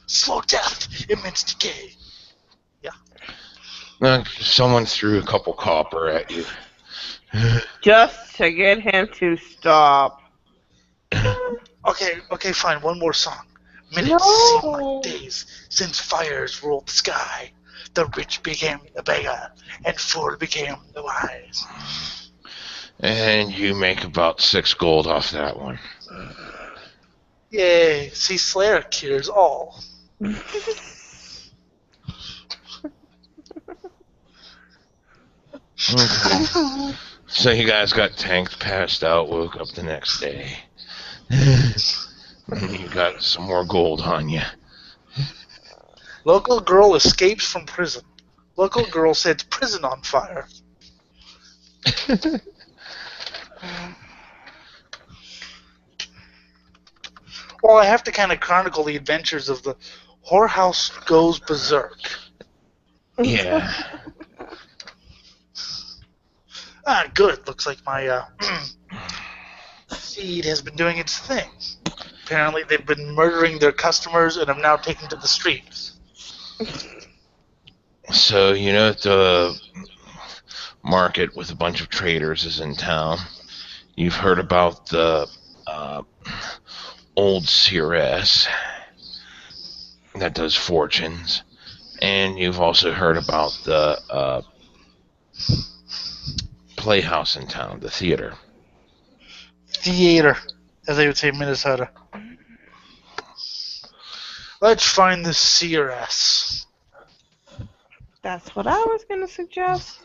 Slow death, immense decay. Yeah. Someone threw a couple copper at you. Just to get him to stop. Okay, fine. One more song. Minutes seem like days since fires ruled the sky. The rich became the beggar, and fool became the wise. And you make about 6 gold off that one. Yay! See, Slayer cures all. Okay. So you guys got tanked, passed out, woke up the next day. You got some more gold on you. Local girl escapes from prison. Local girl sets prison on fire. Well, I have to kind of chronicle the adventures of the whorehouse goes berserk. Yeah. Good. Looks like my seed has been doing its thing. Apparently, they've been murdering their customers and have now taken to the streets. So, you know, the market with a bunch of traders is in town. You've heard about the old seeress that does fortunes. And you've also heard about the playhouse in town, the theater. Theater, as they would say in Minnesota. Let's find the seeress. That's what I was going to suggest.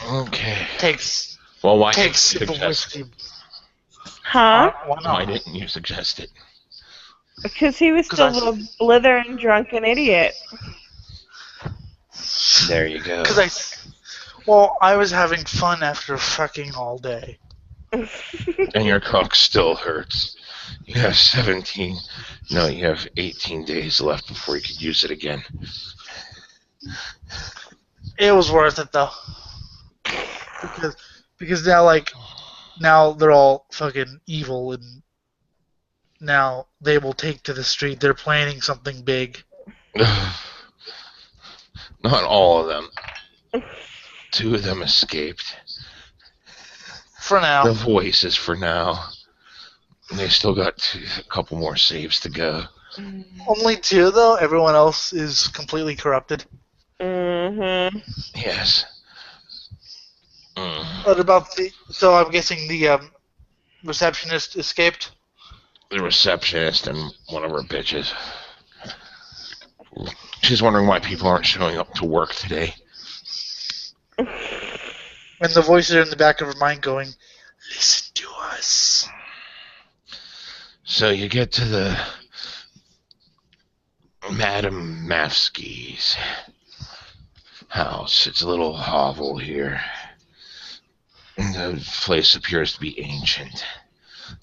Okay. Takes. Well, why Takes didn't you sip of suggest whiskey. Huh? Why not? Why didn't you suggest it? Because he was still a blithering drunken idiot. There you go. Well, I was having fun after fucking all day. And your cock still hurts. You have 17. No, you have 18 days left before you could use it again. It was worth it though, because now they're all fucking evil, and now they will take to the street. They're planning something big. Not all of them. 2 of them escaped. For now. The voices for now. They still got a couple more saves to go. Only 2 though. Everyone else is completely corrupted. Mm-hmm. Yes. What about so I'm guessing the receptionist escaped? The receptionist and one of her bitches. She's wondering why people aren't showing up to work today. And the voices are in the back of her mind going, "Listen to us." So you get to the Madame Mafsky's house. It's a little hovel here. The place appears to be ancient,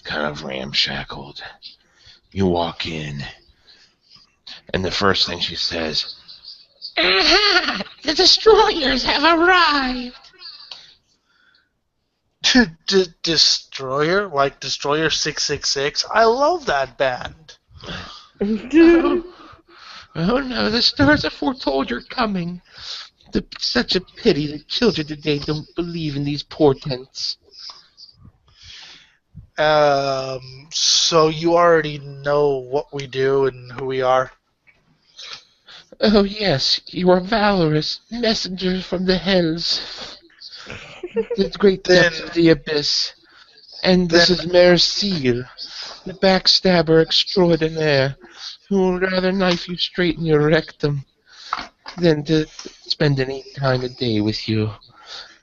kind of ramshackled. You walk in, and the first thing she says, "Aha! The destroyers have arrived!" Destroyer? Like Destroyer 666? I love that band. Oh no, the stars have foretold your coming. It's such a pity that children today don't believe in these portents. So you already know what we do and who we are? Oh yes, you are Valeros, messengers from the hells, the great depths of the abyss. And this is Merisiel, the backstabber extraordinaire, who will rather knife you straight in your rectum than to spend any time a day with you.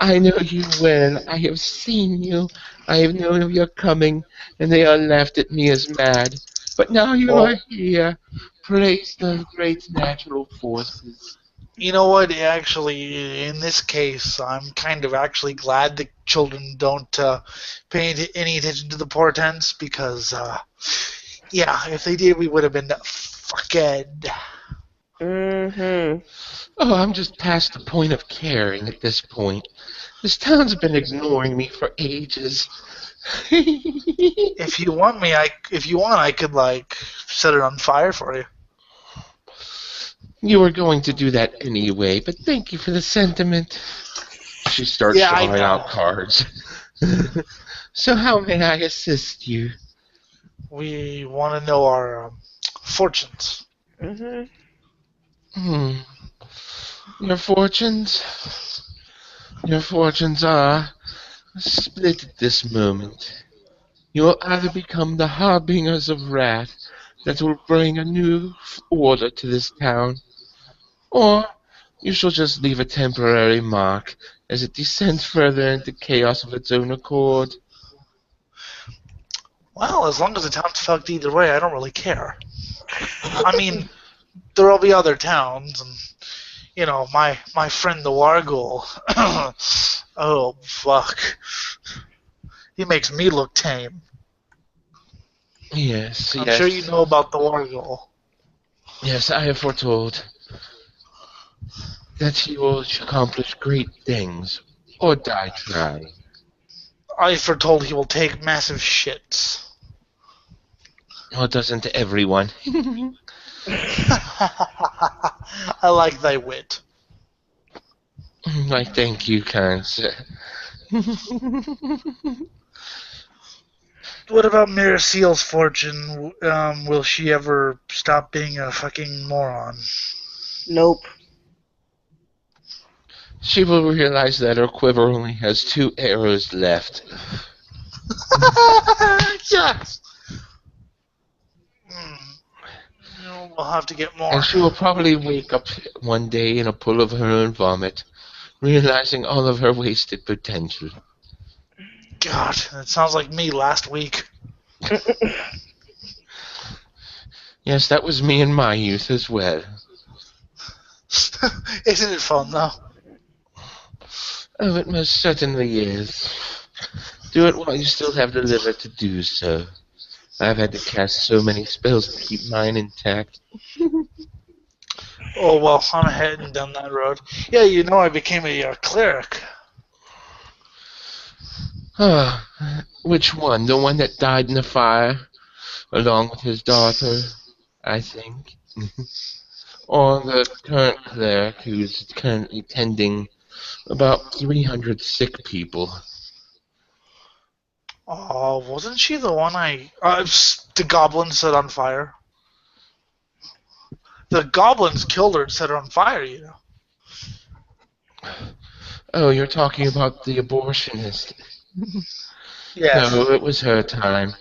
I know you well. I have seen you. I have known of your coming, and they all laughed at me as mad. But now you are here. Praise the great natural forces. You know what? Actually, in this case, I'm kind of actually glad the children don't pay any attention to the portents because, yeah, if they did, we would have been fucked. Mm-hmm. Oh, I'm just past the point of caring at this point. This town's been ignoring me for ages. If you want, I could set it on fire for you. You were going to do that anyway, but thank you for the sentiment. She starts drawing out cards. So how may I assist you? We want to know our fortunes. Mm-hmm. Your fortunes? Your fortunes are split at this moment. You will either become the harbingers of wrath that will bring a new order to this town, or you shall just leave a temporary mark as it descends further into chaos of its own accord. Well, as long as the town's fucked either way, I don't really care. I mean, there'll be other towns, and my friend the Wargul. Oh fuck, he makes me look tame. Yes, I'm sure you know about the Wargul. Yes, I have foretold that he will accomplish great things, or die trying. I foretold he will take massive shits. Or doesn't everyone? I like thy wit. I thank you, kind sir. What about Merisiel's fortune? Will she ever stop being a fucking moron? Nope. She will realize that her quiver only has 2 arrows left. Yes! We'll have to get more. And she will probably wake up one day in a pool of her own vomit, realizing all of her wasted potential. God, that sounds like me last week. Yes, that was me in my youth as well. Isn't it fun, though? Oh, it most certainly is. Do it while you still have the liver to do so. I've had to cast so many spells to keep mine intact. Oh, well, I'm heading down that road. Yeah, I became a cleric. Ah, which one? The one that died in the fire, along with his daughter, I think? Or the current cleric who's currently tending about 300 sick people? Oh, wasn't she the one the goblin set on fire? The goblins killed her and set her on fire. Oh, you're talking about the abortionist. Yes. No, it was her time.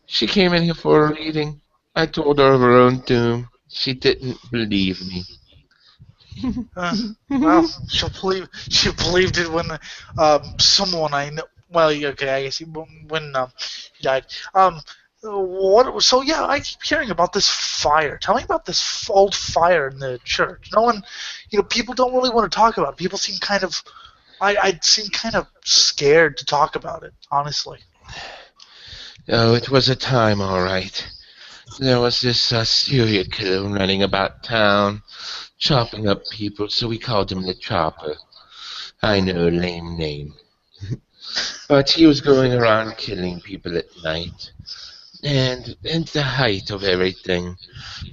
She came in here for a reading. I told her of her own doom. She didn't believe me. Uh, well, she believed it when someone I know. Well, okay, I guess when he died. What? So yeah, I keep hearing about this fire. Tell me about this old fire in the church. No one, people don't really want to talk about it. People seem kind of, I seem kind of scared to talk about it. Honestly. Oh, it was a time, all right. There was this serial killer running about town, chopping up people, so we called him the Chopper. I know, lame name. But he was going around killing people at night. And in the height of everything,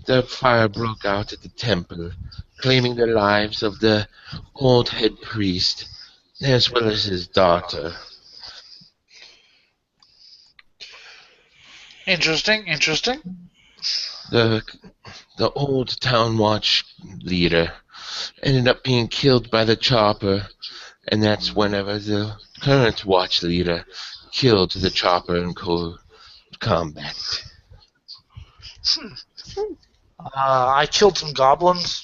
the fire broke out at the temple, claiming the lives of the old head priest, as well as his daughter. Interesting. Interesting. The the old town watch leader ended up being killed by the chopper, and that's whenever the current watch leader killed the chopper in cold combat. I killed some goblins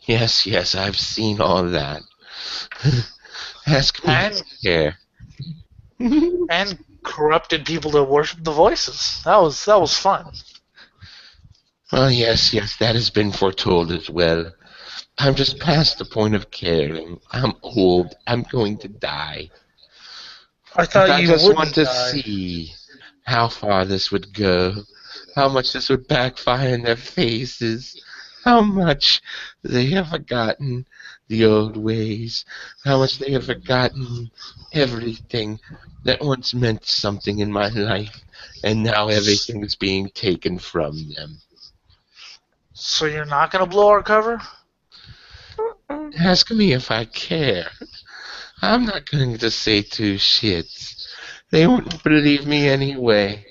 Yes, yes, I've seen all that. Ask me if and I care. and corrupted people to worship the voices. That was fun. Well, yes, yes, that has been foretold as well. I'm just past the point of caring. I'm old. I'm going to die. I But thought I you just want wouldn't to die. see how far this would go, how much this would backfire in their faces, how much they have forgotten the old ways, how much they have forgotten everything that once meant something in my life, and now everything is being taken from them. So you're not gonna blow our cover? Ask me if I care. I'm not going to say two shits. They wouldn't believe me anyway.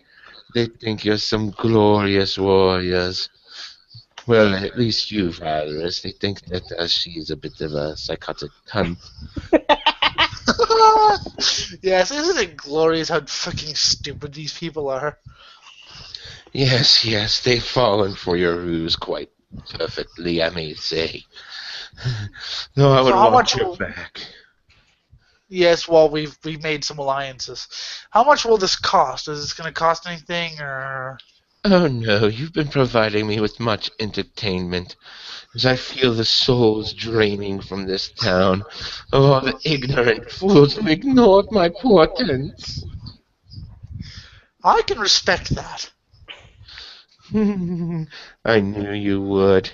They think you're some glorious warriors. Well, at least you, Valeros. They think that she's a bit of a psychotic cunt. Yes, isn't it glorious how fucking stupid these people are? Yes, yes, they've fallen for your ruse quite perfectly, I may say. Though I So would how watch much your will? back. Yes, well we've made some alliances. How much will this cost? Is this gonna cost anything or? Oh no, you've been providing me with much entertainment, as I feel the souls draining from this town of all the ignorant fools who ignored my portents. I can respect that. I knew you would.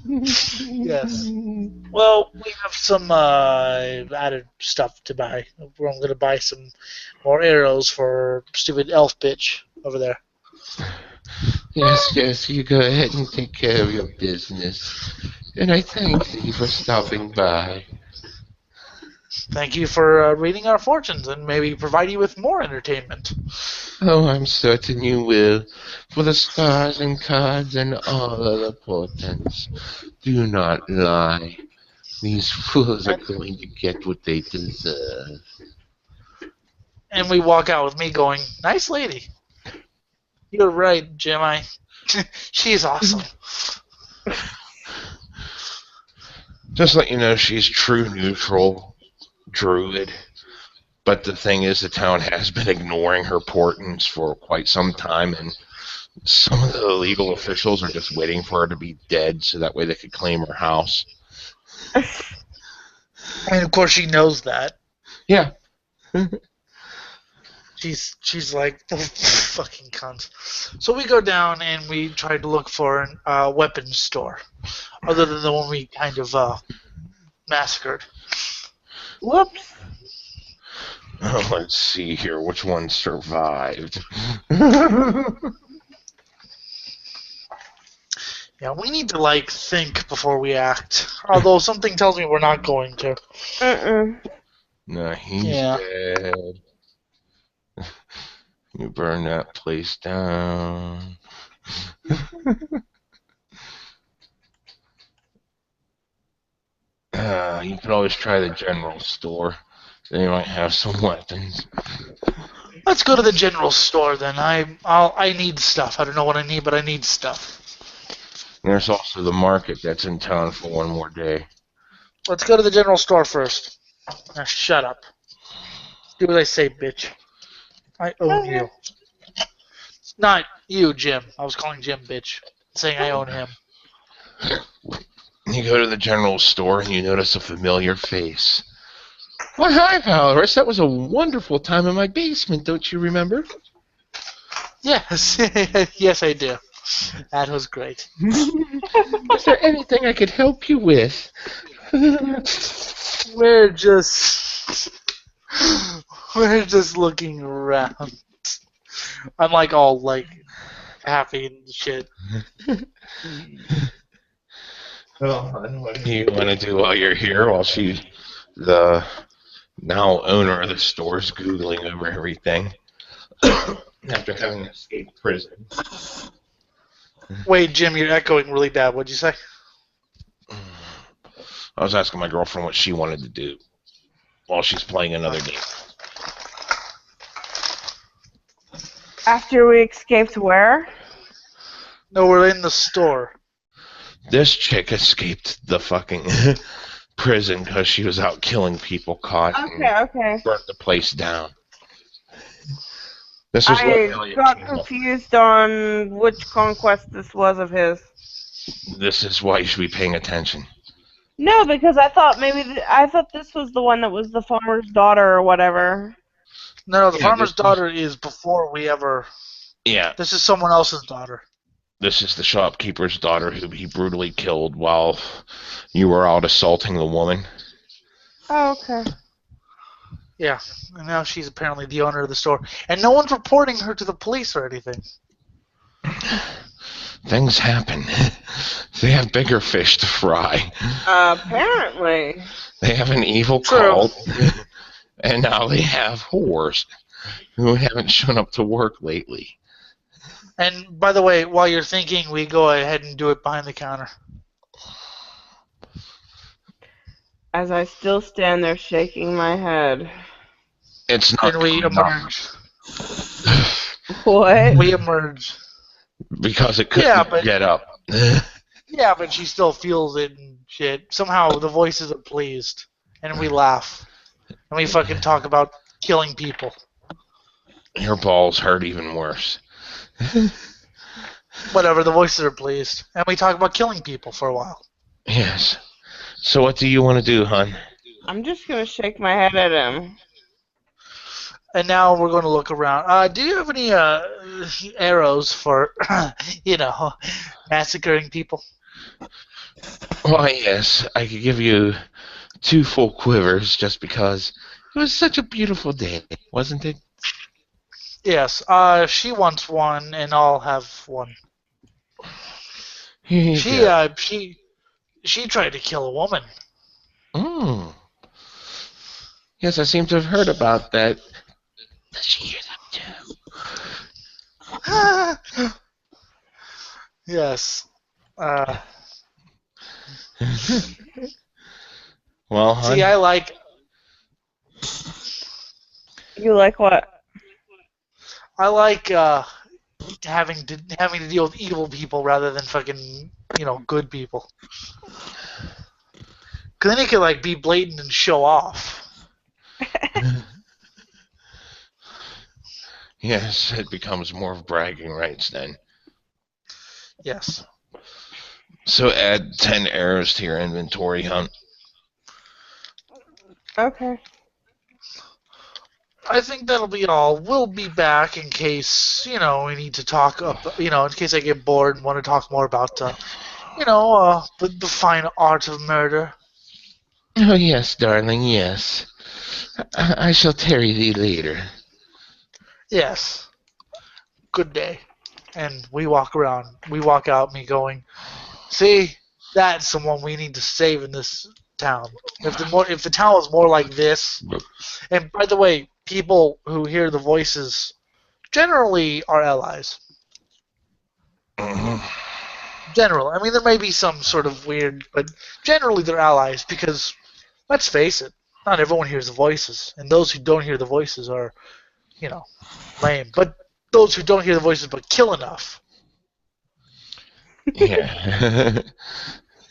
Yes. Well, we have some added stuff to buy. I'm gonna buy some more arrows for stupid elf bitch over there. Yes, yes, you go ahead and take care of your business. And I thank thee for stopping by. Thank you for reading our fortunes and maybe provide you with more entertainment. Oh, I'm certain you will, for the stars and cards and all other portents do not lie. These fools are And, going to get what they deserve. and we walk out with me going, "Nice lady." You're right, Jim. She's awesome. Just let you know, she's true neutral, druid. But the thing is, the town has been ignoring her portents for quite some time, and some of the illegal officials are just waiting for her to be dead so that way they could claim her house. And of course she knows that. Yeah. She's like, the fucking cunt. So we go down and we try to look for a weapons store, other than the one we kind of massacred. Whoops. Let's see here. Which one survived? Yeah, we need to like think before we act. Although something tells me we're not going to. No, he's Yeah. dead. You burn that place down. You could always try the general store. They might have some weapons. Let's go to the general store then. I need stuff. I don't know what I need, but I need stuff. There's also the market that's in town for one more day. Let's go to the general store first. Now shut up. Do what I say, bitch. I own you. Not you, Jim. I was calling Jim bitch. Saying I own him. You go to the general store and you notice a familiar face. Why, hi, Valeros. That was a wonderful time in my basement, don't you remember? Yes. Yes, I do. That was great. Is there anything I could help you with? We're just looking around. I'm like all like happy and shit. What do you want to do while you're here? While the now owner of the store, is Googling over everything after having escaped prison. Wait, Jim, you're echoing really bad. What'd you say? I was asking my girlfriend what she wanted to do while she's playing another game. After we escaped where? No, we're in the store. This chick escaped the fucking prison because she was out killing people caught Okay. burnt the place down. This was I got confused on which conquest this was of his. This is why you should be paying attention. No, because I thought I thought this was the one that was the farmer's daughter or whatever. No, the farmer's daughter is before we ever... Yeah. This is someone else's daughter. This is the shopkeeper's daughter who he brutally killed while you were out assaulting the woman. Oh, okay. Yeah, and now she's apparently the owner of the store. And no one's reporting her to the police or anything. Things happen. They have bigger fish to fry. Apparently. They have an evil cult, and now they have whores who haven't shown up to work lately. And by the way, while you're thinking, we go ahead and do it behind the counter. As I still stand there shaking my head. It's not. And we emerge. What? We emerge. Because it couldn't get up. Yeah, but she still feels it and shit. Somehow the voices are pleased. And we laugh. And we fucking talk about killing people. Your balls hurt even worse. Whatever, the voices are pleased. And we talk about killing people for a while. Yes. So what do you want to do, hon? I'm just going to shake my head at him. And now we're going to look around. Do you have any arrows for, massacring people? Why, yes. I could give you 2 full quivers just because it was such a beautiful day, wasn't it? Yes. She wants one, and I'll have one. She tried to kill a woman. Mm. Yes, I seem to have heard about that. Does she hear them too? Yes. Well, hon. See, I like... You like what? I like having to deal with evil people rather than fucking, good people. Because then you can, be blatant and show off. Yes, it becomes more of bragging rights then. Yes. So add 10 arrows to your inventory, hon. Okay. I think that'll be all. We'll be back in case, we need to talk up, in case I get bored and want to talk more about, the fine art of murder. Oh, yes, darling, yes. I shall tarry thee later. Yes. Good day. And we walk out, me going, see, that's someone we need to save in this town. If the town was more like this, and by the way, people who hear the voices generally are allies. General. I mean, there may be some sort of weird, but generally they're allies because, let's face it, not everyone hears the voices, and those who don't hear the voices are, lame. But those who don't hear the voices but kill enough. Yeah.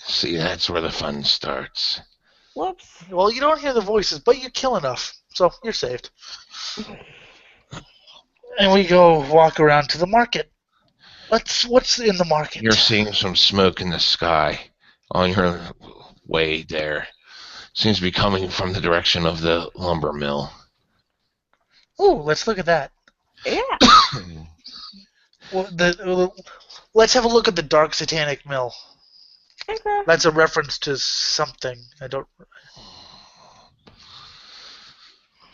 See, that's where the fun starts. Whoops. Well, you don't hear the voices, but you kill enough, so you're saved. And we go walk around to the market. What's in the market? You're seeing some smoke in the sky on your way there. Seems to be coming from the direction of the lumber mill. Ooh, let's look at that. Yeah. Let's have a look at the Dark Satanic Mill. Okay. That's a reference to something. I don't.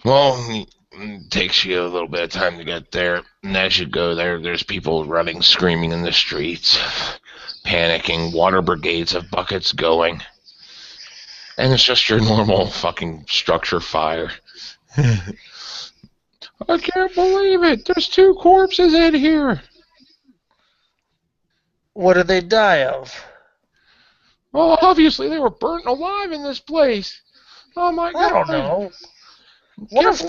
Well, it takes you a little bit of time to get there. And as you go there, there's people running, screaming in the streets, panicking, water brigades of buckets going. And it's just your normal fucking structure fire. I can't believe it. There's 2 corpses in here. What did they die of? Well, obviously they were burnt alive in this place. Oh my god. I don't know. What if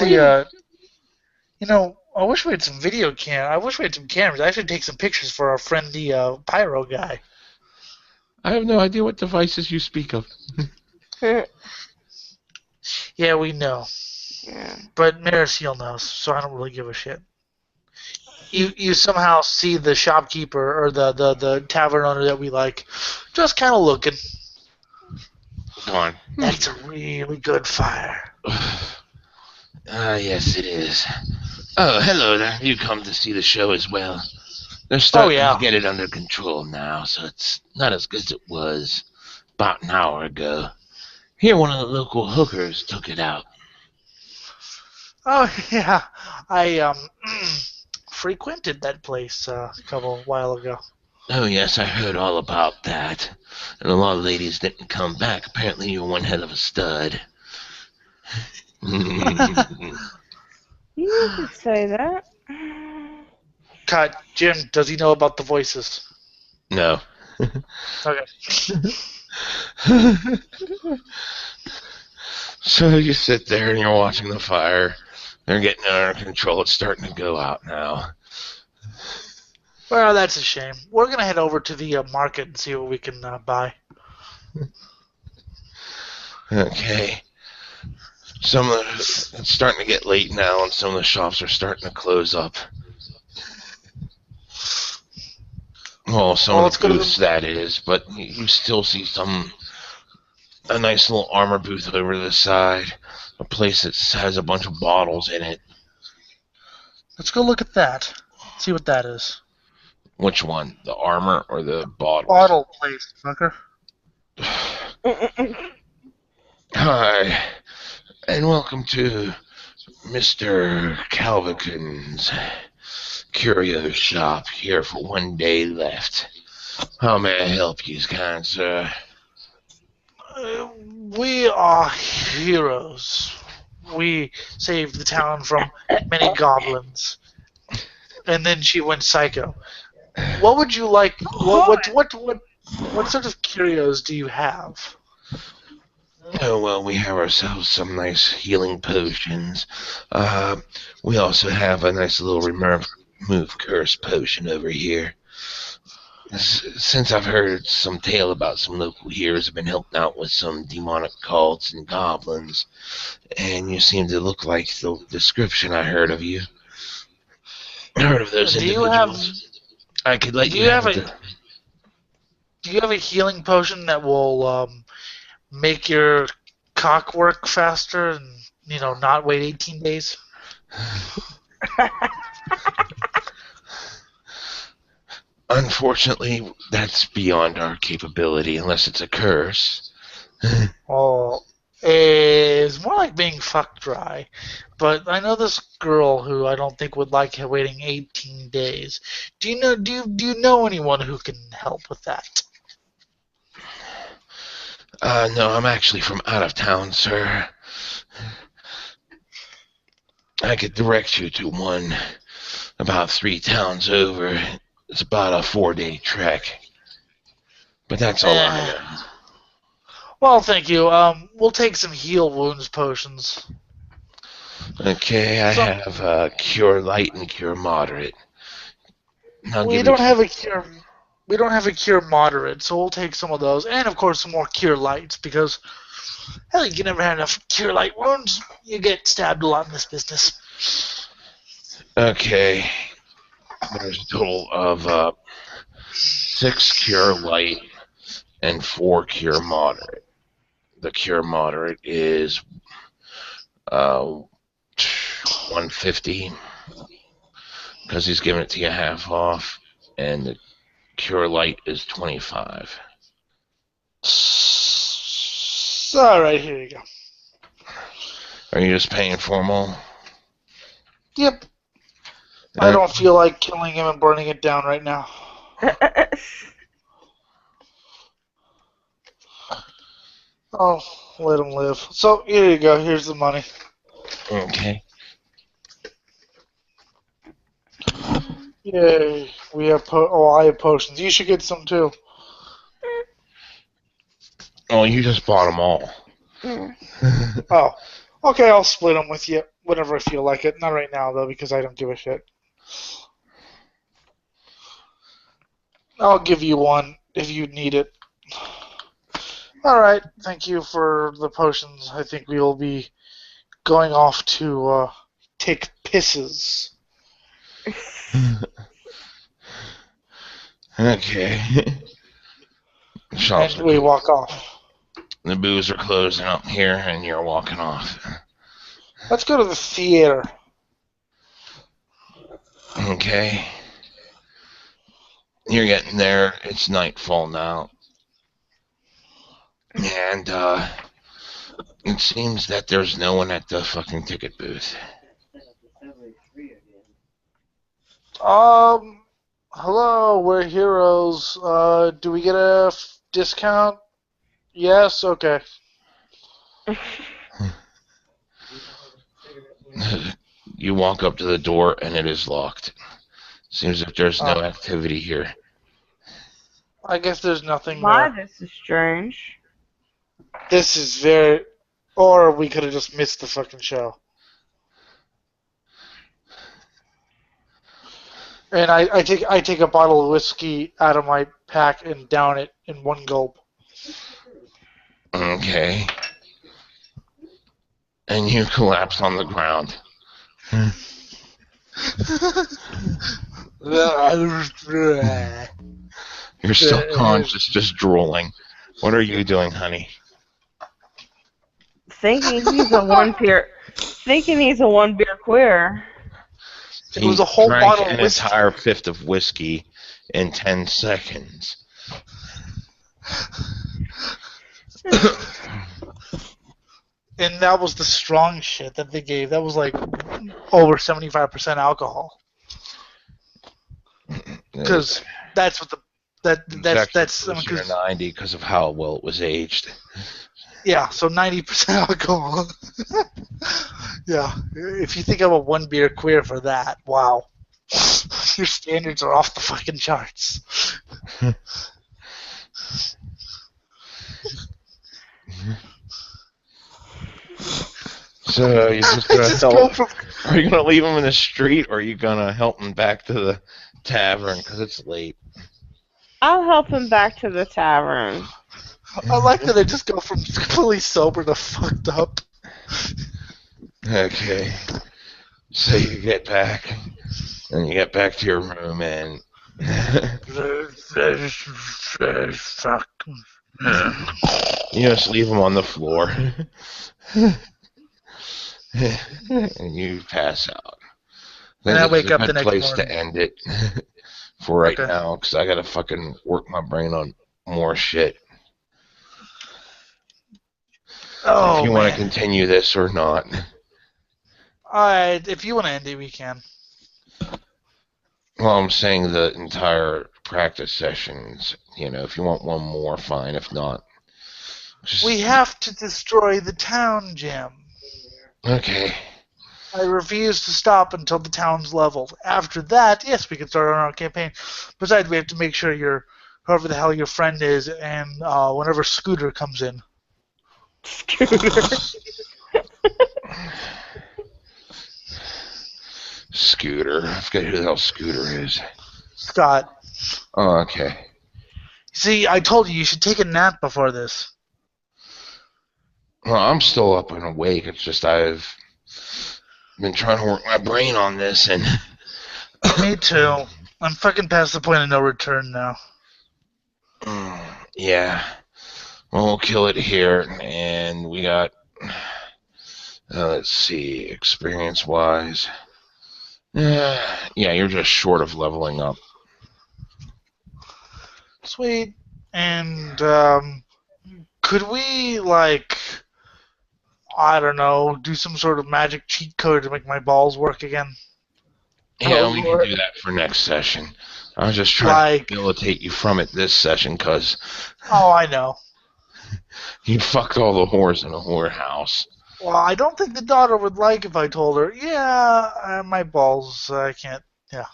I wish we had some video I wish we had some cameras. I should take some pictures for our friend, the pyro guy. I have no idea what devices you speak of. Yeah, we know. Yeah. But Merisiel knows, so I don't really give a shit. You somehow see the shopkeeper or the tavern owner that we like just kind of looking. Go on. That's a really good fire. Yes, it is. Oh, hello there. You come to see the show as well. They're starting to get it under control now, so it's not as good as it was about an hour ago. Here, one of the local hookers took it out. Oh, yeah. I frequented that place a while ago. Oh, yes, I heard all about that. And a lot of ladies didn't come back. Apparently, you're one hell of a stud. You could say that. Cut. Jim, does he know about the voices? No. Okay. So you sit there and you're watching the fire. They're getting under control. It's starting to go out now. Well, that's a shame. We're going to head over to the market and see what we can buy. Okay. It's starting to get late now, and some of the shops are starting to close up. Well, some of the booths, that is, but you still see a nice little armor booth over to the side. A place that has a bunch of bottles in it. Let's go look at that. See what that is. Which one? The armor or the bottles? Bottle place, fucker. Hi, and welcome to Mr. Calvican's curio shop here for one day left. How may I help you, kind sir? We are heroes. We saved the town from many goblins. And then she went psycho. What would you like? What sort of curios do you have? Oh, well, we have ourselves some nice healing potions. We also have a nice little remove curse potion over here. Since I've heard some tale about some local heroes have been helping out with some demonic cults and goblins, and you seem to look like the description I heard of you. I heard of those individuals. I could let you have it. Do you have a healing potion that will make your cock work faster and, not wait 18 days? Unfortunately, that's beyond our capability unless it's a curse. Oh, it's more like being fucked dry. But I know this girl who I don't think would like waiting 18 days. Do you know anyone who can help with that? No, I'm actually from out of town, sir. I could direct you to one about 3 towns over. It's about a 4-day trek. But that's all I know. Well, thank you. We'll take some heal wounds potions. Okay, I have Cure Light and Cure Moderate. We don't have a cure. We don't have a cure moderate, so we'll take some of those, and of course some more cure lights because hell, you can never have enough cure light wounds. You get stabbed a lot in this business. Okay. There's a total of 6 Cure Light and 4 Cure Moderate. The Cure Moderate is 150 because he's giving it to you half off, and the Cure Light is 25. All right, here you go. Are you just paying for them all? Yep. I don't feel like killing him and burning it down right now. Oh, let him live. So here you go. Here's the money. Okay. Yay. We have I have potions. You should get some too. Oh, you just bought them all. Oh. Okay, I'll split them with you whenever I feel like it. Not right now, though, because I don't give a shit. I'll give you one if you need it. Alright, thank you for the potions. I think we will be going off to take pisses. Okay. And we walk off. The booths are closing up here, and you're walking off. Let's go to the theater. Okay. You're getting there. It's nightfall now. And, it seems that there's no one at the fucking ticket booth. Hello, we're heroes. Do we get a discount? Yes? Okay. You walk up to the door, and it is locked. Seems like there's no activity here. I guess there's nothing My, there. this is strange. This is very... Or we could have just missed the fucking show. And I take a bottle of whiskey out of my pack and down it in one gulp. Okay. And you collapse on the ground. You're still conscious, just drooling. What are you doing, honey? Thinking he's a one beer queer. It was a whole bottle of whiskey. An entire fifth of whiskey in 10 seconds. And that was the strong shit that they gave. That was like over 75% alcohol. Because that's what that's 90 because of how well it was aged. Yeah, so 90% alcohol. Yeah, if you think I'm a one beer queer for that, wow. Your standards are off the fucking charts. So you're just gonna are you gonna leave him in the street, or are you gonna help him back to the tavern because it's late? I'll help him back to the tavern. I like that I just go from completely sober to fucked up. Okay. So you get back, and you get back to your room, and... You just leave them on the floor. And you pass out. I And think I this is wake a up the good next place morning. to end it for right Okay. now, because I gotta fucking work my brain on more shit. If Oh you want to man. continue this or not. Alright, if you want to end it, we can. Well, I'm saying the entire practice sessions. If you want one more, fine. If not, We just have to destroy the town, Jim. okay. I refuse to stop until the town's leveled. After that, yes, we can start on our campaign. Besides, we have to make sure whoever the hell your friend is, and whenever Scooter comes in. Scooter. Scooter. I forget who the hell Scooter is. Scott. Oh, okay. See, I told you should take a nap before this. Well, I'm still up and awake. It's just I've been trying to work my brain on this, and Me too. I'm fucking past the point of no return now. yeah. Well, we'll kill it here, and we got. Let's see, experience-wise. Yeah, you're just short of leveling up. Sweet. And could we I don't know, do some sort of magic cheat code to make my balls work again? Yeah, Oh, we can Lord. do that for next session. I was just trying to Like, rehabilitate you from it this session, because oh, I know. you fucked all the whores in a whorehouse. Well, I don't think the daughter would like if I told her, yeah, my balls, I can't, yeah.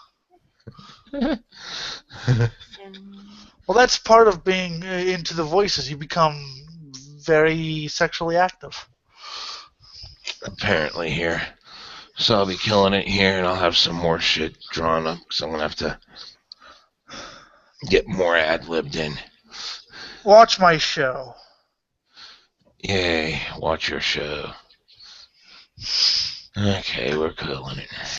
Well, that's part of being into the voices. You become very sexually active. Apparently here. So I'll be killing it here, and I'll have some more shit drawn up, because I'm going to have to get more ad-libbed in. Watch my show. Yay, watch your show. Okay, we're killing it.